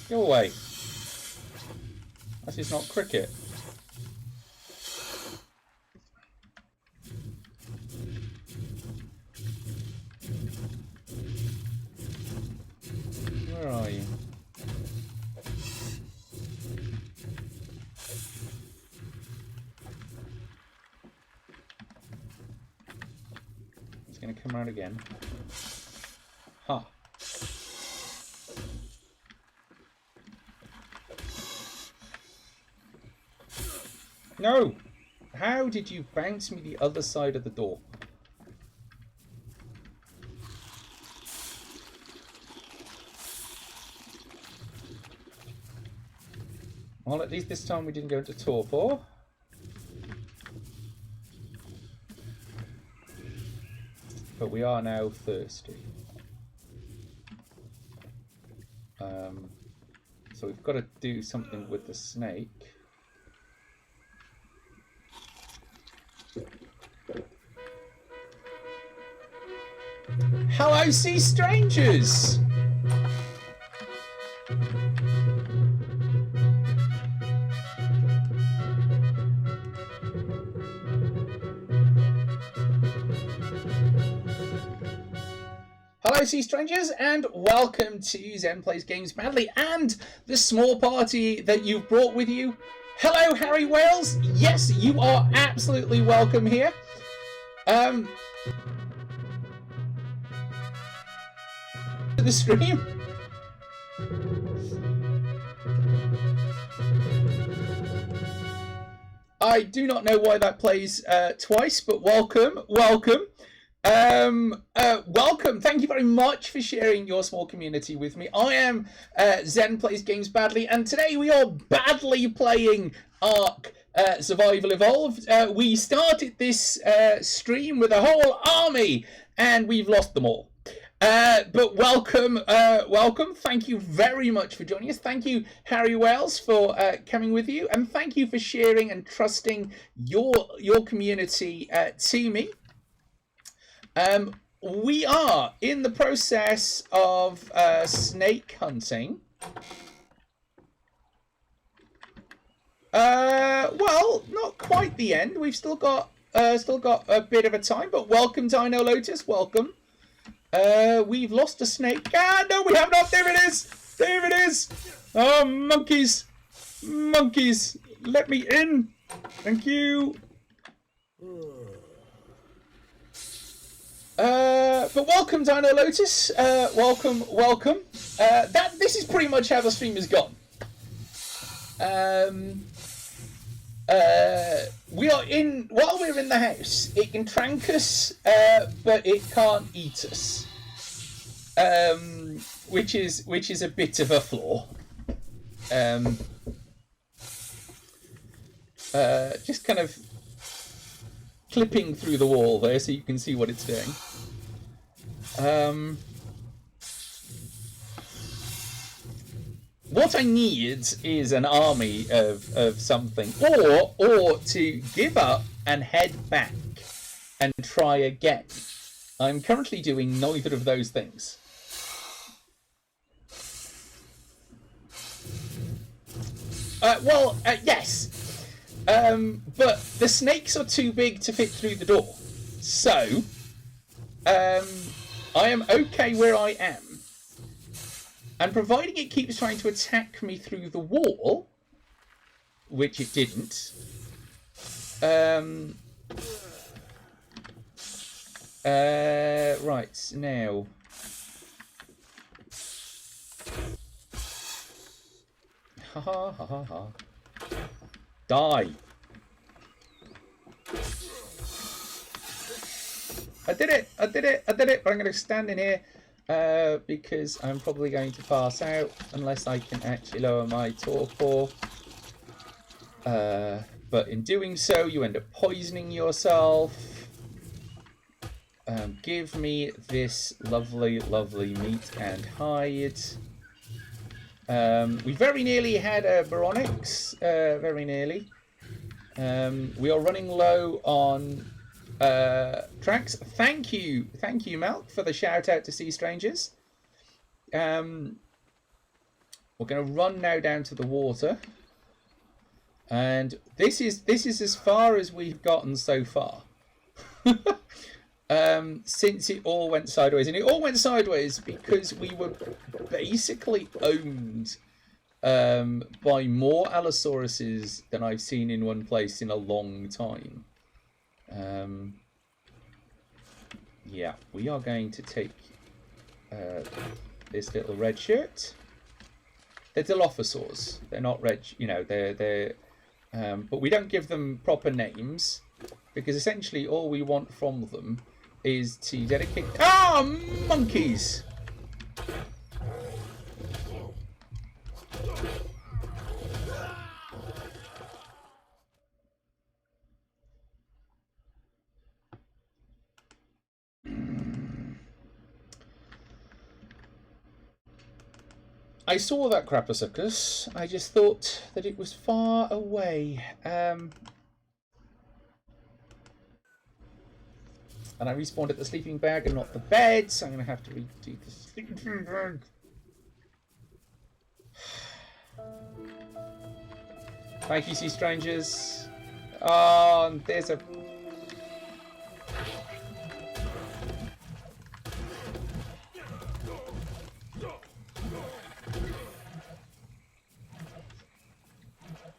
Go away. That is not cricket. Where are you? It's going to come around again. Ha. Huh. No! How did you bounce me the other side of the door? Well, at least this time we didn't go into torpor. But we are now thirsty. So we've got to do something with the snake. Hello, sea strangers! Hello, sea strangers, and welcome to Zen Plays Games Badly and the small party that you've brought with you. Hello, Harry Wales. Yes, you are absolutely welcome here. The stream. I do not know why that plays twice, but welcome. Welcome. Thank you very much for sharing your small community with me. I am Zen Plays Games Badly, and today we are badly playing Ark Survival Evolved. We started this stream with a whole army, and we've lost them all. But welcome. Thank you very much for joining us. Thank you, Harry Wells, for coming with you, and thank you for sharing and trusting your community to me. We are in the process of snake hunting. Well, not quite the end. We've still got a bit of a time. But welcome, Dino Lotus. Welcome. We've lost a snake. Ah, no, we have not. There it is. There it is. Oh, monkeys. Monkeys. Let me in. Thank you. But welcome, Dino Lotus. Welcome. This is pretty much how the stream has gone. We are in, while we're in the house, it can trank us, but it can't eat us. Which is a bit of a flaw. Just kind of clipping through the wall there so you can see what it's doing. What I need is an army of something, or to give up and head back and try again. I'm currently doing neither of those things. Yes, but the snakes are too big to fit through the door, so I am okay where I am. And providing it keeps trying to attack me through the wall, which it didn't, right, now. Ha ha ha ha ha. Die. I did it, but I'm going to stand in here. Because I'm probably going to pass out unless I can actually lower my torpor. But in doing so, you end up poisoning yourself. Give me this lovely, lovely meat and hide. We very nearly had a Baronix. Very nearly. We are running low on tracks. Thank you, Malk, for the shout out to Sea Strangers. We're going to run now down to the water, and this is as far as we've gotten so far. Since it all went sideways, and it all went sideways because we were basically owned by more Allosauruses than I've seen in one place in a long time. Yeah, we are going to take this little red shirt. They're Dilophosaurs. They're not red, you know, they're but we don't give them proper names because essentially all we want from them is to dedicate... Ah, monkeys! I saw that Craposuchus. I just thought that it was far away. And I respawned at the sleeping bag and not the bed, so I'm going to have to redo the sleeping bag. Thank you, Sea Strangers. Oh, and there's a...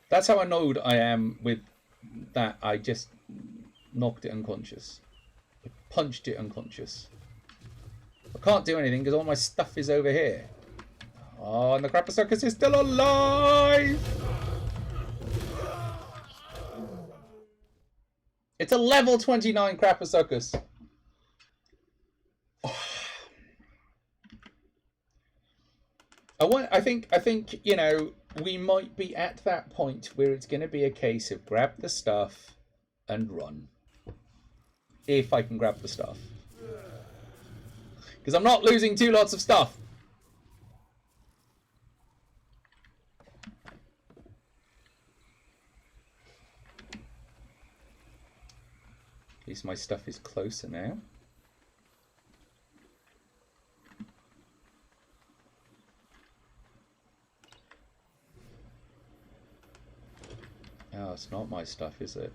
That's how annoyed I am with that. I just knocked it unconscious. I punched it unconscious. I can't do anything because all my stuff is over here. Oh, and the Craposuchus is still alive! It's a level 29 Craposuchus. I think, you know, we might be at that point where it's going to be a case of grab the stuff and run. If I can grab the stuff. Because I'm not losing 2 lots of stuff. At least my stuff is closer now. Oh, it's not my stuff, is it?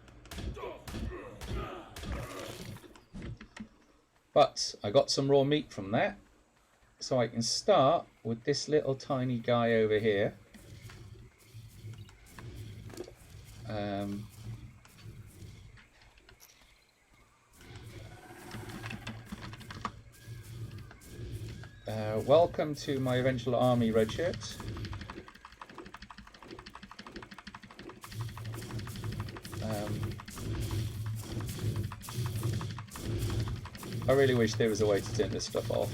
But I got some raw meat from that. So I can start with this little tiny guy over here. Welcome to my eventual army, Redshirt. I really wish there was a way to turn this stuff off.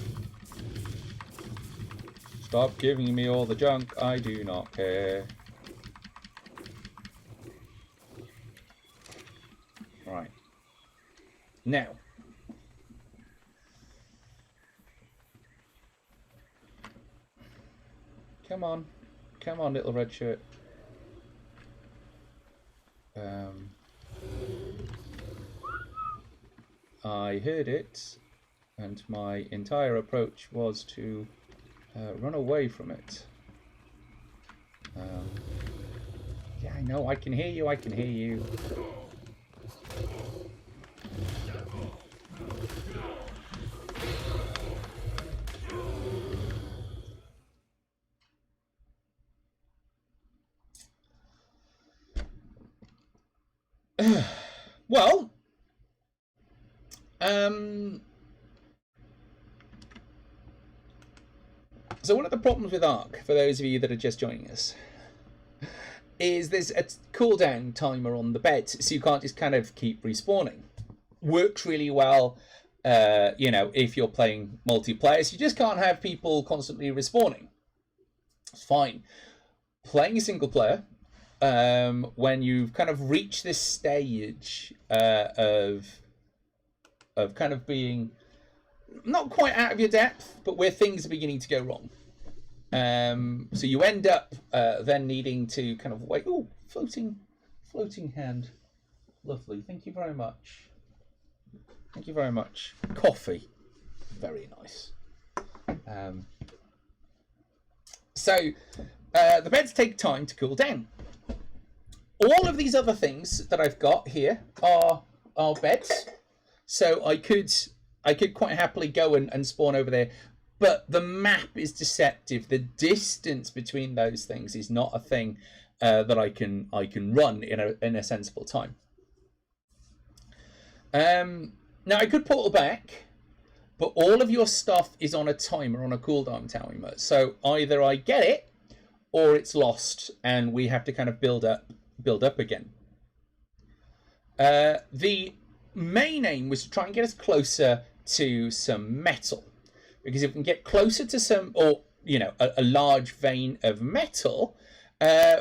Stop giving me all the junk. I do not care. Right. Now. Come on. Come on, little red shirt. I heard it, and my entire approach was to run away from it. Yeah, I know, I can hear you, I can hear you. Well, so one of the problems with Ark, for those of you that are just joining us, is there's a cooldown timer on the bed, so you can't just kind of keep respawning. Works really well, you know, if you're playing multiplayer, so you just can't have people constantly respawning. It's fine. Playing single player, when you've kind of reached this stage of kind of being not quite out of your depth, but where things are beginning to go wrong. So you end up then needing to kind of wait. Oh, floating hand. Lovely. Thank you very much. Thank you very much. Coffee. Very nice. So the beds take time to cool down. All of these other things that I've got here are beds. So I could quite happily go and spawn over there, but the map is deceptive. The distance between those things is not a thing that I can run in a sensible time. Now I could portal back, but all of your stuff is on a timer, on a cooldown timer. So either I get it, or it's lost, and we have to kind of build up again. The main aim was to try and get us closer to some metal, because if we can get closer to some, or you know, a large vein of metal,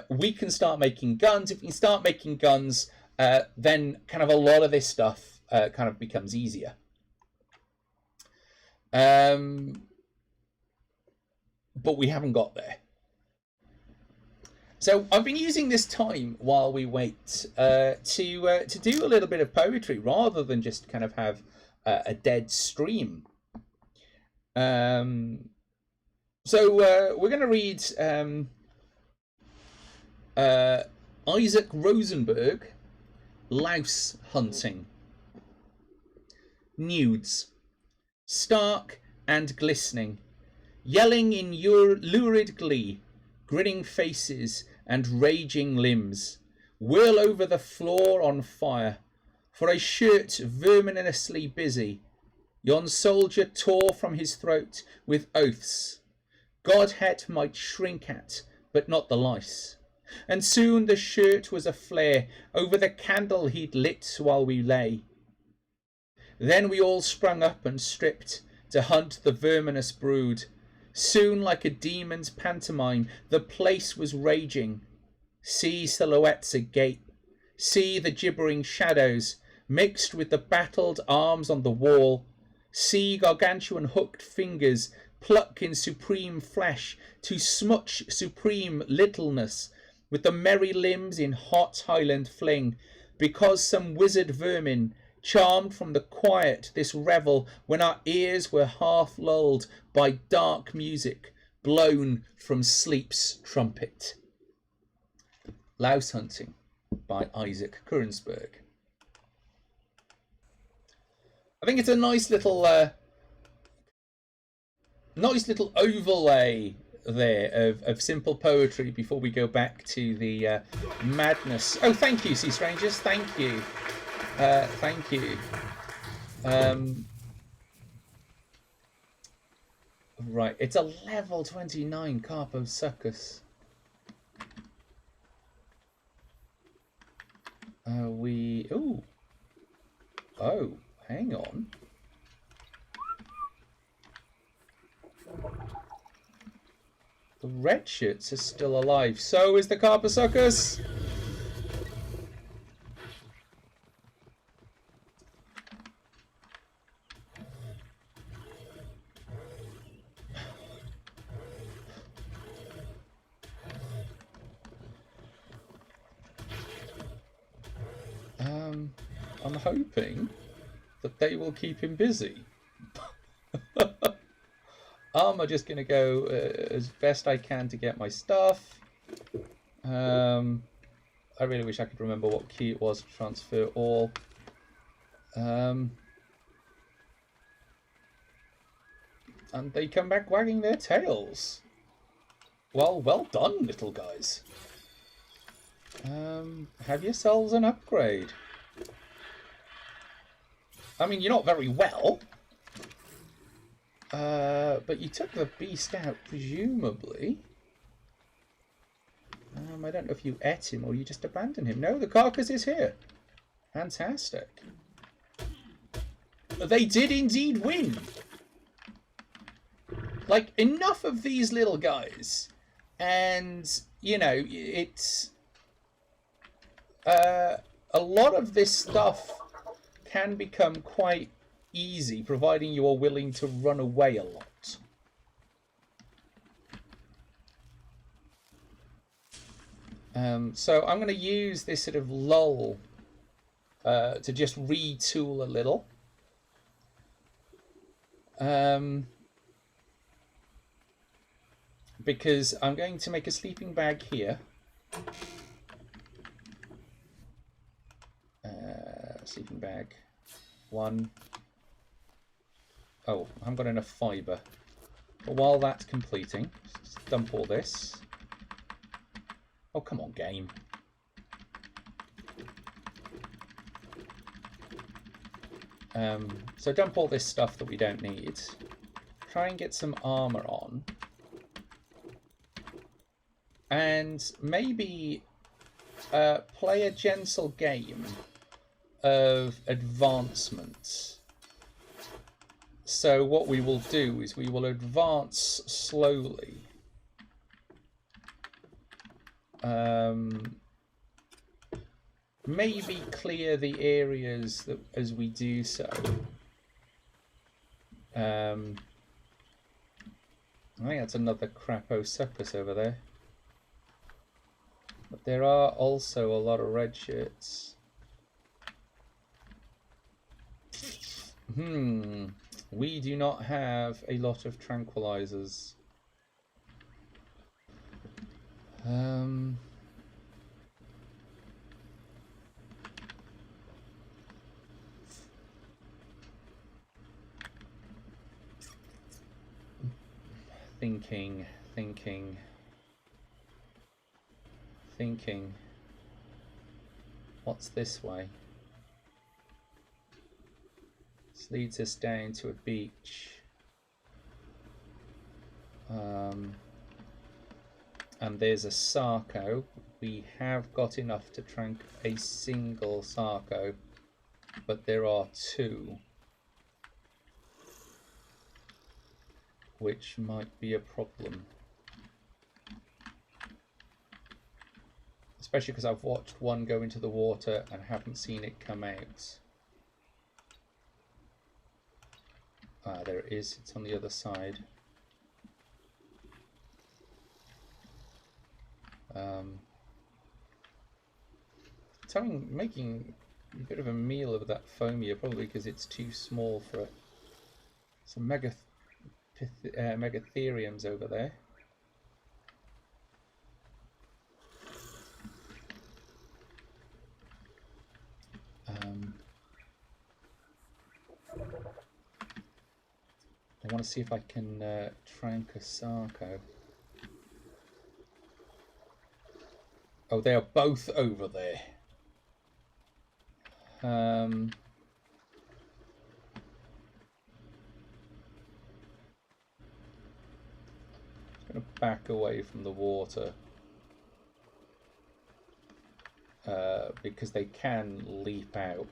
we can start making guns. If we can start making guns, then kind of a lot of this stuff kind of becomes easier. But we haven't got there. So I've been using this time while we wait to do a little bit of poetry rather than just kind of have a dead stream. So we're going to read Isaac Rosenberg, Louse Hunting. Nudes, stark and glistening, yelling in lurid glee, grinning faces and raging limbs, whirl over the floor on fire, for a shirt verminously busy. Yon soldier tore from his throat with oaths Godhead might shrink at, but not the lice. And soon the shirt was aflare over the candle he'd lit while we lay. Then we all sprung up and stripped to hunt the verminous brood. Soon, like a demon's pantomime, the place was raging. See silhouettes agape, see the gibbering shadows mixed with the battled arms on the wall. See gargantuan hooked fingers pluck in supreme flesh to smutch supreme littleness with the merry limbs in hot Highland fling, because some wizard vermin charmed from the quiet this revel when our ears were half lulled by dark music blown from sleep's trumpet. Louse Hunting by Isaac Rosenberg. I think it's a nice little overlay there of simple poetry before we go back to the madness. Oh, thank you, Sea Strangers. Thank you. Thank you. Right, it's a level 29 Carposuchus. Ooh. Oh, hang on. The red shirts are still alive. So is the Carposuchus. I'm hoping that they will keep him busy. I'm just going to go as best I can to get my stuff. I really wish I could remember what key it was to transfer all. And they come back wagging their tails. Well done, little guys. Have yourselves an upgrade. I mean, you're not very well. But you took the beast out, presumably. I don't know if you ate him or you just abandoned him. No, the carcass is here. Fantastic. They did indeed win. Like, enough of these little guys. And, you know, it's... a lot of this stuff can become quite easy, providing you are willing to run away a lot. So I'm going to use this sort of lull to just retool a little. Because I'm going to make a sleeping bag here. Sleeping bag. 1. Oh, I haven't got enough fibre. But while that's completing, just dump all this. Oh, come on, game. So dump all this stuff that we don't need. Try and get some armour on. And maybe play a gentle game of advancement. So what we will do is we will advance slowly. Maybe clear the areas that as we do so. I think that's another Craposuchus over there. But there are also a lot of red shirts. We do not have a lot of tranquilizers. Thinking. What's this way? This leads us down to a beach. And there's a Sarco. We have got enough to trank a single Sarco, but there are 2. Which might be a problem. Especially because I've watched one go into the water and haven't seen it come out. Ah, there it is. It's on the other side. Making a bit of a meal of that phomia, probably because it's too small for some megatheriums over there. I want to see if I can trank a Sarco. Oh, they are both over there. Just going to back away from the water. because they can leap out.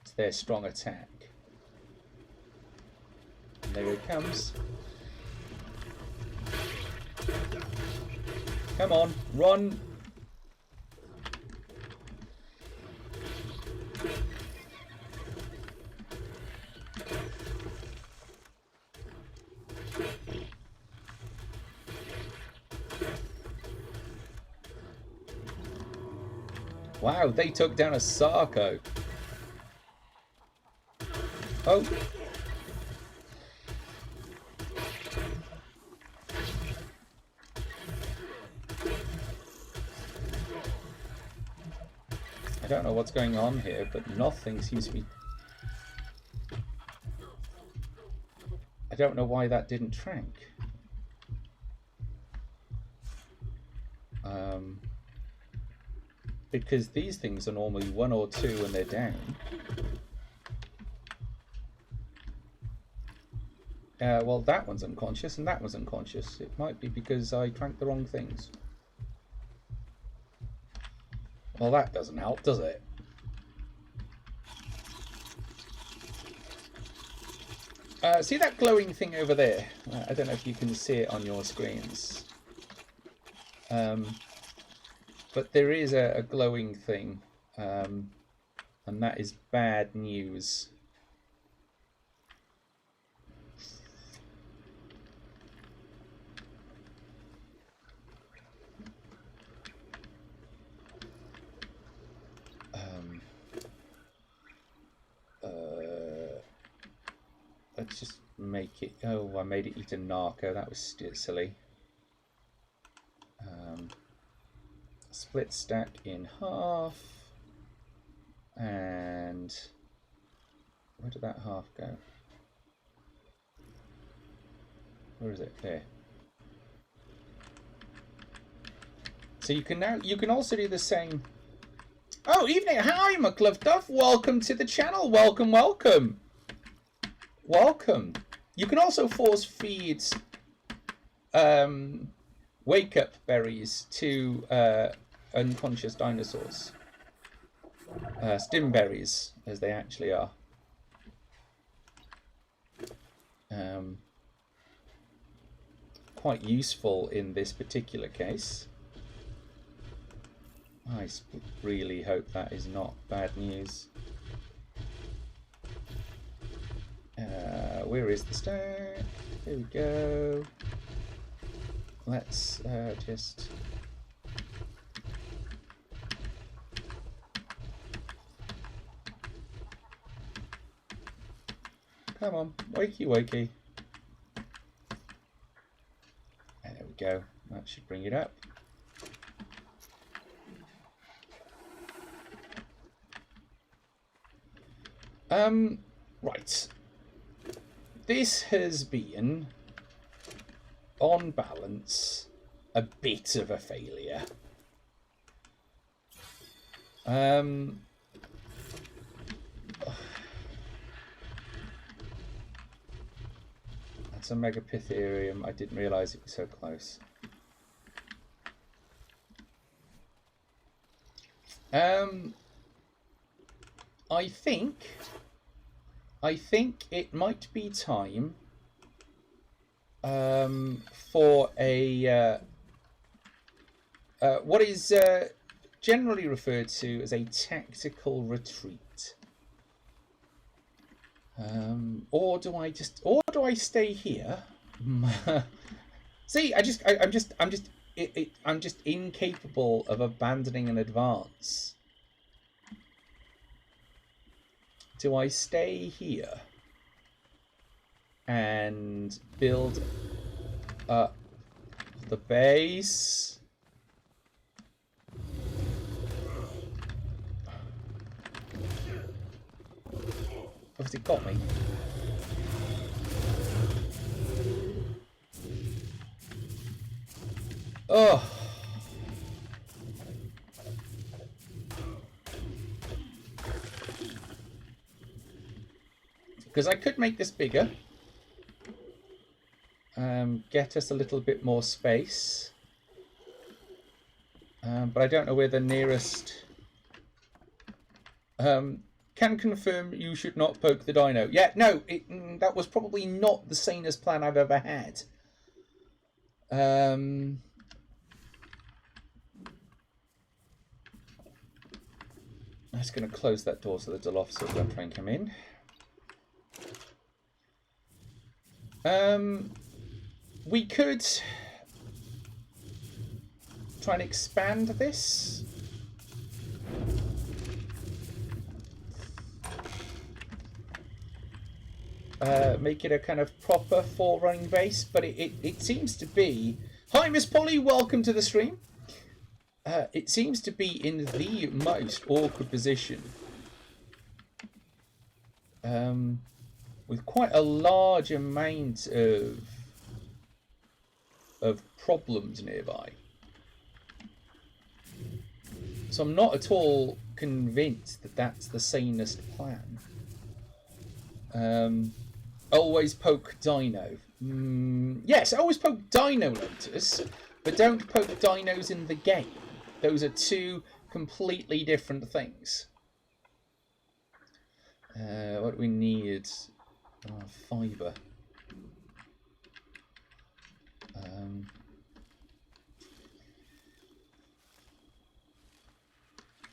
It's their strong attack. And there it comes. Come on, run! Wow, they took down a Sarco. Oh. I don't know what's going on here, but nothing seems to be... I don't know why that didn't trank. Because these things are normally 1 or 2 when they're down. Well, that one's unconscious and that one's unconscious. It might be because I drank the wrong things. Well, that doesn't help, does it? See that glowing thing over there? I don't know if you can see it on your screens. But there is a glowing thing, and that is bad news. Let's just make it... Oh, I made it eat a narco. That was silly. Split stack in half. And... where did that half go? Where is it? There. So you can also do the same. Oh, evening! Hi, McLuffduff. Welcome to the channel. Welcome, welcome. Welcome. You can also force feed wake up berries to unconscious dinosaurs. Stim berries, as they actually are. Quite useful in this particular case. I really hope that is not bad news. Where is the stack? There we go. Let's just... Come on, wakey wakey. And there we go. That should bring it up. Right. This has been, on balance, a bit of a failure. That's a Megapitherium. I didn't realise it was so close. I think it might be time for a what is generally referred to as a tactical retreat. Or do I stay here? See, I'm just incapable of abandoning an advance. Do I stay here and build up the base? Obviously got me. Oh. Because I could make this bigger. Get us a little bit more space. But I don't know where the nearest... can confirm you should not poke the dino. Yeah, no, that was probably not the sanest plan I've ever had. I'm just going to close that door so the Dull officer won't try and come in. We could try and expand this. Make it a kind of proper 4-running base, but it seems to be... Hi, Miss Polly, welcome to the stream. It seems to be in the most awkward position. With quite a large amount of problems nearby. So I'm not at all convinced that that's the sanest plan. Always poke dino. Yes, always poke dino lotus, but don't poke dinos in the game. Those are two completely different things. What do we need? Fibre.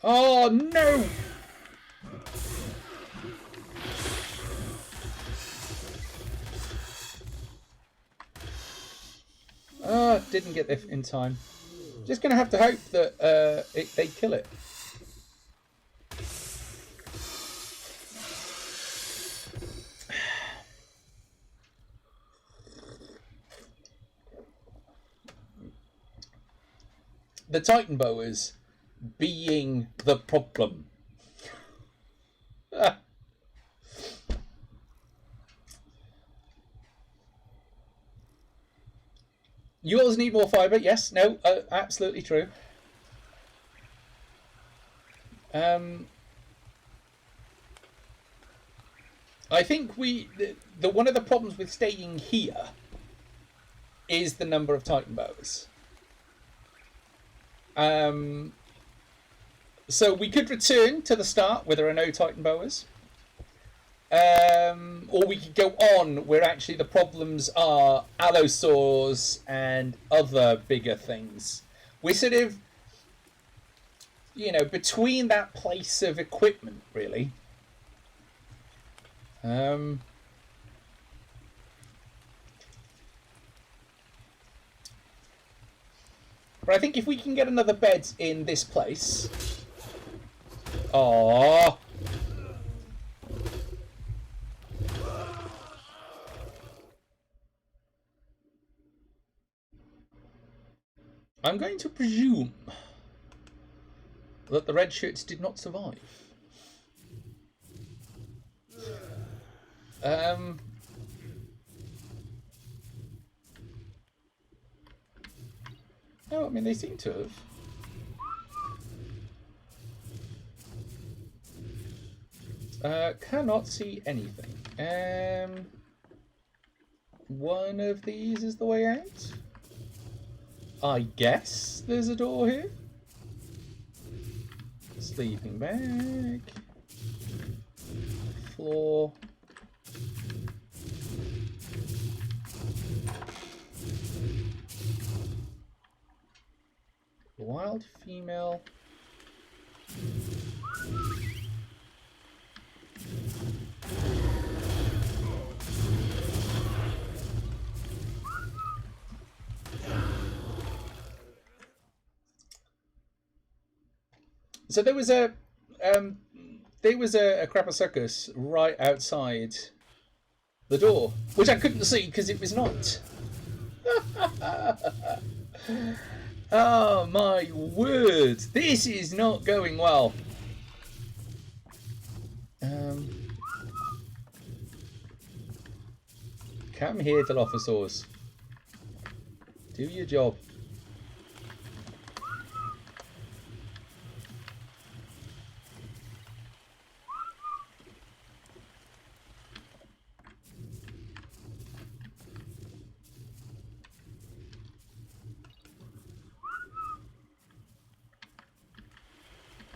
Oh no! Didn't get there in time. Just gonna have to hope that they kill it. The Titan boas being the problem. You always need more fibre. Yes, no, absolutely true. I think the one of the problems with staying here is the number of Titan boas. So we could return to the start where there are no Titan boas. Or we could go on where actually the problems are allosaurs and other bigger things. We're sort of, you know, between that place of equipment, really. But I think if we can get another bed in this place... Aww. I'm going to presume that the red shirts did not survive. No, I mean, they seem to have. Cannot see anything. One of these is the way out. I guess there's a door here. Sleeping bag. Floor. Wild female. So there was a Craposuchus right outside the door, which I couldn't see because it was night. Oh my word! This is not going well. Come here, Dilophosaurs. Do your job.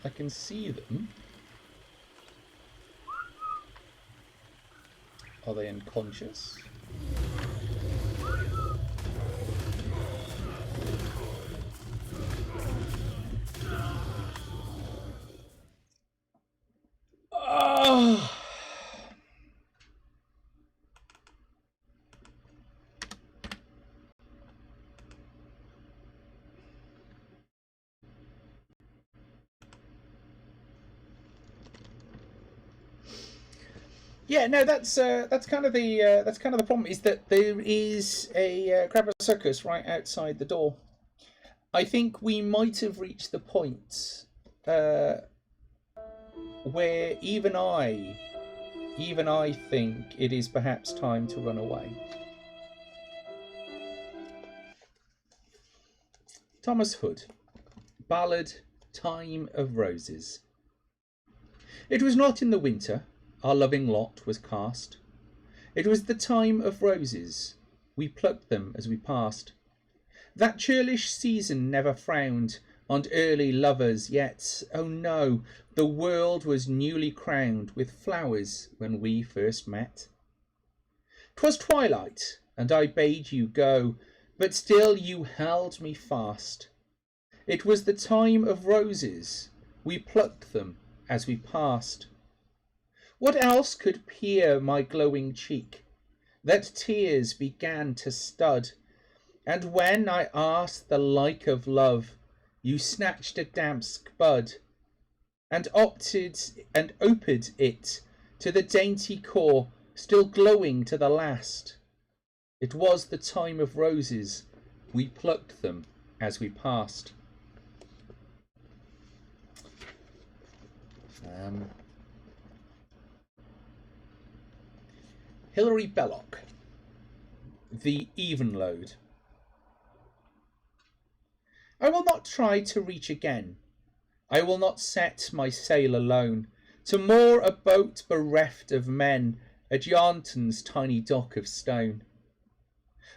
I can see them. Are they unconscious? Oh. Yeah, no, that's kind of the problem, is that there is a crab circus right outside the door. I think we might have reached the point where even I think it is perhaps time to run away. Thomas Hood, Ballad, Time of Roses. It was not in the winter our loving lot was cast. It was the time of roses, we plucked them as we passed. That churlish season never frowned on early lovers, yet, oh no, the world was newly crowned with flowers when we first met. 'Twas twilight, and I bade you go, but still you held me fast. It was the time of roses, we plucked them as we passed. What else could peer my glowing cheek, that tears began to stud? And when I asked the like of love, you snatched a damask bud, and opened it to the dainty core, still glowing to the last. It was the time of roses, we plucked them as we passed. Hilary Belloc, The Even Load. I will not try to reach again. I will not set my sail alone to moor a boat bereft of men at Yarnton's tiny dock of stone.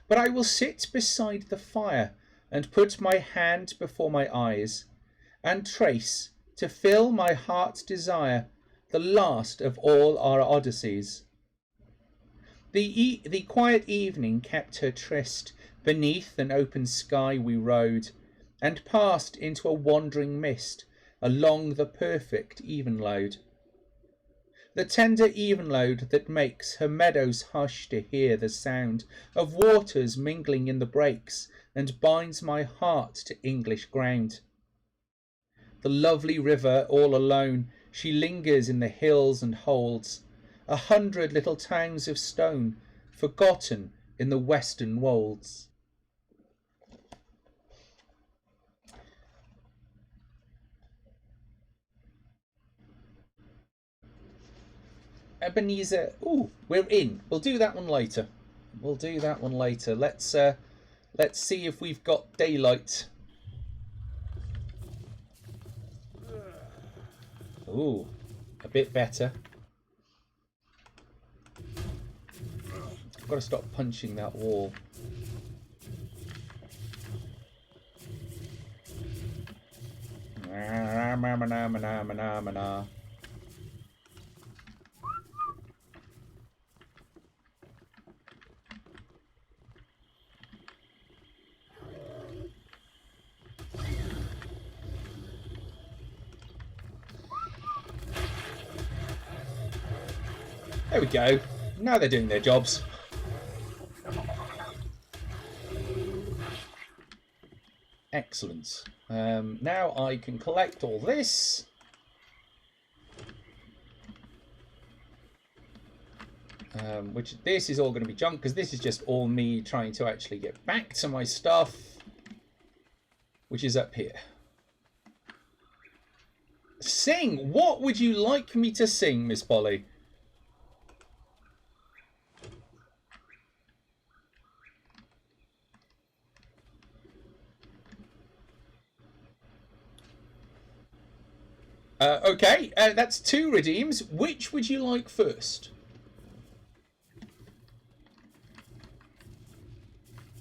But I will sit beside the fire and put my hand before my eyes and trace, to fill my heart's desire, the last of all our odysseys. The quiet evening kept her tryst. Beneath an open sky we rode, and passed into a wandering mist along the perfect evenload. The tender evenload that makes her meadows hush to hear the sound of waters mingling in the breaks, and binds my heart to English ground. The lovely river all alone, she lingers in the hills and holds 100 little towns of stone, forgotten in the western wolds. Ebenezer. Ooh, we're in. We'll do that one later. Let's see if we've got daylight. Ooh, a bit better. I've got to stop punching that wall. There we go. Now they're doing their jobs. Excellent. Now I can collect all this. Which this is all going to be junk, because this is just all me trying to actually get back to my stuff, which is up here. Sing! What would you like me to sing, Miss Polly? Okay, that's 2 redeems. Which would you like first?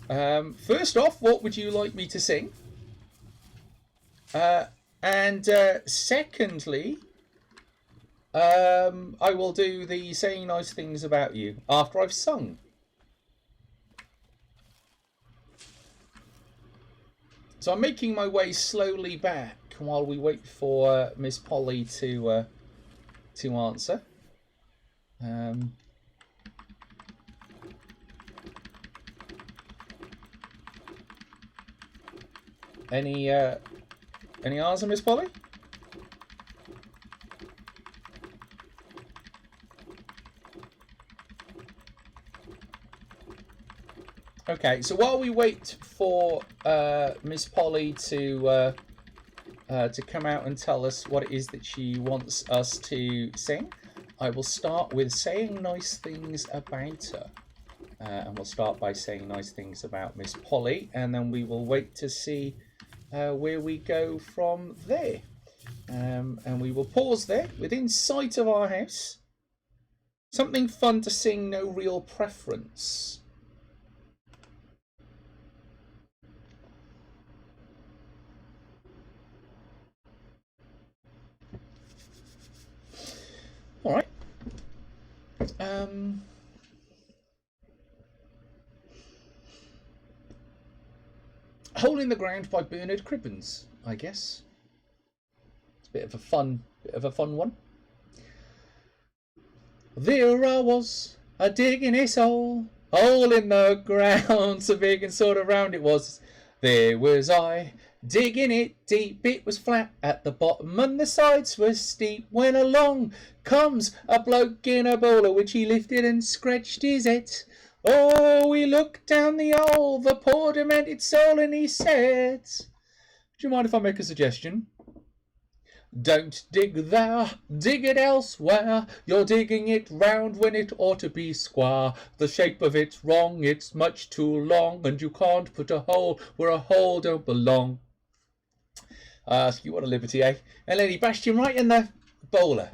First off, what would you like me to sing? And secondly, I will do the saying nice things about you after I've sung. So I'm making my way slowly back while we wait for Miss Polly to answer. Any answer, Miss Polly? Okay, so while we wait for Miss Polly to come out and tell us what it is that she wants us to sing, I will start with saying nice things about her. And we'll start by saying nice things about Miss Polly, and then we will wait to see where we go from there. And we will pause there within sight of our house. Something fun to sing, no real preference. All right. Hole in the Ground by Bernard Cribbins, I guess. It's a bit of a fun one. There I was, a digging his hole in the ground, so big and sort of round it was. There was I, digging it deep, it was flat at the bottom and the sides were steep. When along comes a bloke in a bowler, which he lifted and scratched his head. Oh, he looked down the hole, the poor demented soul, and he said, "Do you mind if I make a suggestion? Don't dig there, dig it elsewhere. You're digging it round when it ought to be square. The shape of it's wrong, it's much too long, and you can't put a hole where a hole don't belong." I ask you, what a liberty, eh? And then he bashed him right in the bowler.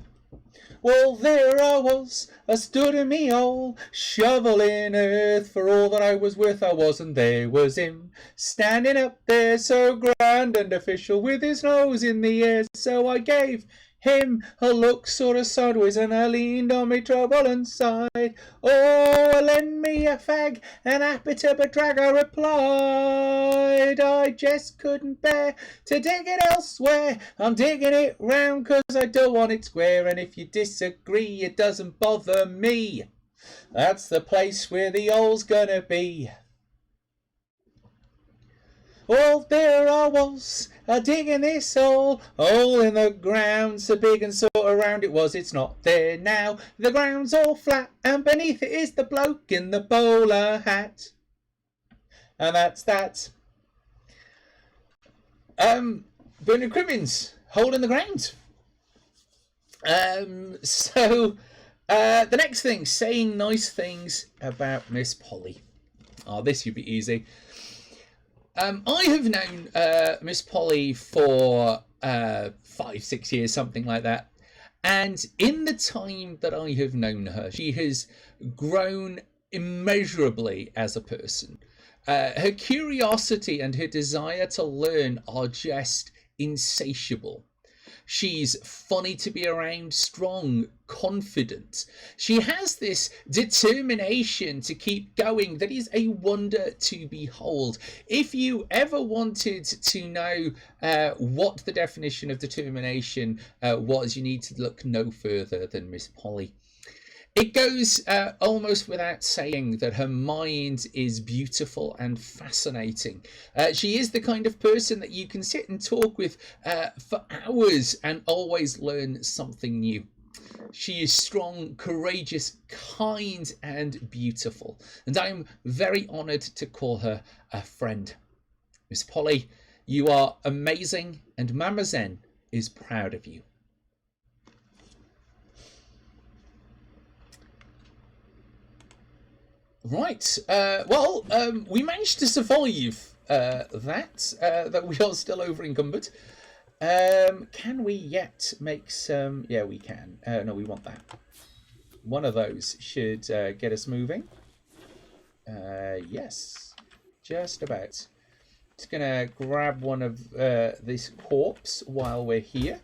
Well, there I was, I stood in me hole, shoveling earth for all that I was worth I was, and there was him, standing up there so grand and official with his nose in the air. So I gave him a look sort of sideways, and I leaned on me trouble and sighed. "Oh, lend me a fag, an happy to bedrag," I replied. "I just couldn't bear to dig it elsewhere. I'm digging it round 'cause I don't want it square, and if you disagree, it doesn't bother me. That's the place where the hole's gonna be." Well, there I was, a digging this hole in the ground, so big and sort of round it was. It's not there now, the ground's all flat, and beneath it is the bloke in the bowler hat. And that's that. Bernard Cribbins, Hole in the Ground. So the next thing, saying nice things about Miss Polly. Oh, this should be easy. I have known Miss Polly for 5-6 years, something like that. And in the time that I have known her, she has grown immeasurably as a person. Her curiosity and her desire to learn are just insatiable. She's funny to be around, strong, confident. She has this determination to keep going that is a wonder to behold. If you ever wanted to know what the definition of determination was, you need to look no further than Miss Polly. It goes almost without saying that her mind is beautiful and fascinating. She is the kind of person that you can sit and talk with for hours and always learn something new. She is strong, courageous, kind, and beautiful. And I am very honoured to call her a friend. Miss Polly, you are amazing, and Mama Zen is proud of you. Right. We managed to survive that we are still over encumbered. Can we yet make some? Yeah, we can. No, we want that. One of those should get us moving. Yes, just about. Just gonna grab one of this corpse while we're here.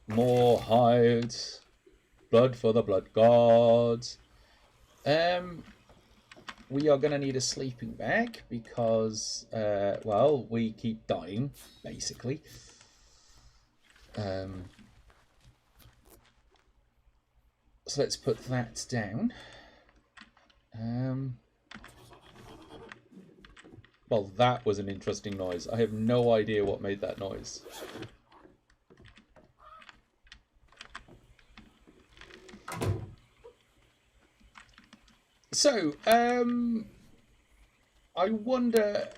More hides. Blood for the blood gods. We are gonna need a sleeping bag because, well, we keep dying, basically. So let's put that down. Well, that was an interesting noise. I have no idea what made that noise. So, I wonder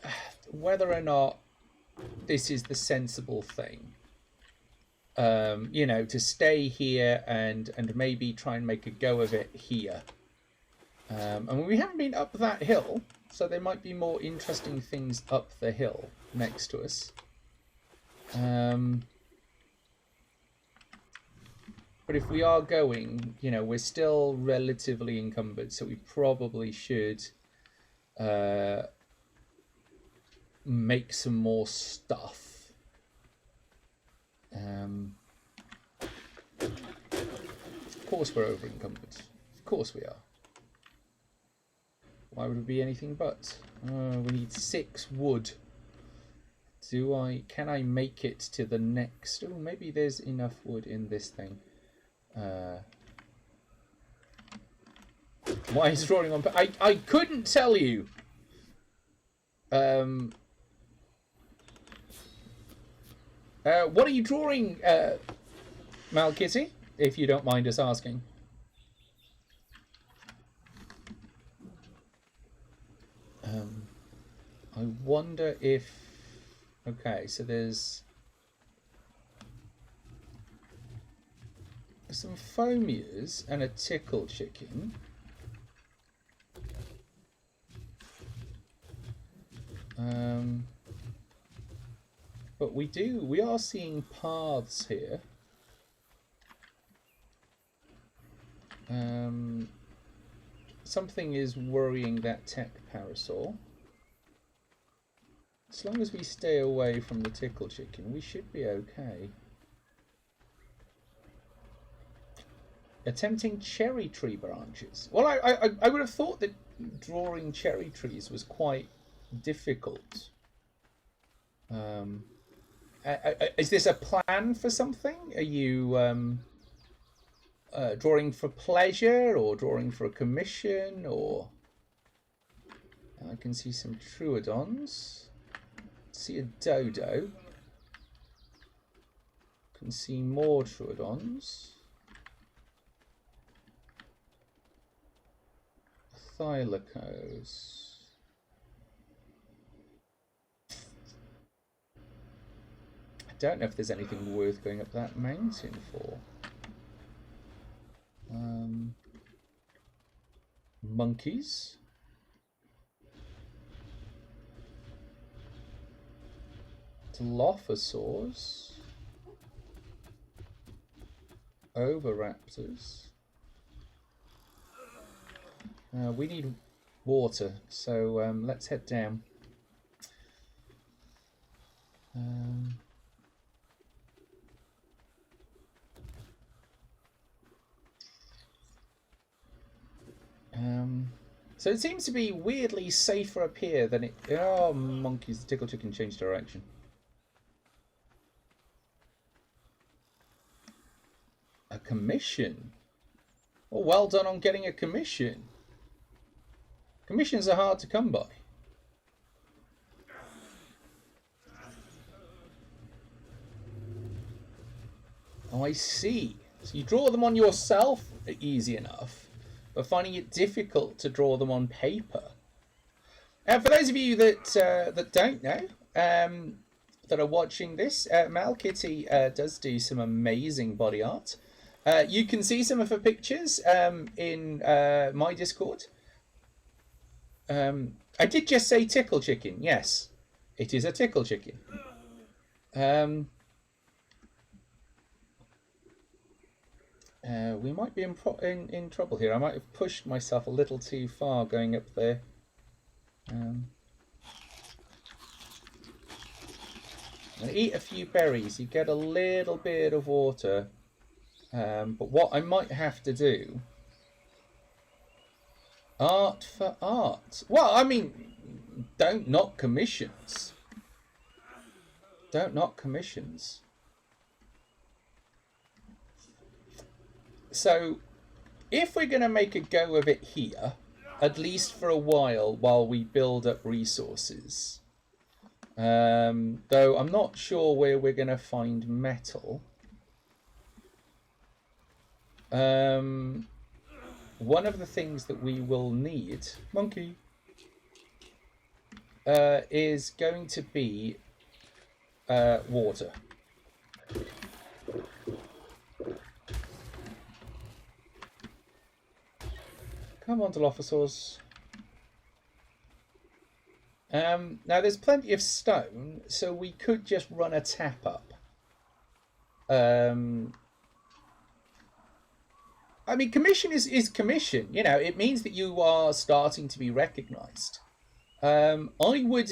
whether or not this is the sensible thing. You know, to stay here and maybe try and make a go of it here. I mean, we haven't been up that hill, so there might be more interesting things up the hill next to us. But if we are going, you know, we're still relatively encumbered, so we probably should make some more stuff. Of course we're over encumbered. Of course we are. Why would it be anything but? We need 6 wood. Can I make it to the next? Oh, maybe there's enough wood in this thing. Why is drawing on? I couldn't tell you. What are you drawing, Malkitty? If you don't mind us asking. I wonder if... Okay, so there's some foamiers and a tickle chicken. But we are seeing paths here. Something is worrying that tech parasol. As long as we stay away from the tickle chicken, we should be okay. Attempting cherry tree branches. Well, I would have thought that drawing cherry trees was quite difficult. Is this a plan for something? Are you drawing for pleasure or drawing for a commission? Or I can see some Troodons. See a dodo. Can see more Troodons. Thylacos. I don't know if there's anything worth going up that mountain for. Monkeys. Dilophosaurs. Oviraptors. We need water, so let's head down. So it seems to be weirdly safer up here than it... Oh, monkeys, the tickle chicken changed direction. A commission? Well, well done on getting a commission. Commissions are hard to come by. Oh, I see. So you draw them on yourself, easy enough, but finding it difficult to draw them on paper. For those of you that that don't know, that are watching this, Malkitty does do some amazing body art. You can see some of her pictures in my Discord. I did just say tickle chicken. Yes, it is a tickle chicken. We might be in trouble here. I might have pushed myself a little too far going up there. And eat a few berries. You get a little bit of water. But what I might have to do... Art for art. Well, I mean, don't knock commissions. Don't knock commissions. So, if we're going to make a go of it here, at least for a while we build up resources. Though I'm not sure where we're going to find metal. One of the things that we will need, monkey, is going to be water. Come on, Dilophosaurs. Now, there's plenty of stone, so we could just run a tap up. I mean, commission is commission. You know, it means that you are starting to be recognised. I would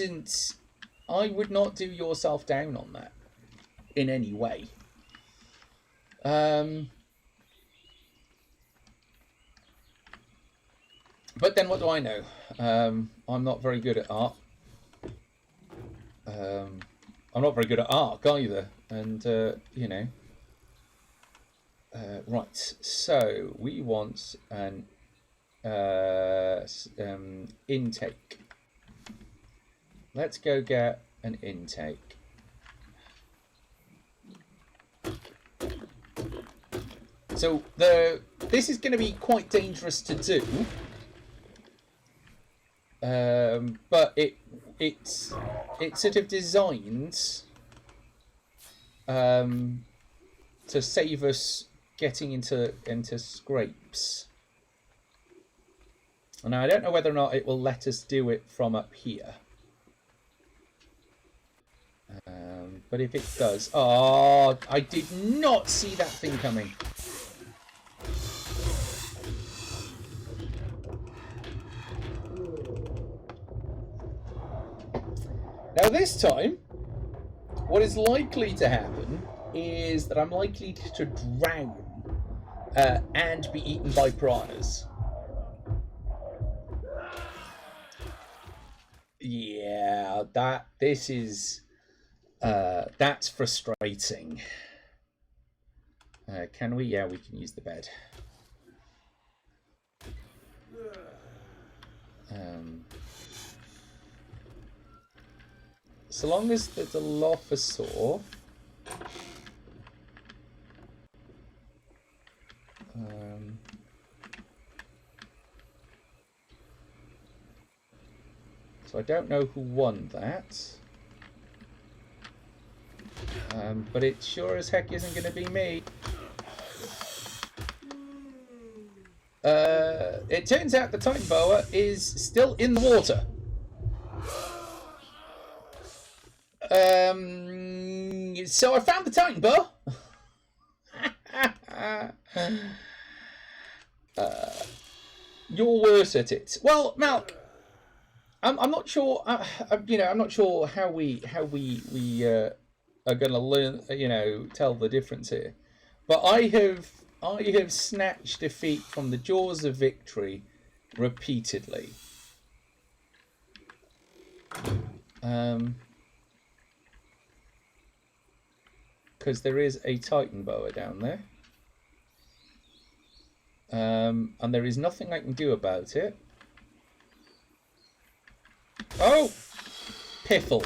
not do yourself down on that in any way. But then what do I know? I'm not very good at art. I'm not very good at arc either. And, you know. Right, so we want an intake. Let's go get an intake. So this is going to be quite dangerous to do. But it's sort of designed to save us getting into scrapes. And I don't know whether or not it will let us do it from up here. But if it does, oh, I did not see that thing coming. Now this time, what is likely to happen is that I'm likely to drown and be eaten by piranhas. Yeah, that's frustrating. Can we? Yeah, we can use the bed. So long as the Dilophosaur so I don't know who won that, but it sure as heck isn't going to be me. It turns out the Titan Boa is still in the water. So I found the Titan Boa. You're worse at it. Well, Malk, I'm not sure. You know, I'm not sure how we are going to learn. You know, tell the difference here. But I have snatched defeat from the jaws of victory repeatedly. Because there is a Titan Boa down there. And there is nothing I can do about it. Oh! Piffle.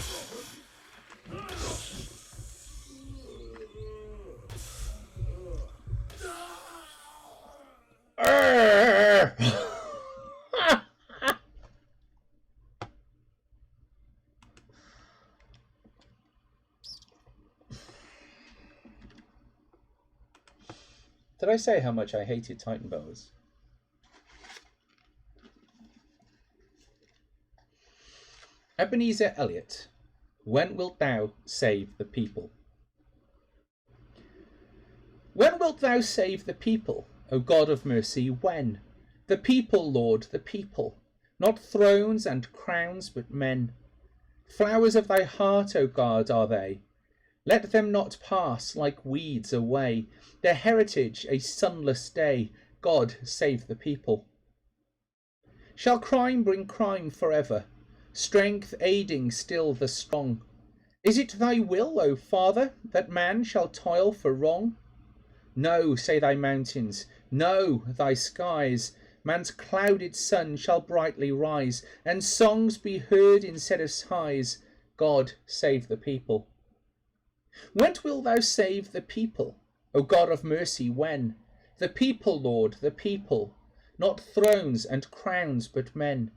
Did I say how much I hated Titan Boas? Ebenezer Elliott, when wilt thou save the people? When wilt thou save the people, O God of mercy, when? The people, Lord, the people, not thrones and crowns, but men. Flowers of thy heart, O God, are they. Let them not pass like weeds away, their heritage a sunless day. God save the people. Shall crime bring crime forever, strength aiding still the strong? Is it thy will, O Father, that man shall toil for wrong? No, say thy mountains, no, thy skies, man's clouded sun shall brightly rise, and songs be heard instead of sighs. God save the people. When wilt thou save the people, O God of mercy, when? The people, Lord, the people, not thrones and crowns, but men.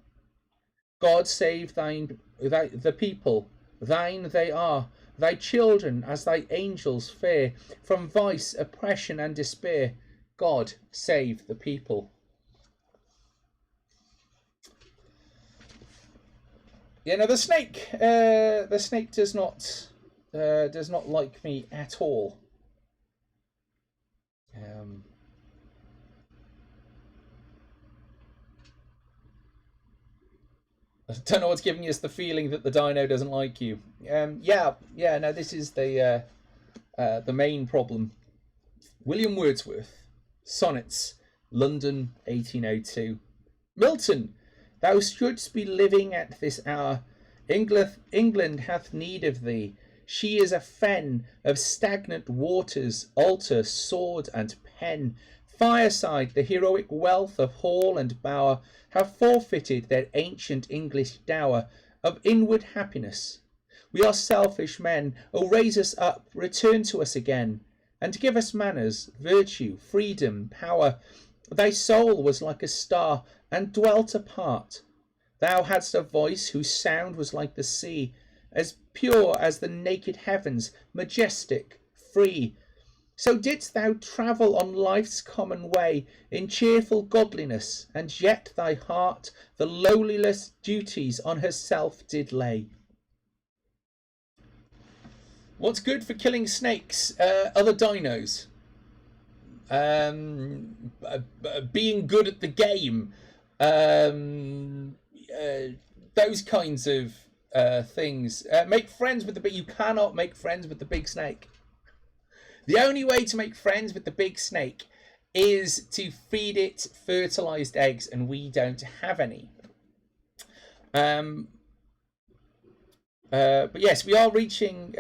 God save the people, thine they are, thy children as thy angels fair, from vice, oppression, and despair. God save the people. You know, the snake does not like me at all. I don't know what's giving us the feeling that the dino doesn't like you. Yeah. No, this is the main problem. William Wordsworth, Sonnets, London, 1802. Milton, thou shouldst be living at this hour. England hath need of thee. She is a fen of stagnant waters, altar, sword, and pen. Fireside, the heroic wealth of hall and bower, have forfeited their ancient English dower of inward happiness. We are selfish men. O raise us up, return to us again, and give us manners, virtue, freedom, power. Thy soul was like a star, and dwelt apart. Thou hadst a voice whose sound was like the sea, as pure as the naked heavens, majestic, free. So didst thou travel on life's common way, in cheerful godliness, and yet thy heart the lowliest duties on herself did lay. What's good for killing snakes? Other dinos. Being good at the game. Those kinds of things. Make friends with you cannot make friends with the big snake. The only way to make friends with the big snake is to feed it fertilized eggs, and we don't have any. But yes, we are reaching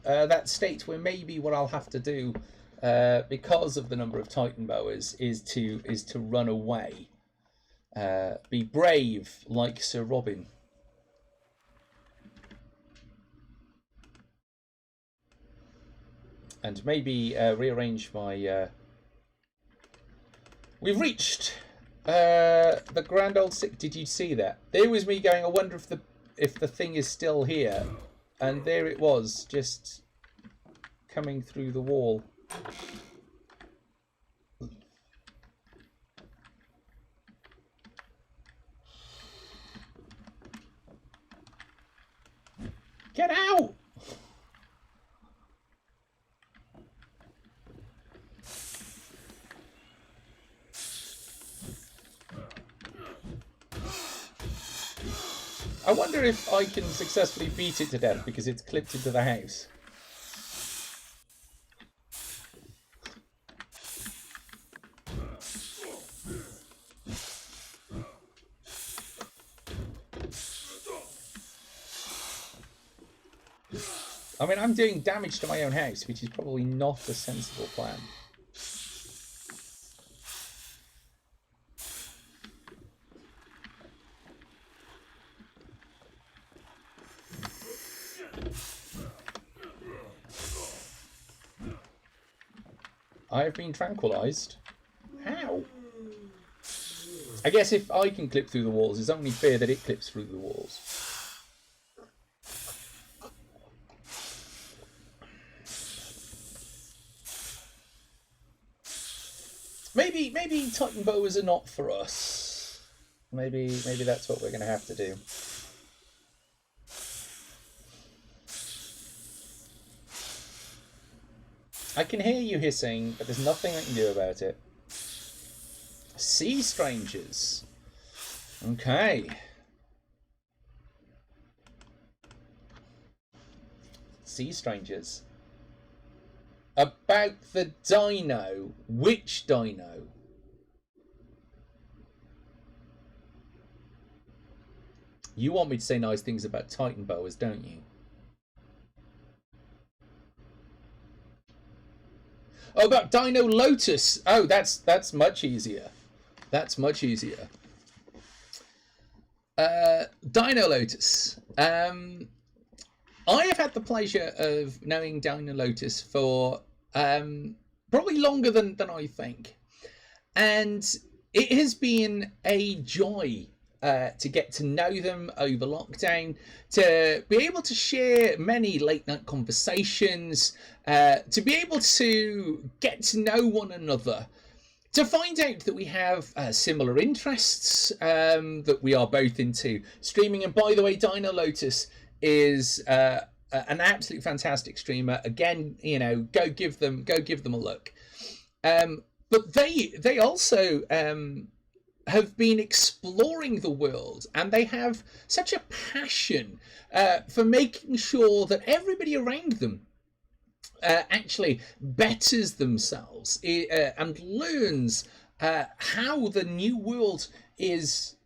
that state where maybe what I'll have to do, because of the number of Titan boas, is to run away. Be brave like Sir Robin. And maybe rearrange my... We've reached the grand old... Did you see that? There was me going, I wonder if the thing is still here. And there it was, just coming through the wall. Get out! I wonder if I can successfully beat it to death because it's clipped into the house. I mean, I'm doing damage to my own house, which is probably not a sensible plan. I have been tranquilized. How? I guess if I can clip through the walls, it's only fair that it clips through the walls. Maybe Titan boas are not for us. Maybe that's what we're going to have to do. I can hear you hissing, but there's nothing I can do about it. Sea strangers. Okay. sea strangers. About the dino. Which dino? You want me to say nice things about Titan boas, don't you? Oh, about Dino Lotus. Oh, that's much easier. That's much easier. Dino Lotus. I have had the pleasure of knowing Dino Lotus for probably longer than I think. And it has been a joy to get to know them over lockdown, to be able to share many late night conversations, to be able to get to know one another, to find out that we have similar interests, that we are both into streaming. And by the way, Dino Lotus is an absolutely fantastic streamer. Again, you know, go give them a look. But they also have been exploring the world, and they have such a passion for making sure that everybody around them actually betters themselves and learns how the new world is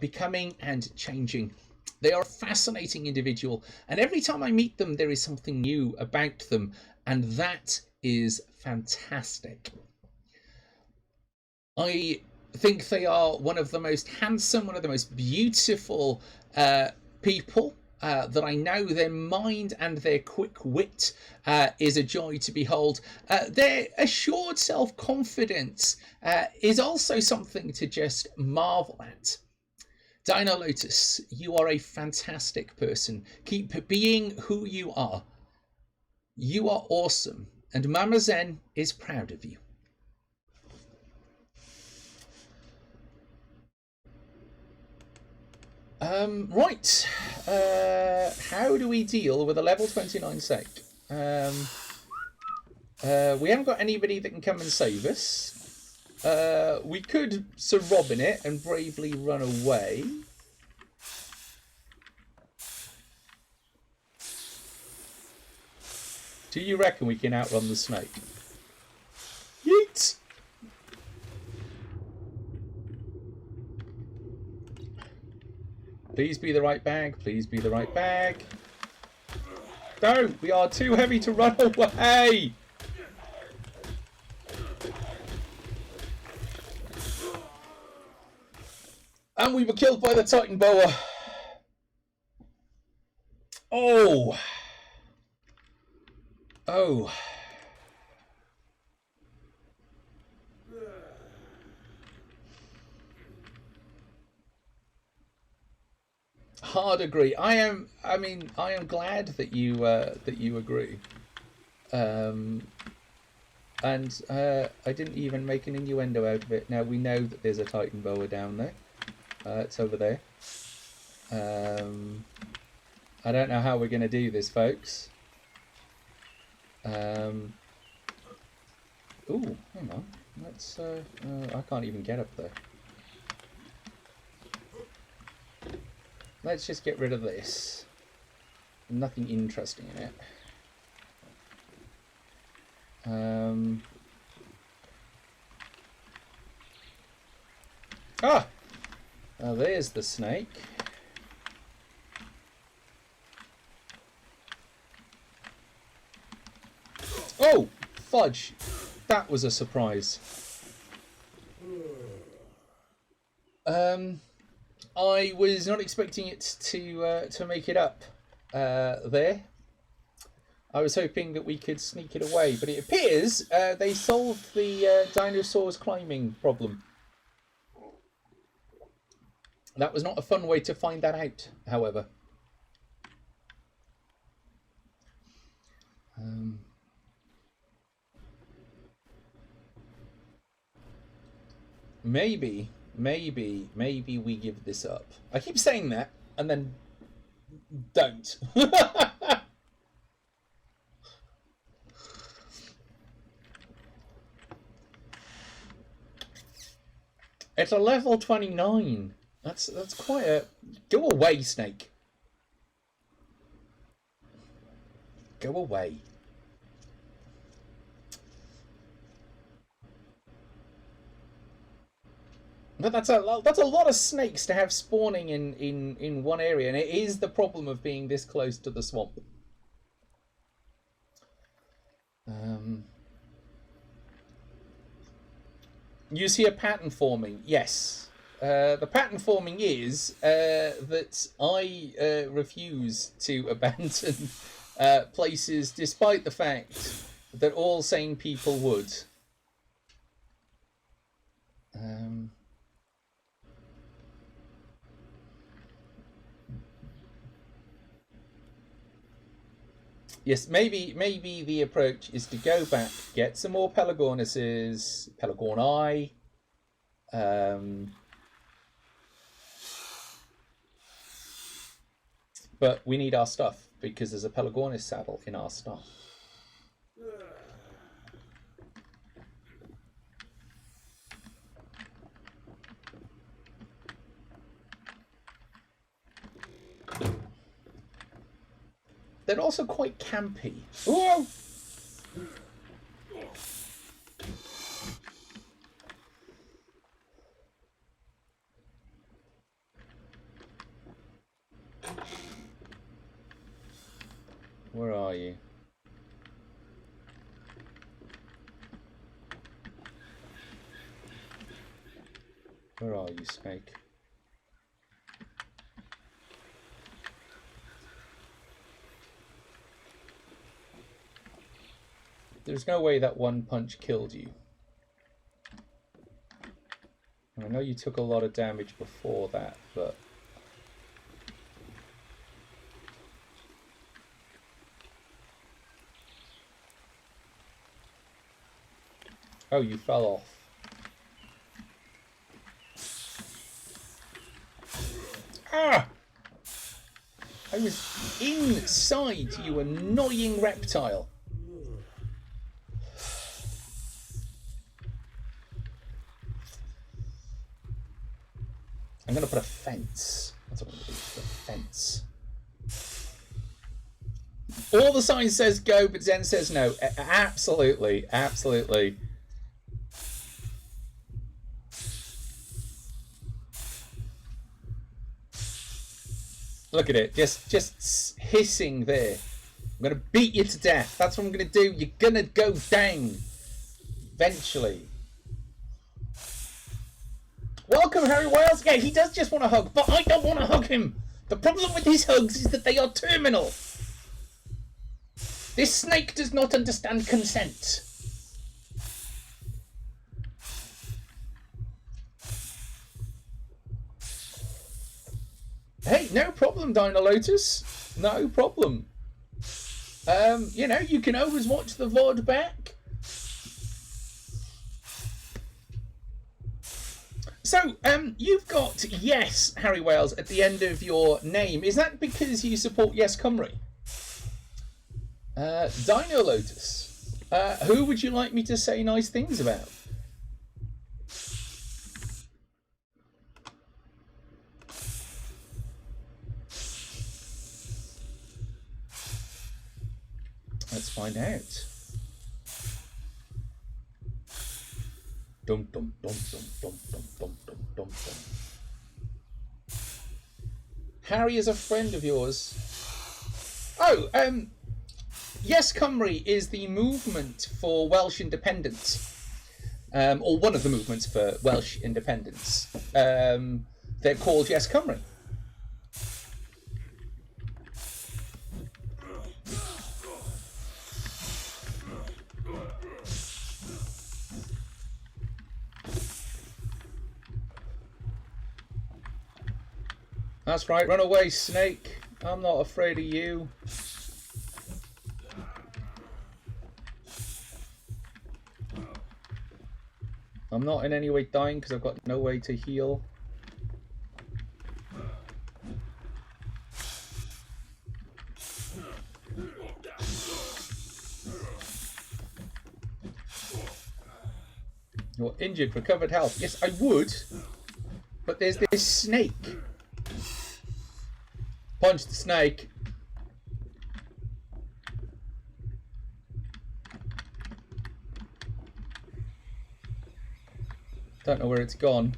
becoming and changing. They are a fascinating individual, and every time I meet them, there is something new about them, and that is fantastic. I think they are one of the most handsome, one of the most beautiful people that I know. Their mind and their quick wit is a joy to behold. Their assured self-confidence is also something to just marvel at. Dino Lotus, you are a fantastic person. Keep being who you are. You are awesome, and Mama Zen is proud of you. Right. How do we deal with a level 29 sake? We haven't got anybody that can come and save us. We could Sir Robin it and bravely run away. Do you reckon we can outrun the snake? Yeet! Please be the right bag. Please be the right bag. No, we are too heavy to run away. And we were killed by the Titan boa. Oh. Oh. Hard agree. I am glad that you agree. And I didn't even make an innuendo out of it. Now we know that there's a Titan boa down there. It's over there. I don't know how we're going to do this, folks. Ooh, hang on. Let's. I can't even get up there. Let's just get rid of this. Nothing interesting in it. Ah! Now there's the snake. Oh! Fudge! That was a surprise. I was not expecting it to make it up there. I was hoping that we could sneak it away, but it appears they solved the dinosaurs climbing problem. That was not a fun way to find that out, however. Maybe we give this up. I keep saying that and then don't. It's a level 29. That's quite a... Go away, snake. go away. But that's a lot of snakes to have spawning in one area, and it is the problem of being this close to the swamp. You see a pattern forming, yes. The pattern forming is that I refuse to abandon places despite the fact that all sane people would. Yes, maybe the approach is to go back, get some more Pelagornises, Pelagorni. But we need our stuff because there's a Pelagornis saddle in our stuff. They're also quite campy. Whoa! Where are you? Where are you, Snake? There's no way that one punch killed you. I know you took a lot of damage before that, but... Oh, you fell off. Ah! I was inside, you annoying reptile. I'm going to put a fence. That's what I'm going to do. Put a fence. All the signs says go, but Zen says no. Absolutely, absolutely. Look at it, just hissing there. I'm going to beat you to death. That's what I'm going to do. You're going to go down. Eventually. Welcome, Harry Wales. Yeah, he does just want a hug, but I don't want to hug him. The problem with his hugs is that they are terminal. This snake does not understand consent. Hey, no problem, Dino Lotus. No problem. You know, you can always watch the VOD back. So, you've got Yes, Harry Wales, at the end of your name. Is that because you support Yes Cymru? Dino Lotus, who would you like me to say nice things about? Let's find out. Dum dum dum dum dum dum dum dum dum dum. Harry is a friend of yours. Oh, Yes Cymru is the movement for Welsh independence, or one of the movements for Welsh independence. They're called Yes Cymru. That's right, run away, Snake. I'm not afraid of you. I'm not in any way dying because I've got no way to heal. You're injured, recovered health. Yes, I would. But there's this snake. Punch the snake. Don't know where it's gone.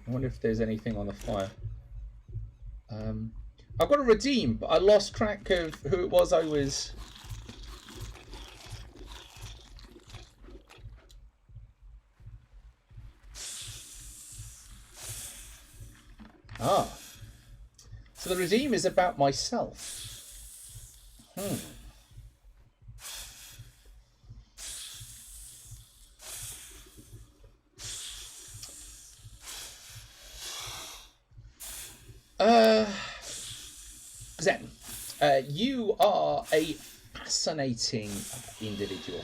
I wonder if there's anything on the fire. I've got to redeem, but I lost track of who it was I was... Ah. So the redeem is about myself. Zen, you are a fascinating individual.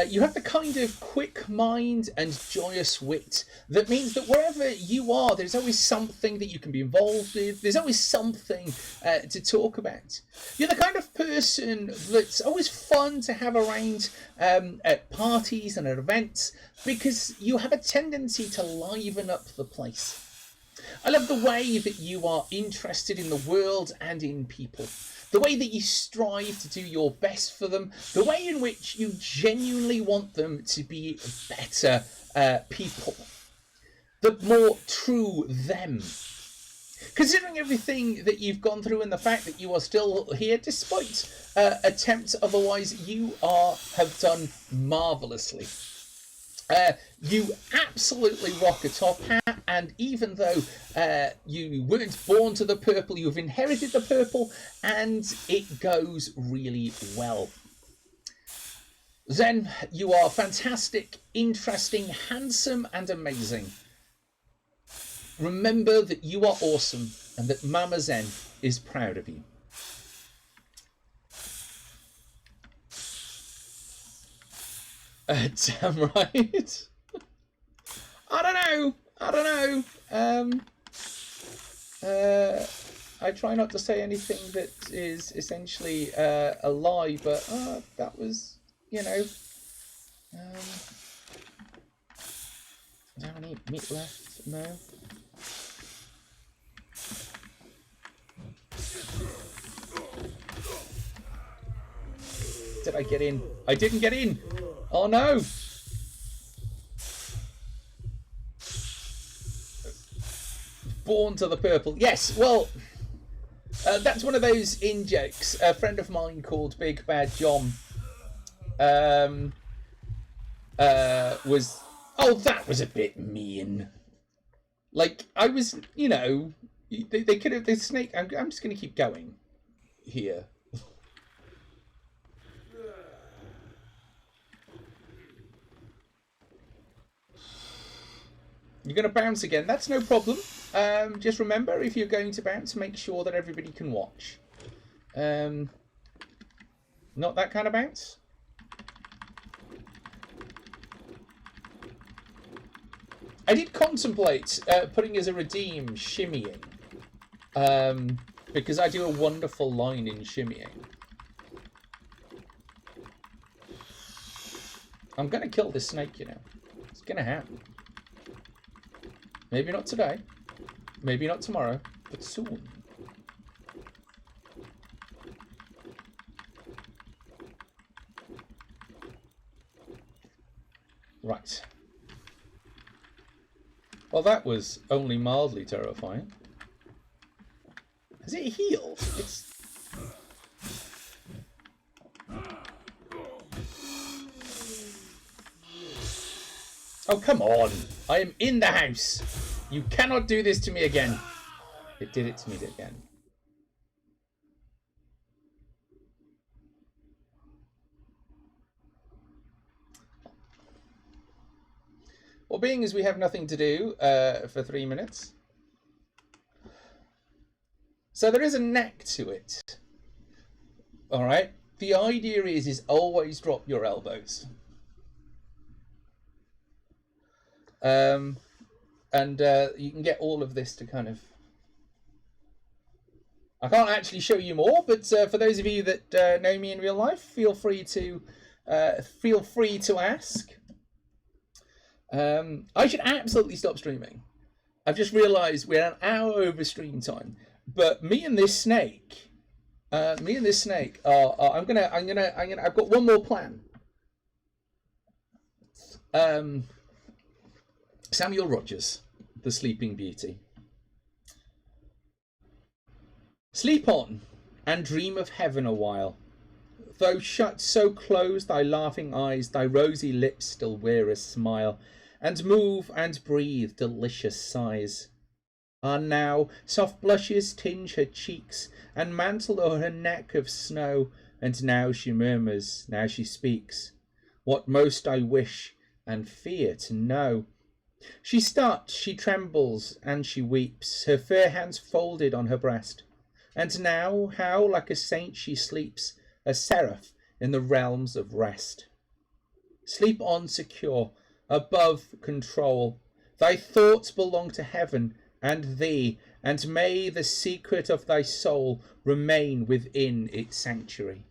You have the kind of quick mind and joyous wit that means that wherever you are, there's always something that you can be involved with. There's always something to talk about. You're the kind of person that's always fun to have around at parties and at events because you have a tendency to liven up the place. I love the way that you are interested in the world and in people. The way that you strive to do your best for them. The way in which you genuinely want them to be better people. The more true them. Considering everything that you've gone through and the fact that you are still here, despite attempts otherwise, you have done marvellously. You absolutely rock a top hat, and even though you weren't born to the purple, you've inherited the purple, and it goes really well. Zen, you are fantastic, interesting, handsome, and amazing. Remember that you are awesome, and that Mama Zen is proud of you. Damn right. I don't know. I try not to say anything that is essentially a lie, but that was, you know. Do I have any meat left? No. Did I get in? I didn't get in. Oh no! Born to the purple. Yes, well, that's one of those in-jokes. A friend of mine called Big Bad John was... Oh, that was a bit mean. Like, I was, you know, they could have... The snake... I'm just going to keep going here. You're going to bounce again. That's no problem. Just remember, if you're going to bounce, make sure that everybody can watch. Not that kind of bounce. I did contemplate putting as a redeem shimmying. Because I do a wonderful line in shimmying. I'm going to kill this snake, you know. It's going to happen. Maybe not today, maybe not tomorrow, but soon. Right. Well, that was only mildly terrifying. Has it healed? It's... Oh, come on. I am in the house. You cannot do this to me again. It did it to me again. Well, being as we have nothing to do for 3 minutes. So there is a neck to it. All right. The idea is always drop your elbows. And you can get all of this to kind of... I can't actually show you more, but for those of you that know me in real life, feel free to ask. I should absolutely stop streaming. I've just realised we're an hour over stream time, but me and this snake, I've got one more plan. Samuel Rogers, The Sleeping Beauty. Sleep on, and dream of heaven a while. Though shut so close thy laughing eyes, thy rosy lips still wear a smile, and move and breathe delicious sighs. Ah, now soft blushes tinge her cheeks, and mantle o'er her neck of snow, and now she murmurs, now she speaks, what most I wish and fear to know. She starts, she trembles, and she weeps, her fair hands folded on her breast. And now, how like a saint she sleeps, a seraph in the realms of rest. Sleep on secure, above control. Thy thoughts belong to heaven and thee, and may the secret of thy soul remain within its sanctuary.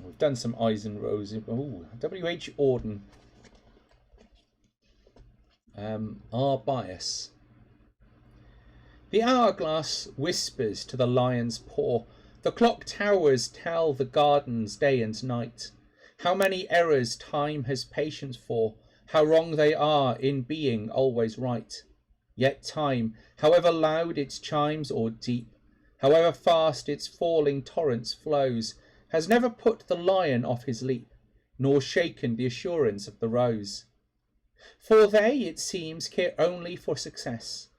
We've done some eyes and roses. Oh, W.H. Auden. Our bias. The hourglass whispers to the lion's paw. The clock towers tell the gardens day and night. How many errors time has patience for, how wrong they are in being always right. Yet time, however loud its chimes or deep, however fast its falling torrents flows, has never put the lion off his leap, nor shaken the assurance of the rose. For they, it seems, care only for success,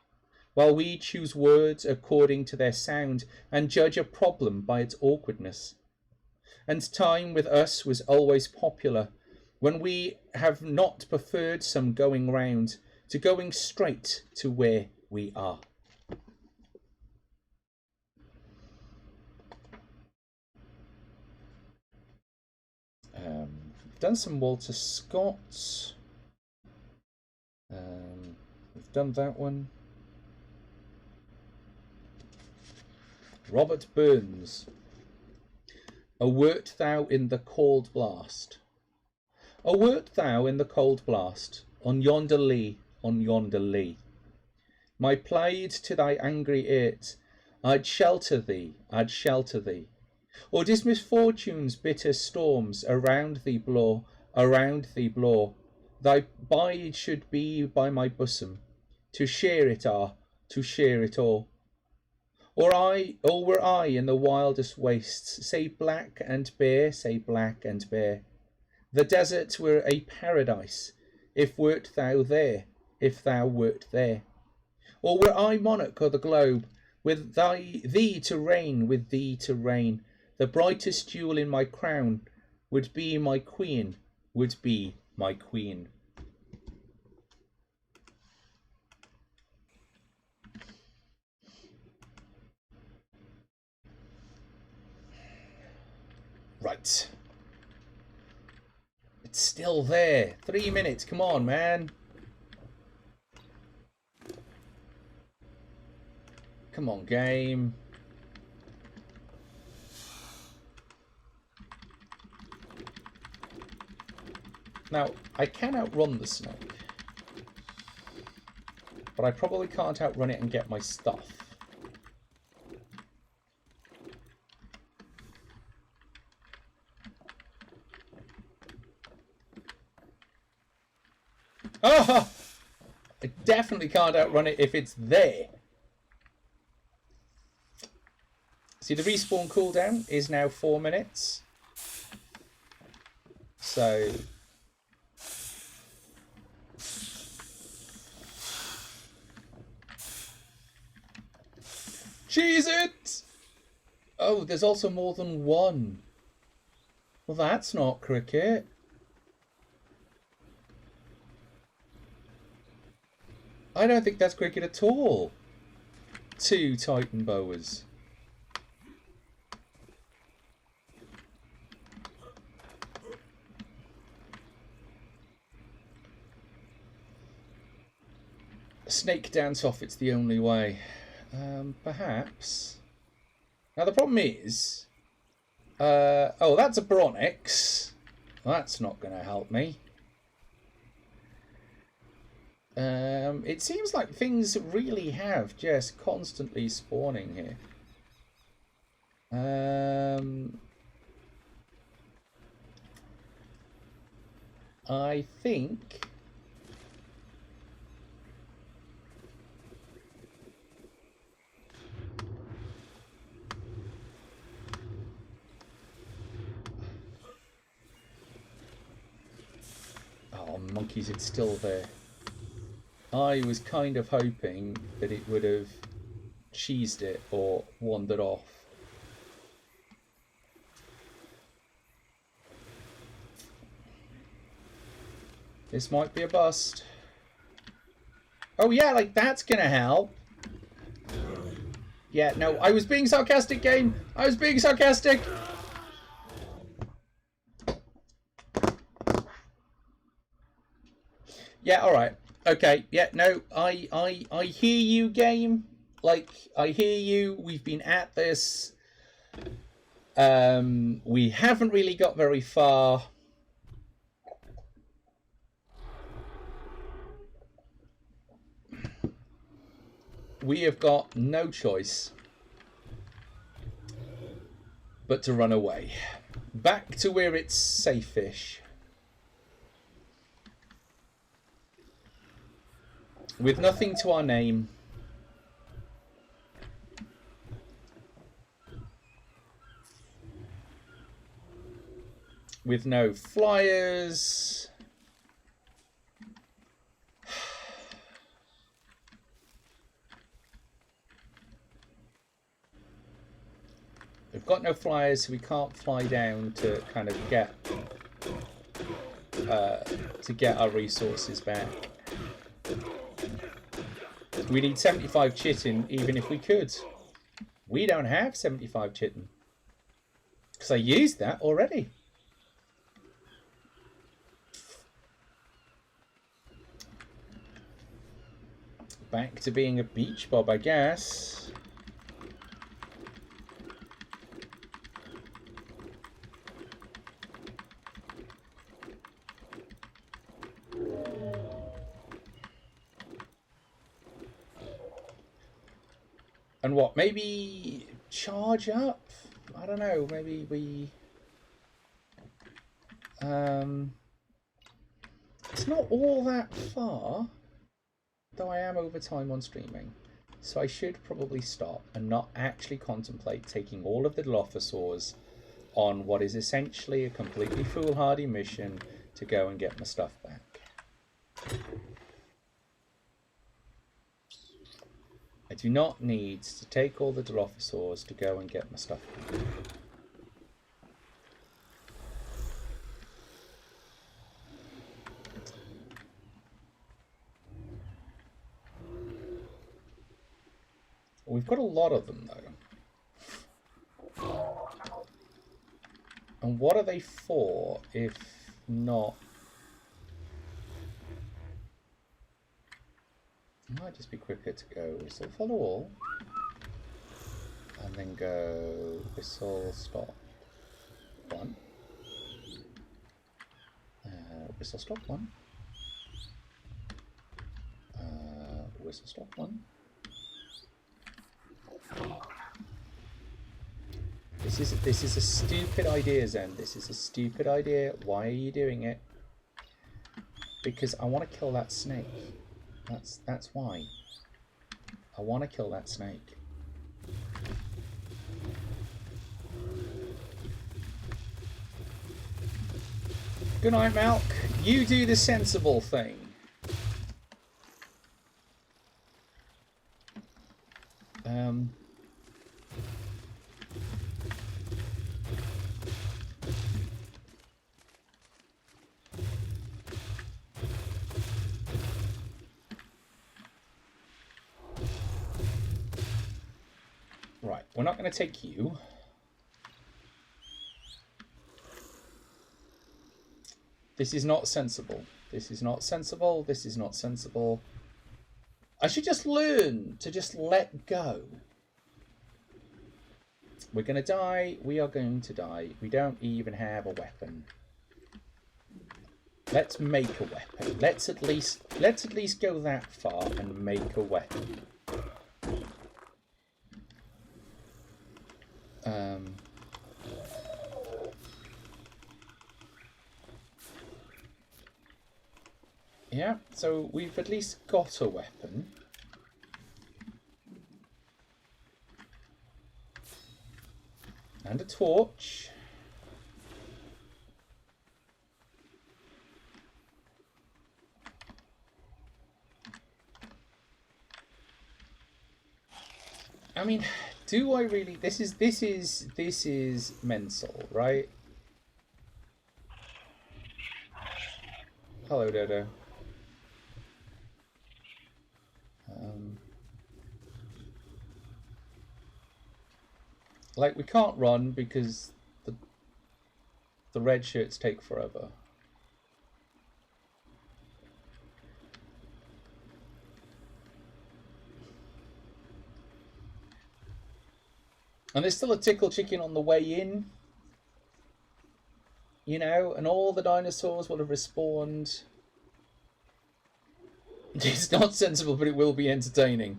while we choose words according to their sound, and judge a problem by its awkwardness. And time with us was always popular, when we have not preferred some going round to going straight to where we are. Done some Walter Scott. We've done that one. Robert Burns. O wert thou in the cold blast. O wert thou in the cold blast, on yonder lea, on yonder lea. My plaid to thy angry ears, I'd shelter thee, I'd shelter thee. Or did misfortune's bitter storms around thee blow, around thee blow, thy bide should be by my bosom, to share it to share it all. Or were I in the wildest wastes, say black and bare, say black and bare. The desert were a paradise, if wert thou there, if thou wert there. Or were I monarch of the globe, with thee to reign, with thee to reign, the brightest jewel in my crown would be my queen, would be my queen. Right. It's still there. 3 minutes. Come on, man. Come on, game. Now, I can outrun the snake, but I probably can't outrun it and get my stuff. Oh! I definitely can't outrun it if it's there. See, the respawn cooldown is now 4 minutes. So... cheese it! Oh, there's also more than one. Well, that's not cricket. I don't think that's cricket at all. 2 Titan boas. Snake dance off, it's the only way. Perhaps. Now the problem is... oh, that's a Bronix. That's not going to help me. It seems like things really have just constantly spawning here. I think oh, monkeys, it's still there. I was kind of hoping that it would have cheesed it or wandered off. This might be a bust. Oh yeah, like that's gonna help. Yeah, no, I was being sarcastic, game. I was being sarcastic. Yeah, all right. Okay. Yeah, no, I hear you, game. Like, I hear you. We've been at this. We haven't really got very far. We have got no choice but to run away. Back to where it's safe-ish. With nothing to our name. With no flyers. We've got no flyers, so we can't fly down to kind of get our resources back. We need 75 chitin, even if we could. We don't have 75 chitin. Because I used that already. Back to being a beach bob, I guess. And what, maybe charge up? I don't know, maybe we... It's not all that far, though I am over time on streaming. So I should probably stop and not actually contemplate taking all of the Dilophosaurs on what is essentially a completely foolhardy mission to go and get my stuff back. I do not need to take all the Dilophosaurs to go and get my stuff back. We've got a lot of them, though. And what are they for, if not... It might just be quicker to go whistle follow all. And then go whistle stop 1. Whistle stop 1. Whistle stop 1. This is a stupid idea, Zen. This is a stupid idea. Why are you doing it? Because I want to kill that snake. That's why. I want to kill that snake. Good night, Malk. You do the sensible thing. Right, we're not going to take you. This is not sensible. This is not sensible. This is not sensible. I should just learn to just let go. We're going to die. We are going to die. We don't even have a weapon. Let's make a weapon. Let's at least go that far and make a weapon. Yeah, so we've at least got a weapon. And a torch. I mean, do I really? This is mental, right? Hello, Dodo. Like, we can't run because the red shirts take forever. And there's still a tickle chicken on the way in. You know, and all the dinosaurs will have respawned. It's not sensible, but it will be entertaining.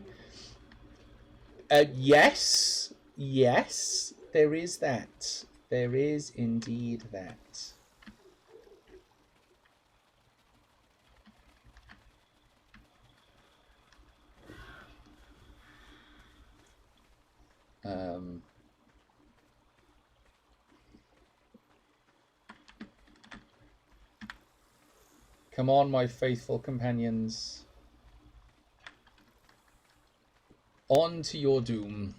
Yes. Yes, there is that. There is indeed that. Come on, my faithful companions. On to your doom.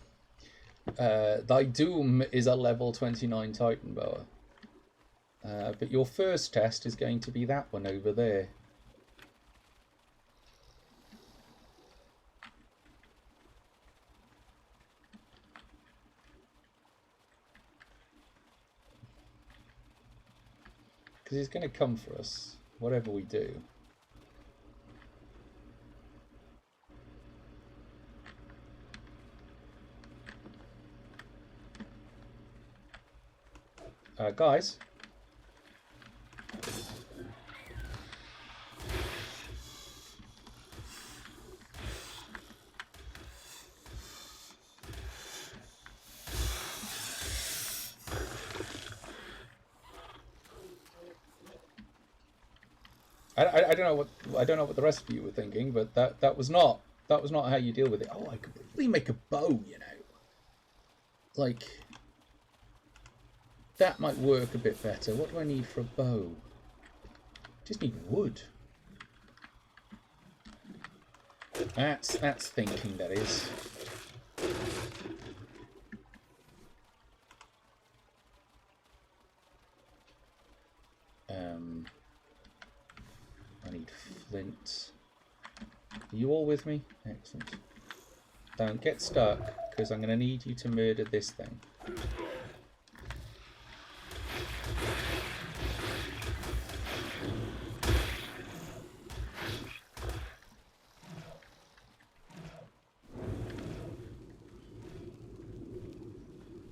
Thy doom is a level 29 Titan boa. But your first test is going to be that one over there. Because he's going to come for us, whatever we do. Guys. I don't know what the rest of you were thinking, but that was not how you deal with it. Oh, I could probably make a bow, you know. Like, that might work a bit better. What do I need for a bow? Just need wood. That's thinking, that is. I need flint. Are you all with me? Excellent. Don't get stuck, because I'm going to need you to murder this thing.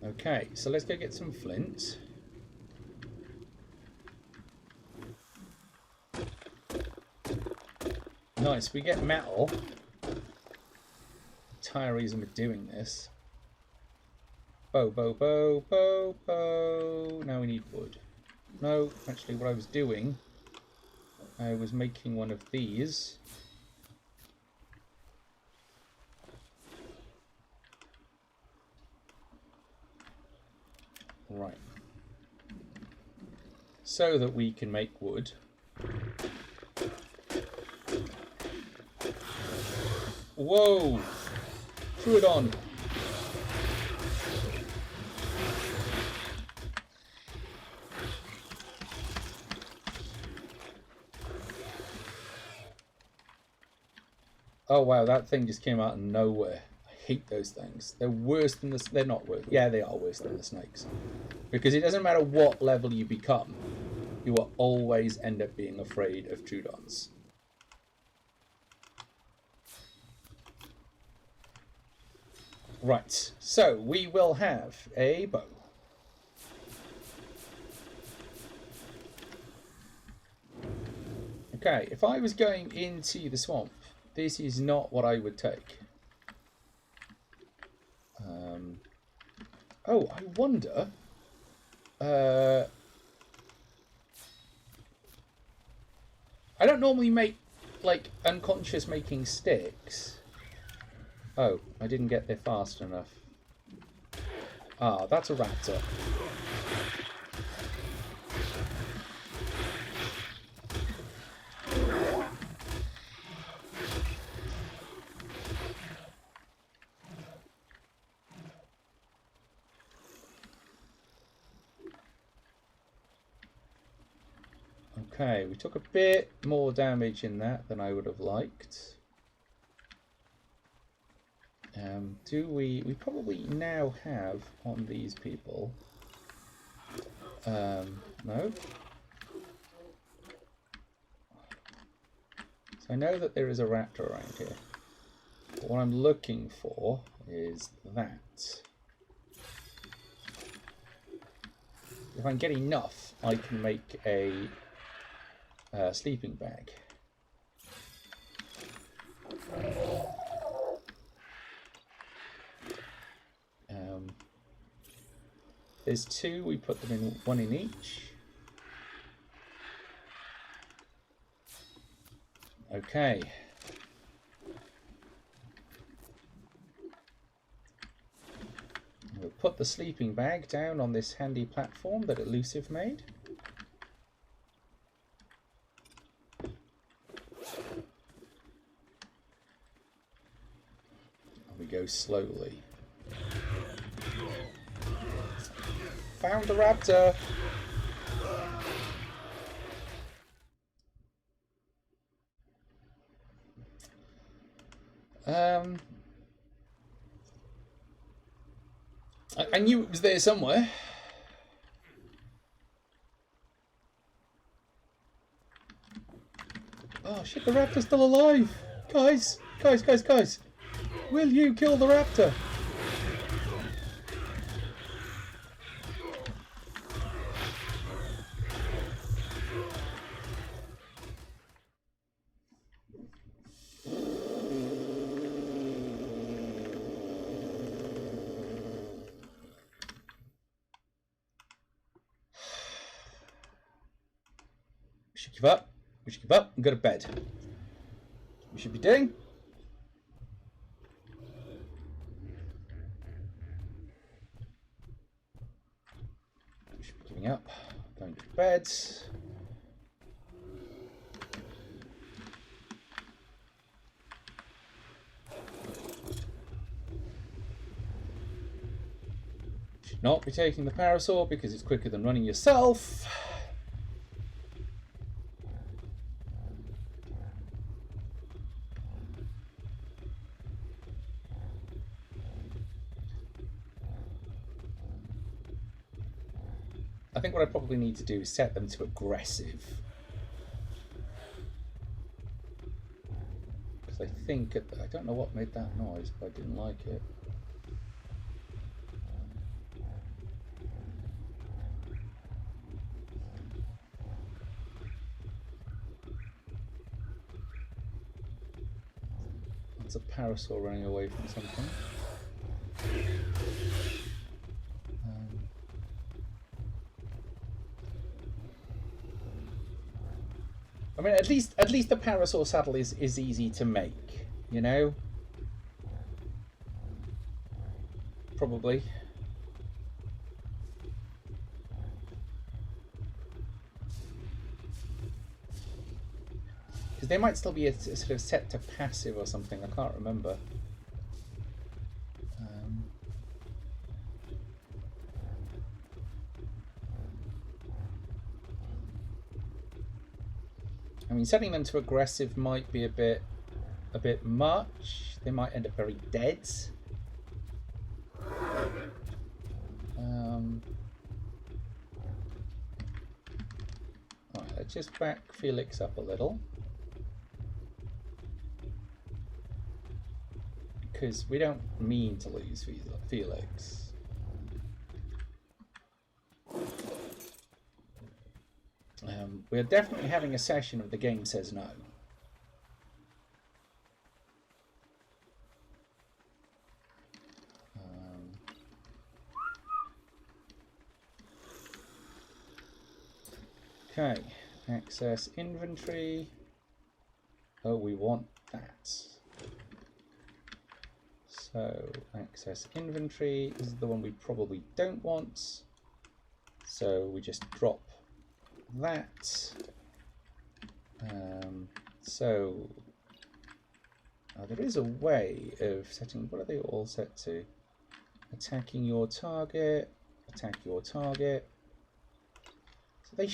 Okay, so let's go get some flint. Nice, we get metal. Entire reason we're doing this. Bow, bow, bow, bow, bow. Now we need wood. No, actually what I was doing, I was making one of these. Right. So that we can make wood. Whoa! Threw it on. Oh wow, that thing just came out of nowhere. I hate those things. They're worse than the... They're not worse. Yeah, they are worse than the snakes. Because it doesn't matter what level you become, you will always end up being afraid of Troodons. Right, so we will have a bow. Okay, if I was going into the swamp, this is not what I would take. Oh, I wonder... I don't normally make, like, unconscious making sticks. Oh, I didn't get there fast enough. Ah, that's a raptor. Okay, we took a bit more damage in that than I would have liked. Do we probably now have on these people? No. So I know that there is a raptor around here. But what I'm looking for is that. If I can get enough, I can make a sleeping bag. There's two, we put them in, one in each. Okay. We'll put the sleeping bag down on this handy platform that Elusive made. And we go slowly. Found the raptor! I knew it was there somewhere. Oh shit, the raptor's still alive! Guys! Will you kill the raptor? We should give up. We should give up and go to bed. We should be doing. We should be giving up. Going to bed. Should not be taking the parasol because it's quicker than running yourself. I think what I probably need to do is set them to aggressive. Because I think, I don't know what made that noise, but I didn't like it. That's a parasol running away from something. I mean, at least the parasol saddle is easy to make, you know? Probably. Because they might still be a sort of set to passive or something, I can't remember. I mean, setting them to aggressive might be a bit much. They might end up very dead. Alright, let's just back Felix up a little. Because we don't mean to lose Felix. We're definitely having a session of the game says no. Okay, access inventory. Oh, we want that. So, access inventory is the one we probably don't want. So we just drop that. There is a way of setting, what are they all set to? Attacking your target, attack your target. So they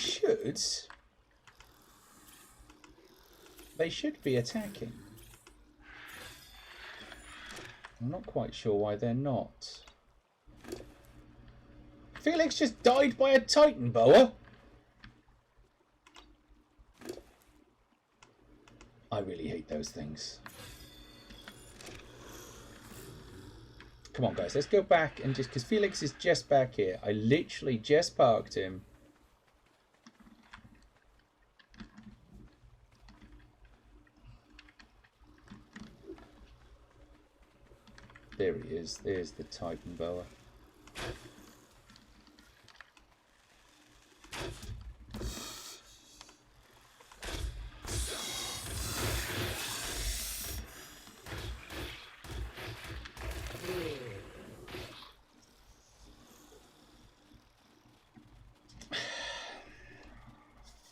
should be attacking. I'm not quite sure why they're not. Felix just died by a Titan boa. I really hate those things. Come on, guys, let's go back and just... because Felix is just back here. I literally just parked him. There he is. There's the Titan boa.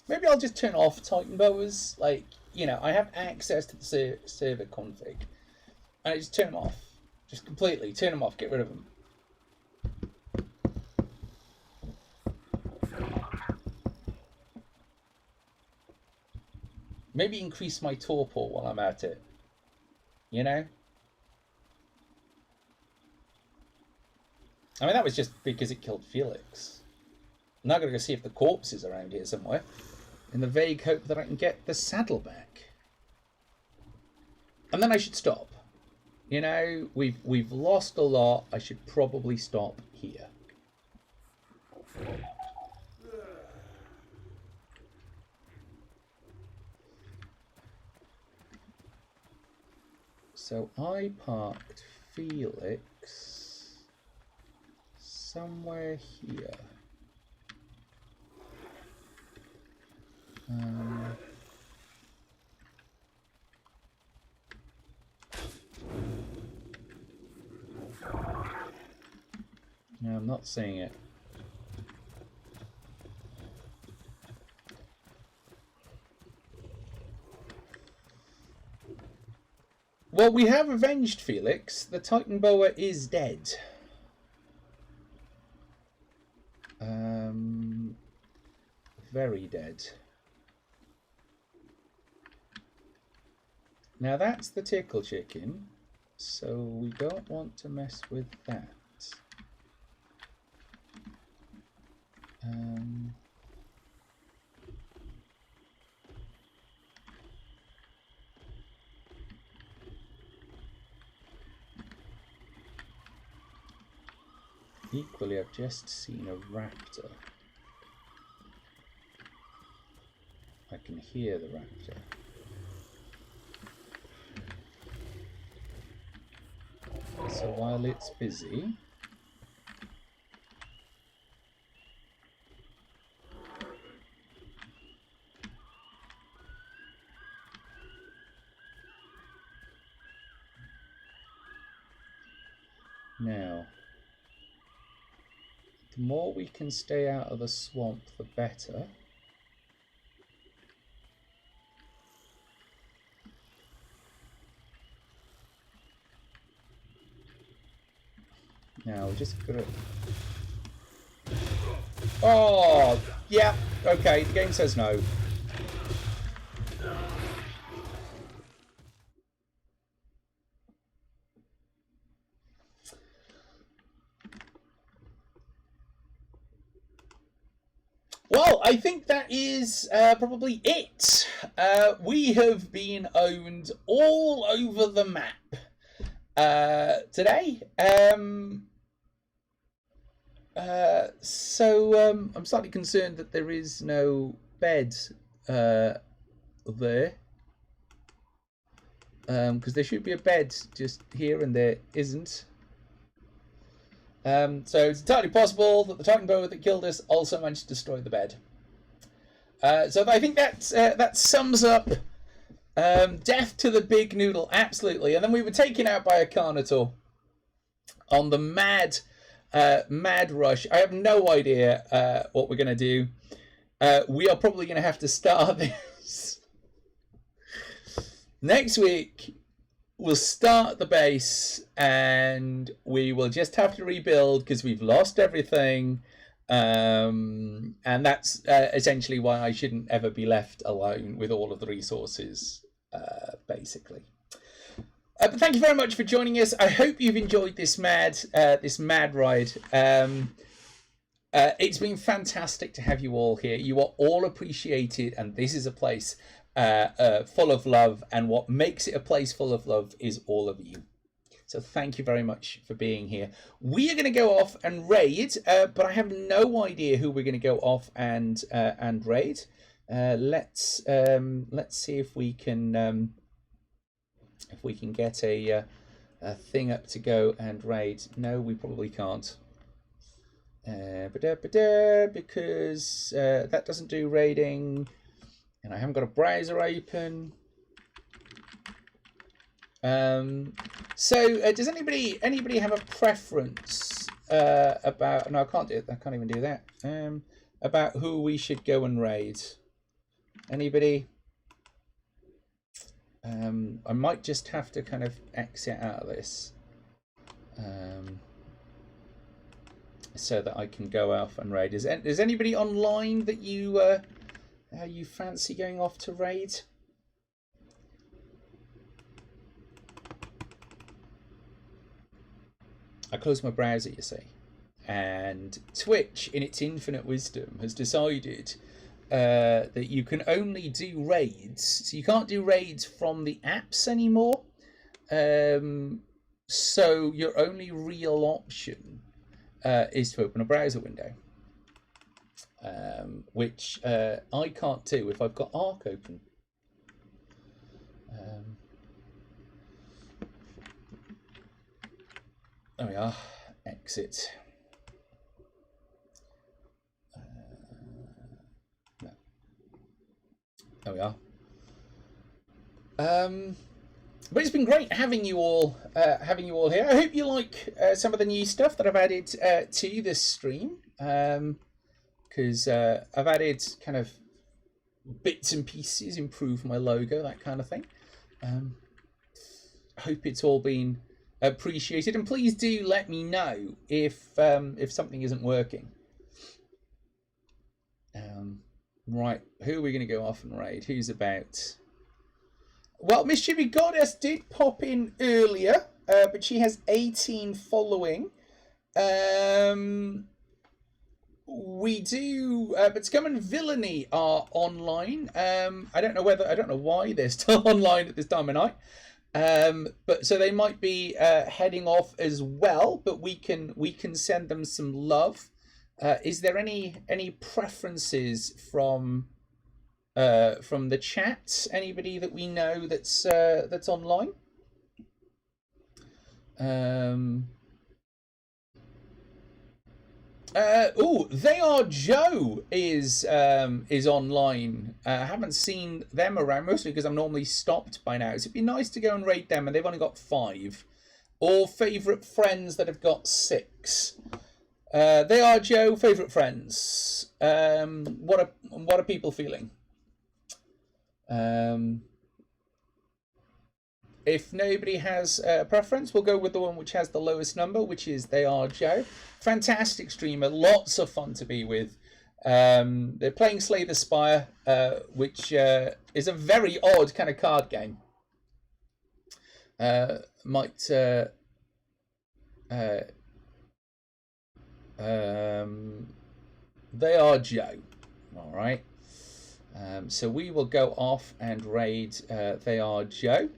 Maybe I'll just turn off Titan boas. Like, you know, I have access to the server config. And I just turn them off. Just completely turn them off. Get rid of them. Maybe increase my torpor while I'm at it. You know? I mean, that was just because it killed Felix. I'm now going to go see if the corpse is around here somewhere, in the vague hope that I can get the saddle back. And then I should stop. You know, we've lost a lot. I should probably stop here. So I parked Felix somewhere here. No, I'm not seeing it. Well, we have avenged Felix. The Titan boa is dead. Very dead. Now that's the tickle chicken, so we don't want to mess with that. Equally, I've just seen a raptor. I can hear the raptor. So while it's busy, now, the more we can stay out of the swamp, the better. Now we're just gonna... Oh, yeah, okay, the game says no. Well, I think that is probably it. We have been owned all over the map today. So I'm slightly concerned that there is no bed there. Because there should be a bed just here and there isn't. So it's entirely possible that the Titan boa that killed us also managed to destroy the bed. So I think that sums up death to the big noodle, absolutely. And then we were taken out by a Carnotaur on the mad rush. I have no idea what we're going to do. We are probably going to have to start this. Next week, we'll start the base and we will just have to rebuild because we've lost everything. And that's essentially why I shouldn't ever be left alone with all of the resources, basically. But thank you very much for joining us. I hope you've enjoyed this mad ride. It's been fantastic to have you all here. You are all appreciated, and this is a place full of love, and what makes it a place full of love is all of you. So thank you very much for being here. We are going to go off and raid, but I have no idea who we're going to go off and raid. Let's see if we can get a thing up to go and raid. No, we probably can't. Because that doesn't do raiding, and I haven't got a browser open. So does anybody have a preference about? No, I can't do it. I can't even do that. About who we should go and raid. Anybody? I might just have to kind of exit out of this. So that I can go off and raid. Is anybody online that you fancy going off to raid? I closed my browser, you see, and Twitch, in its infinite wisdom, has decided that you can only do raids. So you can't do raids from the apps anymore. So your only real option is to open a browser window, which I can't do if I've got Arc open. There we are. Exit. No. There we are. But it's been great having you all here. I hope you like some of the new stuff that I've added to this stream, because I've added kind of bits and pieces, improve my logo, that kind of thing. I hope it's all been appreciated, and please do let me know if something isn't working. Right, who are we going to go off and raid? Who's about? Well, Mischievous Goddess did pop in earlier, but she has 18 following. We do, but Scum and Villainy are online. I don't know why they're still online at this time of night. But so they might be heading off as well. But we can send them some love. Is there any preferences from the chat? Anybody that we know that's online? They Are Joe is online. I haven't seen them around, mostly because I'm normally stopped by now. So it'd be nice to go and raid them, and they've only got 5. All favourite friends that have got 6. They Are Joe, favourite friends. What are people feeling? If nobody has a preference, we'll go with the one which has the lowest number, which is They Are Joe. Fantastic streamer, lots of fun to be with. They're playing Slay the Spire, which is a very odd kind of card game. They Are Joe. All right. So we will go off and raid They Are Joe.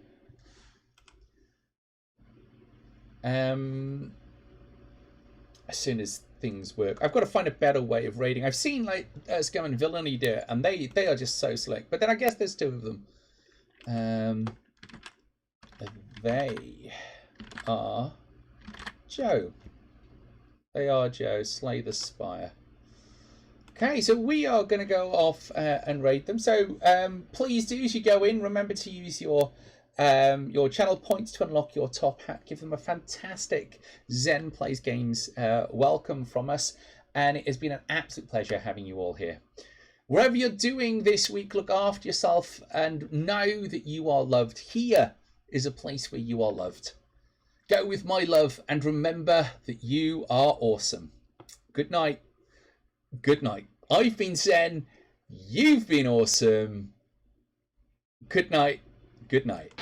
As soon as things work. I've got to find a better way of raiding. I've seen like Scum and Villainy do it, and they are just so slick. But then I guess there's two of them. They are Joe. They are Joe. Slay the Spire. Okay, so we are going to go off and raid them. So please do, as you go in, remember to use your channel points to unlock your top hat. Give them a fantastic Zen Plays Games welcome from us. And it has been an absolute pleasure having you all here. Wherever you're doing this week, look after yourself and know that you are loved. Here is a place where you are loved. Go with my love and remember that you are awesome. Good night. Good night. I've been Zen. You've been awesome. Good night. Good night.